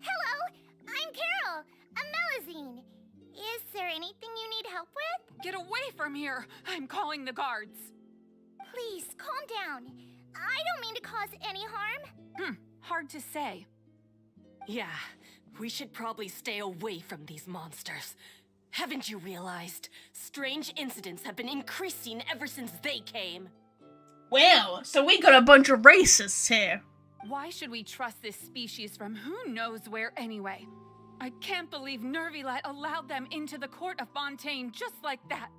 Hello, I'm Carol, a Melazine. Is there anything you need help with? Get away from here! I'm calling the guards. Please, calm down. I don't mean to cause any harm. Hard to say. Yeah, we should probably stay away from these monsters. Haven't you realized? Strange incidents have been increasing ever since they came. Well, so we got a bunch of racists here. Why should we trust this species from who knows where anyway? I can't believe Neuvillette allowed them into the court of Fontaine just like that.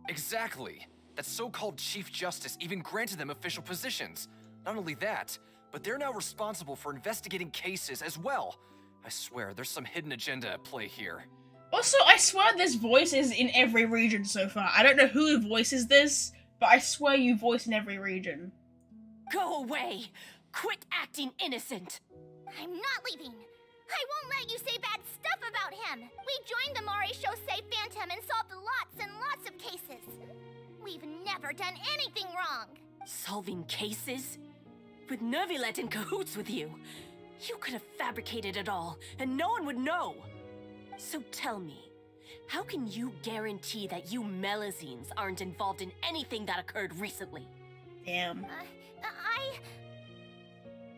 Exactly. That so-called Chief Justice even granted them official positions. Not only that, but they're now responsible for investigating cases as well. I swear, there's some hidden agenda at play here. Also, I swear this voice is in every region so far. I don't know who voices this, but I swear you voice in every region. Go away! Quit acting innocent! I'm not leaving. I won't let you say bad stuff about him. We joined the Characer Phantom and solved lots and lots of cases. We've never done anything wrong. Solving cases? With Neuvillette in cahoots with you. You could have fabricated it all, and no one would know. So tell me, how can you guarantee that you Melazines aren't involved in anything that occurred recently? Damn.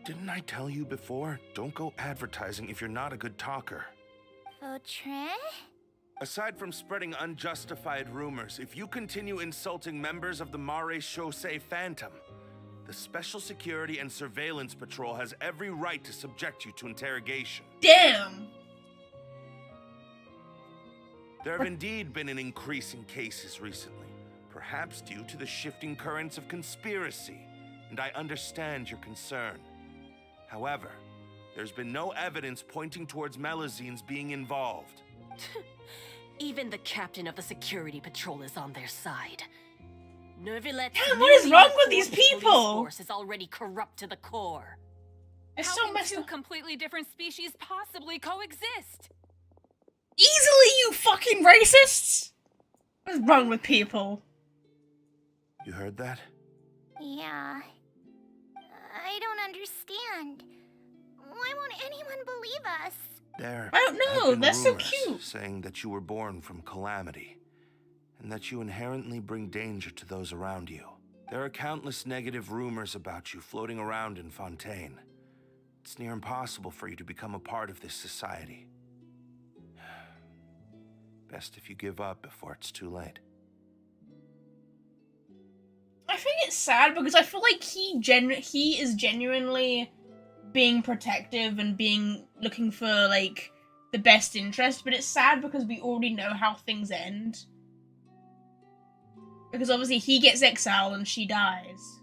Didn't I tell you before? Don't go advertising if you're not a good talker. Fontaine? Aside from spreading unjustified rumors, if you continue insulting members of the Characer Phantom, the Special Security and Surveillance Patrol has every right to subject you to interrogation. Damn! There have indeed been an increase in cases recently, perhaps due to the shifting currents of conspiracy, and I understand your concern. However, there's been no evidence pointing towards Melazines being involved. Even the captain of the security patrol is on their side. Neuvillette. What is wrong with these people? Force is already corrupt to the core. It's How so can messed two up. completely different species possibly coexist? Easily, you fucking racists! What's wrong with people? You heard that? Yeah. I don't understand. Why won't anyone believe us? There I don't know, have been that's so rumors cute. saying that you were born from calamity, and that you inherently bring danger to those around you. There are countless negative rumors about you floating around in Fontaine. It's near impossible for you to become a part of this society. Best if you give up before it's too late. I think it's sad because I feel like he is genuinely being protective and looking for like the best interest, but it's sad because we already know how things end. Because obviously he gets exiled and she dies,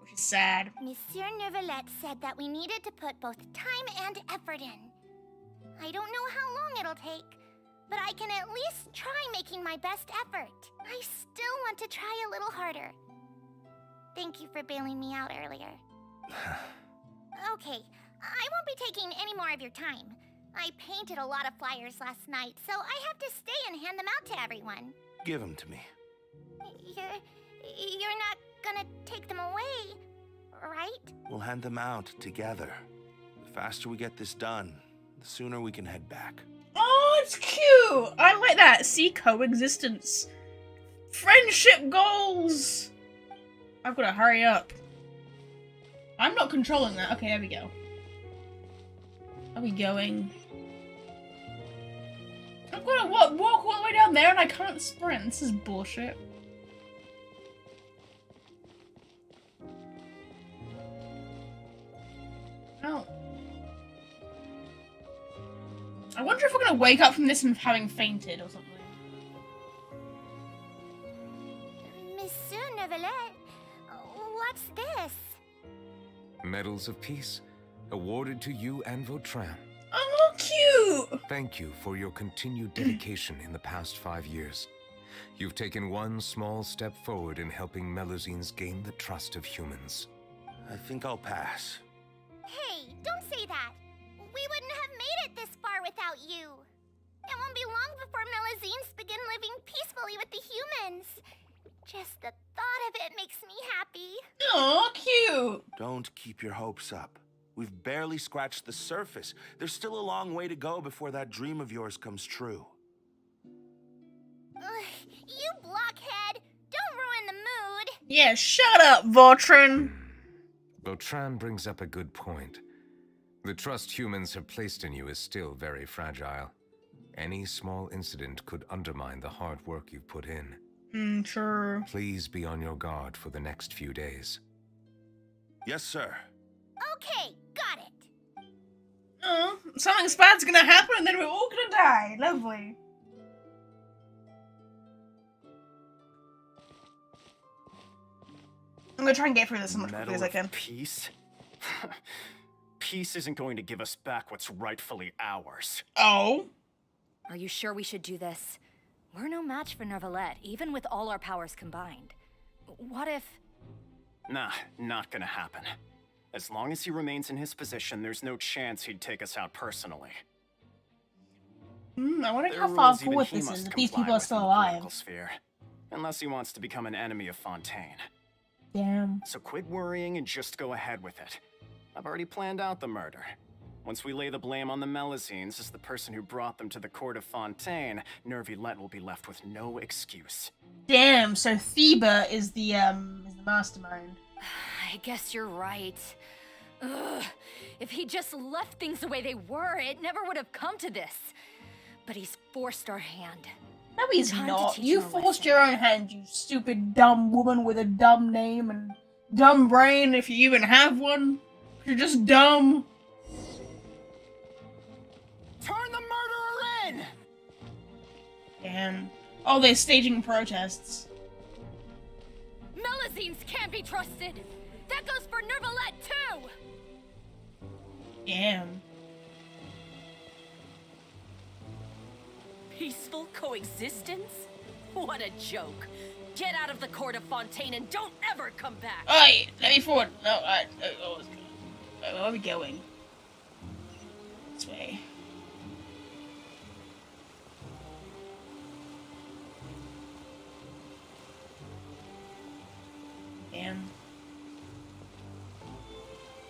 which is sad. Monsieur Neuvillette said that we needed to put both time and effort in. I don't know how long it'll take, but I can at least try making my best effort. I still want to try a little harder. Thank you for bailing me out earlier. Okay, I won't be taking any more of your time. I painted a lot of flyers last night, so I have to stay and hand them out to everyone. Give them to me. You're not gonna take them away, right? We'll hand them out together. The faster we get this done, the sooner we can head back. Oh, it's cute! I like that. See, coexistence. Friendship goals! I've got to hurry up. I'm not controlling that. Okay, there we go. Are we going? I've got to walk all the way down there and I can't sprint. This is bullshit. Oh. I wonder if we're gonna wake up from this and having fainted or something. Monsieur Neuvillette, what's this? Medals of Peace. awarded to you and Vautrin. Oh, cute! Thank you for your continued dedication in the past 5 years. You've taken one small step forward in helping Melusines gain the trust of humans. I think I'll pass. Hey, don't say that. We wouldn't have made it this far without you. It won't be long before Melusines begin living peacefully with the humans. Just the thought of it makes me happy. Oh, cute! Don't keep your hopes up. We've barely scratched the surface. There's still a long way to go before that dream of yours comes true. You blockhead! Don't ruin the mood! Yeah, shut up, Vautrin! Vautrin brings up a good point. The trust humans have placed in you is still very fragile. Any small incident could undermine the hard work you've put in. True. Please be on your guard for the next few days. Yes, sir. Okay, got it. Oh, something bad's gonna happen and then we're all gonna die. Lovely. I'm gonna try and get through this as much quickly as I can. Peace? Peace isn't going to give us back what's rightfully ours. Oh? Are you sure we should do this? We're no match for Neuvillette, even with all our powers combined. What if... Nah, not gonna happen. As long as he remains in his position, there's no chance he'd take us out personally. I wonder There how are far rules even forward he this must is, if these comply people are with still in the alive. political sphere. Unless he wants to become an enemy of Fontaine. Damn. So quit worrying and just go ahead with it. I've already planned out the murder. Once we lay the blame on the Melusines as the person who brought them to the court of Fontaine, Neuvillette will be left with no excuse. Damn, so Theba is the mastermind. I guess you're right. Ugh. If he just left things the way they were, it never would have come to this. But he's forced our hand. No, he's Time to not. teach You him a forced lesson. your own hand, you stupid dumb woman with a dumb name and dumb brain, if you even have one. You're just dumb. Turn the murderer in! Damn. Oh, they're staging protests. Melusines can't be trusted! That goes for Neuvillette, too! Damn. Peaceful coexistence? What a joke. Get out of the court of Fontaine and don't ever come back! Oi, let me forward. No, where are we going? This way. Damn.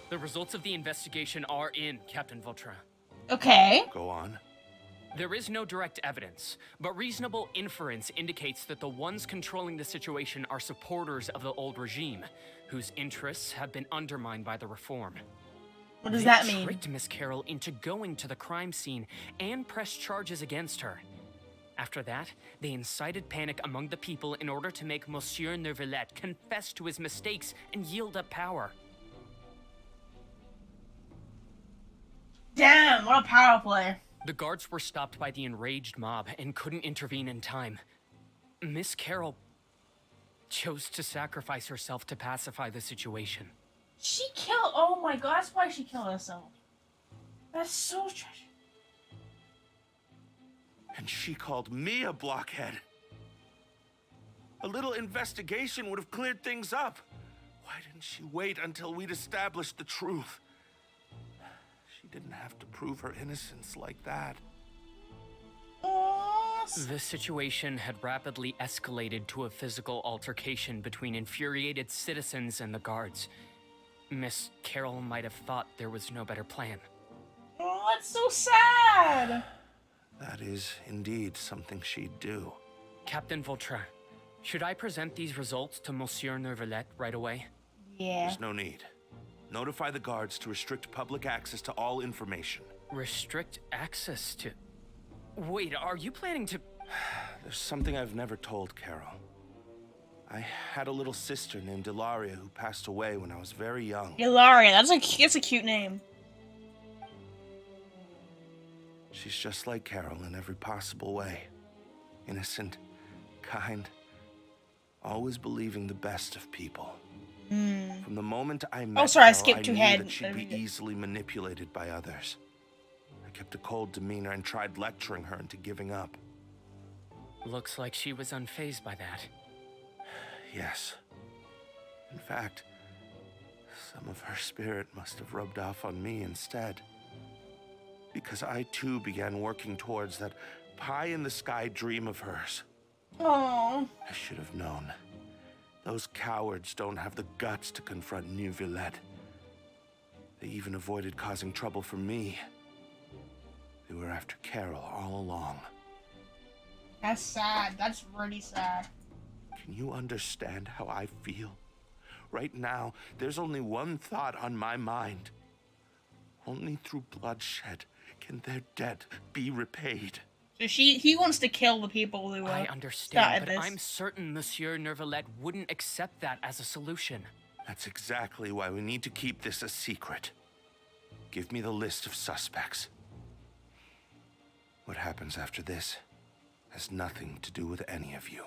The results of the investigation are in, Captain Vautrin. Okay. Go on. There is no direct evidence, but reasonable inference indicates that the ones controlling the situation are supporters of the old regime, whose interests have been undermined by the reform. What does They that mean? tricked Miss Carroll into going to the crime scene and pressed charges against her. After that, they incited panic among the people in order to make Monsieur Neuvillette confess to his mistakes and yield up power. Damn, what a power play. The guards were stopped by the enraged mob and couldn't intervene in time. Miss Carroll chose to sacrifice herself to pacify the situation. She killed. Oh my god, that's why she killed herself. That's so tragic. And she called me a blockhead. A little investigation would have cleared things up. Why didn't she wait until we'd established the truth? She didn't have to prove her innocence like that. The situation had rapidly escalated to a physical altercation between infuriated citizens and the guards. Miss Carroll might have thought there was no better plan. Oh, that's so sad. That is indeed something she'd do. Captain Vautrin, should I present these results to Monsieur Neuvillette right away? Yeah. There's no need. Notify the guards to restrict public access to all information. Restrict access to... Wait, are you planning to... There's something I've never told Carol. I had a little sister named Ilaria who passed away when I was very young. Ilaria, that's a cute name. She's just like Carol in every possible way. Innocent, kind, always believing the best of people. From the moment I met Oh, sorry, I Carol, skipped knew ahead. that she'd be easily manipulated by others. I kept a cold demeanor and tried lecturing her into giving up. Looks like she was unfazed by that. Yes. In fact, some of her spirit must have rubbed off on me instead. Because I too began working towards that pie-in-the-sky dream of hers. Oh. I should have known. Those cowards don't have the guts to confront Neuvillette. They even avoided causing trouble for me. They were after Carol all along. That's sad. That's really sad. Can you understand how I feel? Right now, there's only one thought on my mind. Only through bloodshed can their debt be repaid. So he wants to kill the people who I understand, but I'm certain Monsieur Neuvillette wouldn't accept that as a solution. That's exactly why we need to keep this a secret. Give me the list of suspects. What happens after this has nothing to do with any of you.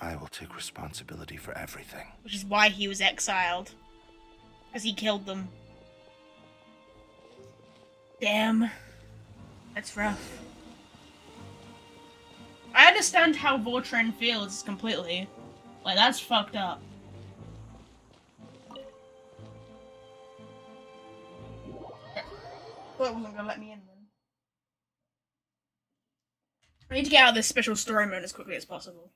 I will take responsibility for everything. Which is why he was exiled. Because he killed them. Damn. That's rough. I understand how Vautrin feels completely. Like, that's fucked up. Well, it wasn't gonna let me in then. I need to get out of this special story mode as quickly as possible.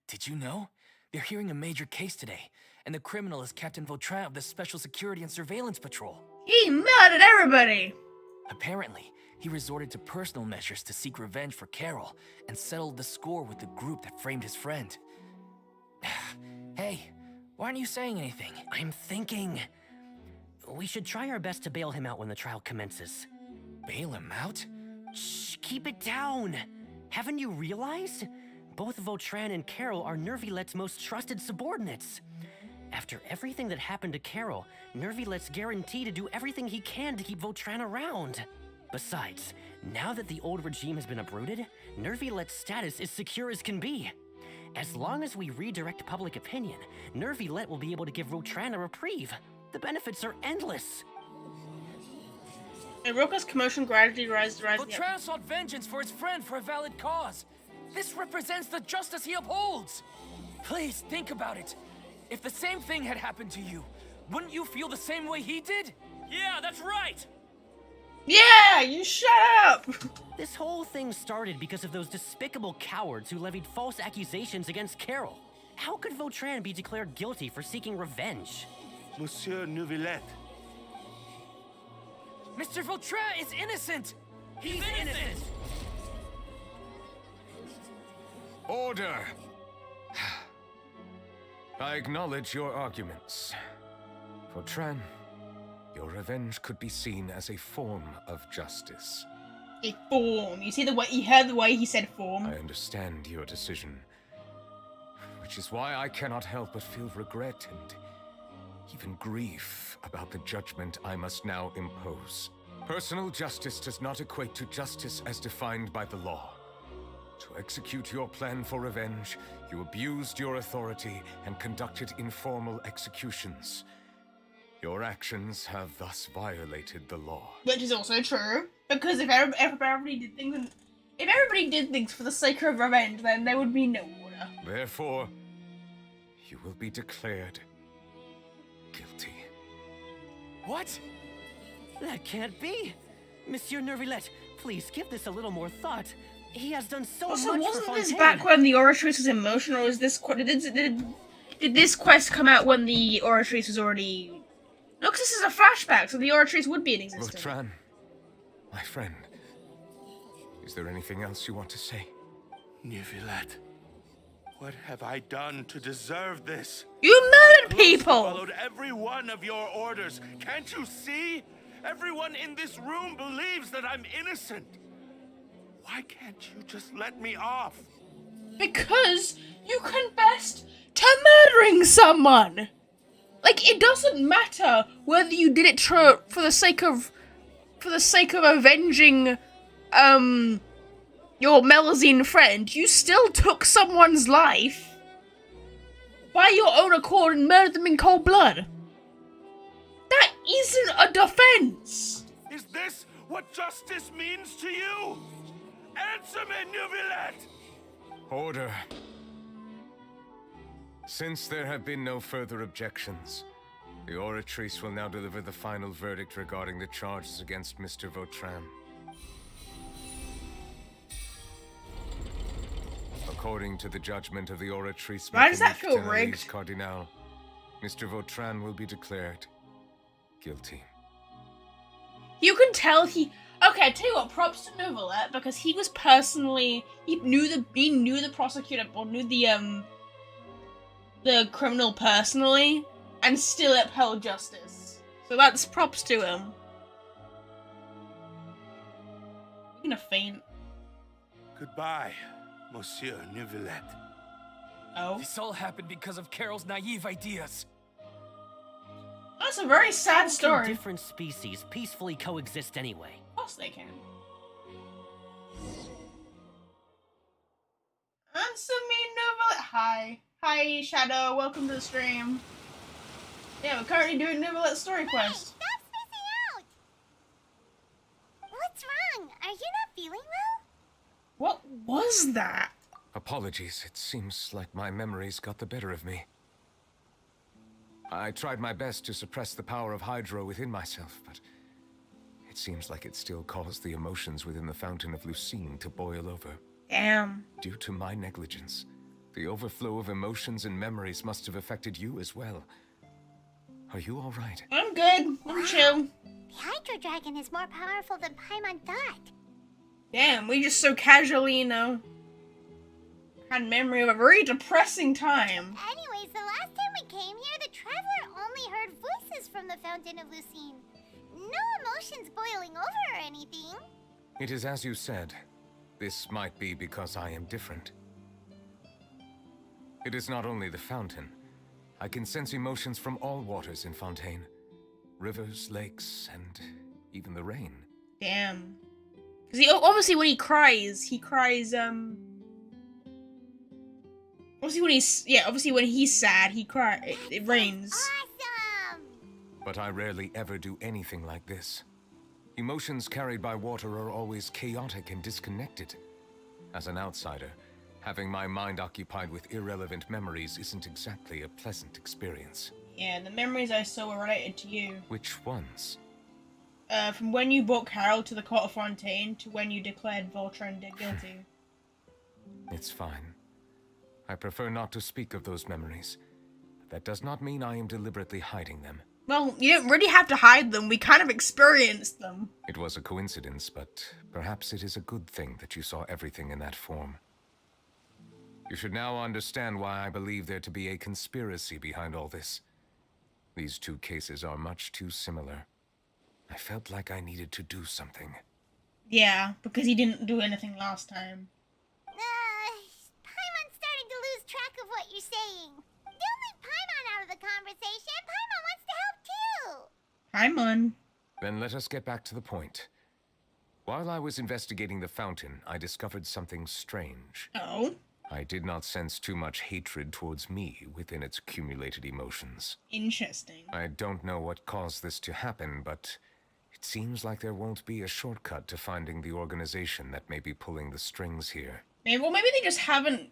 Did you know? They're hearing a major case today, and the criminal is Captain Vautrin of the Special Security and Surveillance Patrol. He murdered everybody! Apparently, he resorted to personal measures to seek revenge for Carol, and settled the score with the group that framed his friend. Hey, why aren't you saying anything? I'm thinking... we should try our best to bail him out when the trial commences. Bail him out? Shh, keep it down! Haven't you realized? Both Vautrin and Carol are Neuvillette's most trusted subordinates. After everything that happened to Carol, Neuvillette's guaranteed to do everything he can to keep Vautrin around. Besides, now that the old regime has been uprooted, Neuvillette's status is secure as can be. As long as we redirect public opinion, Neuvillette will be able to give Vautrin a reprieve. The benefits are endless. Iroka's commotion gradually rises. Vautrin sought vengeance for his friend for a valid cause. This represents the justice he upholds. Please think about it. If the same thing had happened to you, wouldn't you feel the same way he did? Yeah, that's right. Yeah, you shut up! This whole thing started because of those despicable cowards who levied false accusations against Carol. How could Vautrin be declared guilty for seeking revenge? Monsieur Neuvillette. Mr. Vautrin is innocent! He's innocent! Order! I acknowledge your arguments. Vautrin, your revenge could be seen as a form of justice. A form. You see the way you heard the way he said form? I understand your decision, which is why I cannot help but feel regret and even grief about the judgment I must now impose. Personal justice does not equate to justice as defined by the law. To execute your plan for revenge, you abused your authority and conducted informal executions. Your actions have thus violated the law. Which is also true, because if everybody did things for the sake of revenge, then there would be no order. Therefore, you will be declared guilty. What? That can't be! Monsieur Neuvillette, please give this a little more thought. He has done so Also, much for wasn't Fontaine. this back when the Oratrice was emotional, or is this did this quest come out when the Oratrice was already... No, because this is a flashback, so the Oratrice would be in existence. Vautrin, my friend, is there anything else you want to say? Neuvillette, what have I done to deserve this? You murdered people! Followed every one of your orders. Can't you see? Everyone in this room believes that I'm innocent. Why can't you just let me off? Because you confessed to murdering someone! Like, it doesn't matter whether you did it for the sake of avenging, your Melusine friend. You still took someone's life. by your own accord and murder them in cold blood. That isn't a defense. Is this what justice means to you? Answer me, Neuvillette! Order. Since there have been no further objections, the Oratrice will now deliver the final verdict regarding the charges against Mr. Vautrin. According to the judgment of the Oratrice, why does that feel rigged? Cardinal, Mr. Vautrin will be declared guilty. You can tell he. Okay, I tell you what. Props to Neuvillette because he was personally he knew the prosecutor or knew the criminal personally and still upheld justice. So that's props to him. I'm gonna faint. Goodbye, Monsieur Neuvillette. Oh. This all happened because of Carol's naive ideas. That's a very sad How can story. different species peacefully coexist anyway? Of course they can. Answer me, Neuvillette. Hi. Hi, Shadow. Welcome to the stream. Yeah, we're currently doing Neuvillette's story quest. Stop spacing out! What's wrong? Are you not feeling well? What was that? Apologies, it seems like my memories got the better of me. I tried my best to suppress the power of Hydro within myself, but it seems like it still caused the emotions within the Fountain of Lucine to boil over. Damn. Due to my negligence, the overflow of emotions and memories must have affected you as well. Are you all right? I'm good. I'm chill. The Hydro Dragon is more powerful than Paimon thought. Damn, we just so casually, had memory of a very depressing time. Anyways, the last time we came here, the Traveler only heard voices from the Fountain of Lucine. No emotions boiling over or anything. It is as you said. This might be because I am different. It is not only the fountain. I can sense emotions from all waters in Fontaine. Rivers, lakes, and even the rain. Damn. Because obviously when he cries, obviously when he's sad, he cries. It rains. Awesome! But I rarely ever do anything like this. Emotions carried by water are always chaotic and disconnected. As an outsider, having my mind occupied with irrelevant memories isn't exactly a pleasant experience. Yeah, the memories I saw were related to you. Which ones? From when you brought Carol to the court of Fontaine to when you declared Vautrin guilty. It's fine. I prefer not to speak of those memories. But that does not mean I am deliberately hiding them. Well, you don't really have to hide them. We kind of experienced them. It was a coincidence, but perhaps it is a good thing that you saw everything in that form. You should now understand why I believe there to be a conspiracy behind all this. These two cases are much too similar. I felt like I needed to do something. Yeah, because he didn't do anything last time. Paimon's starting to lose track of what you're saying. Don't leave Paimon out of the conversation. Paimon wants to help too. Paimon. Then let us get back to the point. While I was investigating the fountain, I discovered something strange. Oh? I did not sense too much hatred towards me within its accumulated emotions. Interesting. I don't know what caused this to happen, but it seems like there won't be a shortcut to finding the organization that may be pulling the strings here. Maybe they just haven't,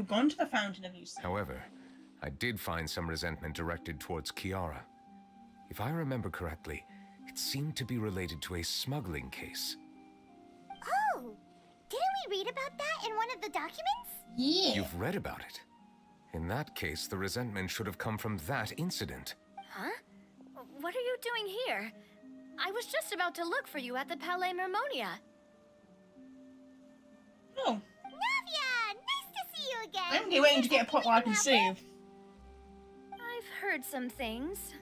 gone to the Fountain of Lucine. However, I did find some resentment directed towards Chiara. If I remember correctly, it seemed to be related to a smuggling case. Oh! Didn't we read about that in one of the documents? Yeah. You've read about it. In that case, the resentment should have come from that incident. Huh? What are you doing here? I was just about to look for you at the Palais Mermonia. Oh. Navia! Nice to see you again! I'm waiting to get a pot where I can save. I've heard some things,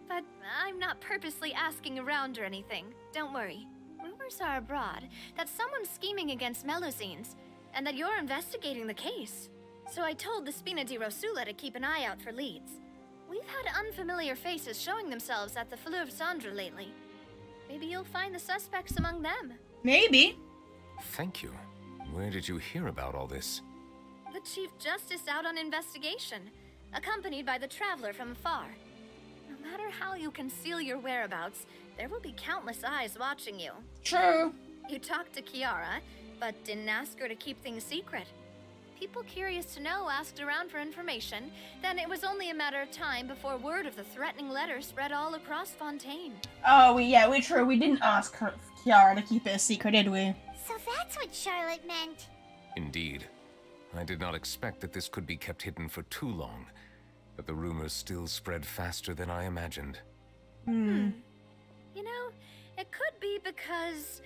but I'm not purposely asking around or anything. Don't worry. Rumors are abroad that someone's scheming against Melusines, and that you're investigating the case. So I told the Spina di Rosula to keep an eye out for leads. We've had unfamiliar faces showing themselves at the Fleuve Cendre lately. Maybe you'll find the suspects among them. Maybe. Thank you. Where did you hear about all this? The Chief Justice out on investigation. accompanied by the traveler from afar. No matter how you conceal your whereabouts, there will be countless eyes watching you. True. You talked to Kiara, but didn't ask her to keep things secret. People curious to know asked around for information, then it was only a matter of time before word of the threatening letter spread all across Fontaine. Oh, we're true. We didn't ask her, Kiara to keep it a secret, did we? So that's what Charlotte meant. Indeed. I did not expect that this could be kept hidden for too long, but the rumors still spread faster than I imagined. You know, it could be because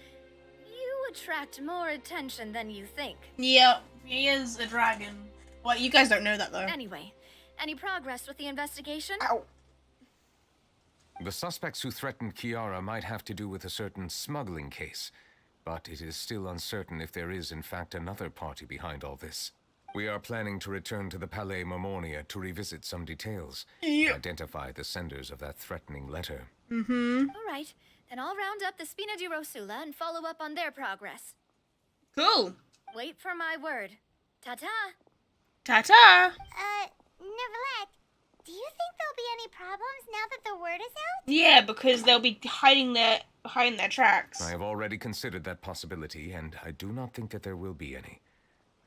you attract more attention than you think. Yep, he is a dragon. Well, you guys don't know that, though. Anyway, any progress with the investigation? Ow. The suspects who threatened Kiara might have to do with a certain smuggling case, but it is still uncertain if there is in fact another party behind all this. We are planning to return to the Palais Marmonia to revisit some details, identify the senders of that threatening letter. All right, then I'll round up the Spina di Rosula and follow up on their progress. Cool. Wait for my word. Ta-ta. Ta-ta. Neuvillette, do you think there'll be any problems now that the word is out? Yeah, because they'll be hiding behind their tracks. I have already considered that possibility, and I do not think that there will be any.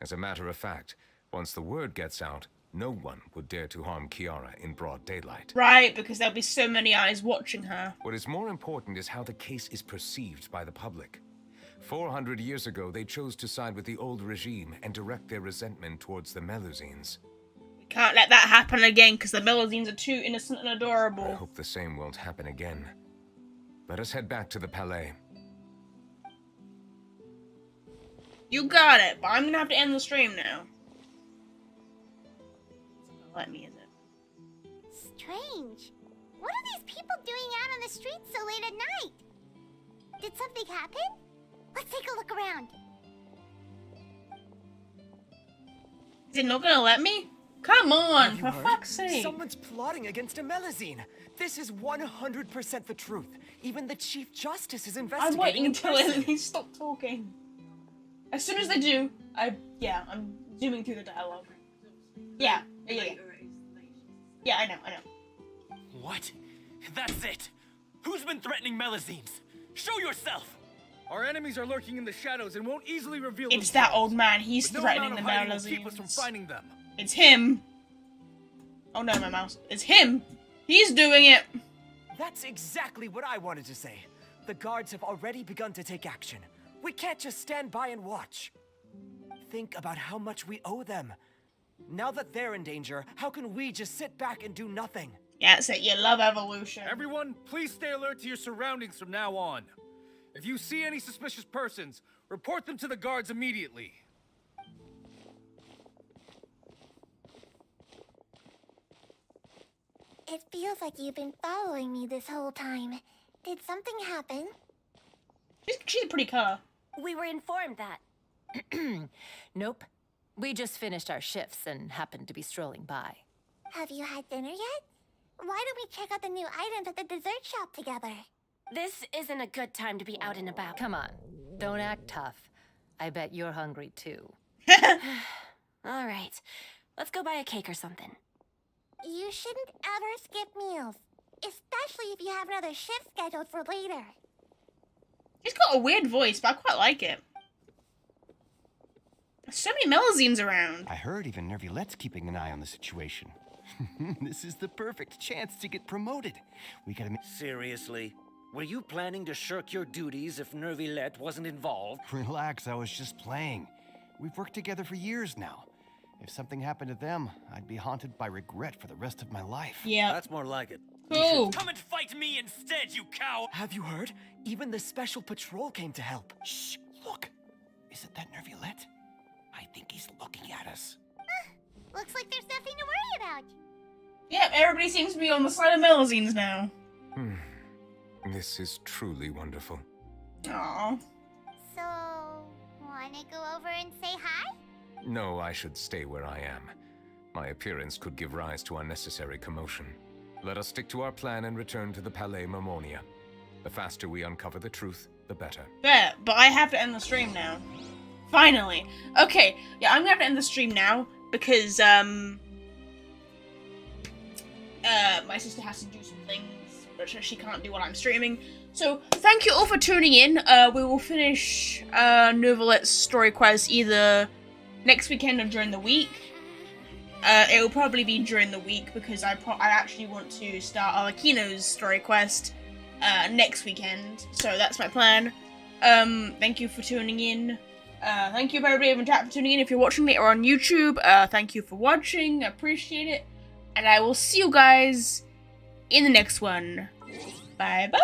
As a matter of fact, once the word gets out, no one would dare to harm Kiara in broad daylight. Right, because there'll be so many eyes watching her. What is more important is how the case is perceived by the public. 400 years ago, they chose to side with the old regime and direct their resentment towards the Melusines. We can't let that happen again, because the Melusines are too innocent and adorable. I hope the same won't happen again. Let us head back to the Palais. You got it, but I'm gonna have to end the stream now. Let me, is it? Strange. What are these people doing out on the streets so late at night? Did something happen? Let's take a look around. Is it not gonna let me? Come on, Have you for heard? fuck's sake. Someone's plotting against a Melusine. This is 100% the truth. Even the Chief Justice is investigating. I'm waiting in until person. they stop talking. As soon as they do, I'm zooming through the dialogue. Yeah, I know. What? That's it! Who's been threatening Melusines? Show yourself! Our enemies are lurking in the shadows and won't easily reveal It's themselves. that old man. He's But no threatening amount the of hiding will keep us from Melusines. finding them. It's him. Oh no, my mouse. It's him. He's doing it. That's exactly what I wanted to say. The guards have already begun to take action. We can't just stand by and watch. Think about how much we owe them. Now that they're in danger, how can we just sit back and do nothing? Yeah, that's it. You love evolution. Everyone, please stay alert to your surroundings from now on. If you see any suspicious persons, report them to the guards immediately. It feels like you've been following me this whole time. Did something happen? She's a pretty color. We were informed that. Nope. We just finished our shifts and happened to be strolling by. Have you had dinner yet? Why don't we check out the new items at the dessert shop together? This isn't a good time to be out and about. Come on, don't act tough. I bet you're hungry too. All right, let's go buy a cake or something. You shouldn't ever skip meals, especially if you have another shift scheduled for later. He's got a weird voice, but I quite like it. There's so many Melusines around. I heard even Neuvillette's keeping an eye on the situation. This is the perfect chance to get promoted. We gotta Seriously? Were you planning to shirk your duties if Neuvillette wasn't involved? Relax, I was just playing. We've worked together for years now. If something happened to them, I'd be haunted by regret for the rest of my life. Yeah. That's more like it. Cool. Come and fight me instead, you cow! Have you heard? Even the special patrol came to help. Shh, look. Isn't that Neuvillette? I think he's looking at us. Looks like there's nothing to worry about. Yep, everybody seems to be on the side of Melusines now. This is truly wonderful. Aww. So, wanna go over and say hi? No, I should stay where I am. My appearance could give rise to unnecessary commotion. Let us stick to our plan and return to the Palais Marmonia. The faster we uncover the truth, the better. Yeah, but I have to end the stream now. Finally. Okay, yeah, I'm gonna have to end the stream now because, my sister has to do some things, which she can't do while I'm streaming. So, thank you all for tuning in. We will finish Neuvillette's story quest either next weekend or during the week. It will probably be during the week because I actually want to start Arlecchino's story quest next weekend. So that's my plan. Thank you for tuning in. Thank you everybody in chat for tuning in. If you're watching later on YouTube, thank you for watching. I appreciate it. And I will see you guys in the next one. Bye bye.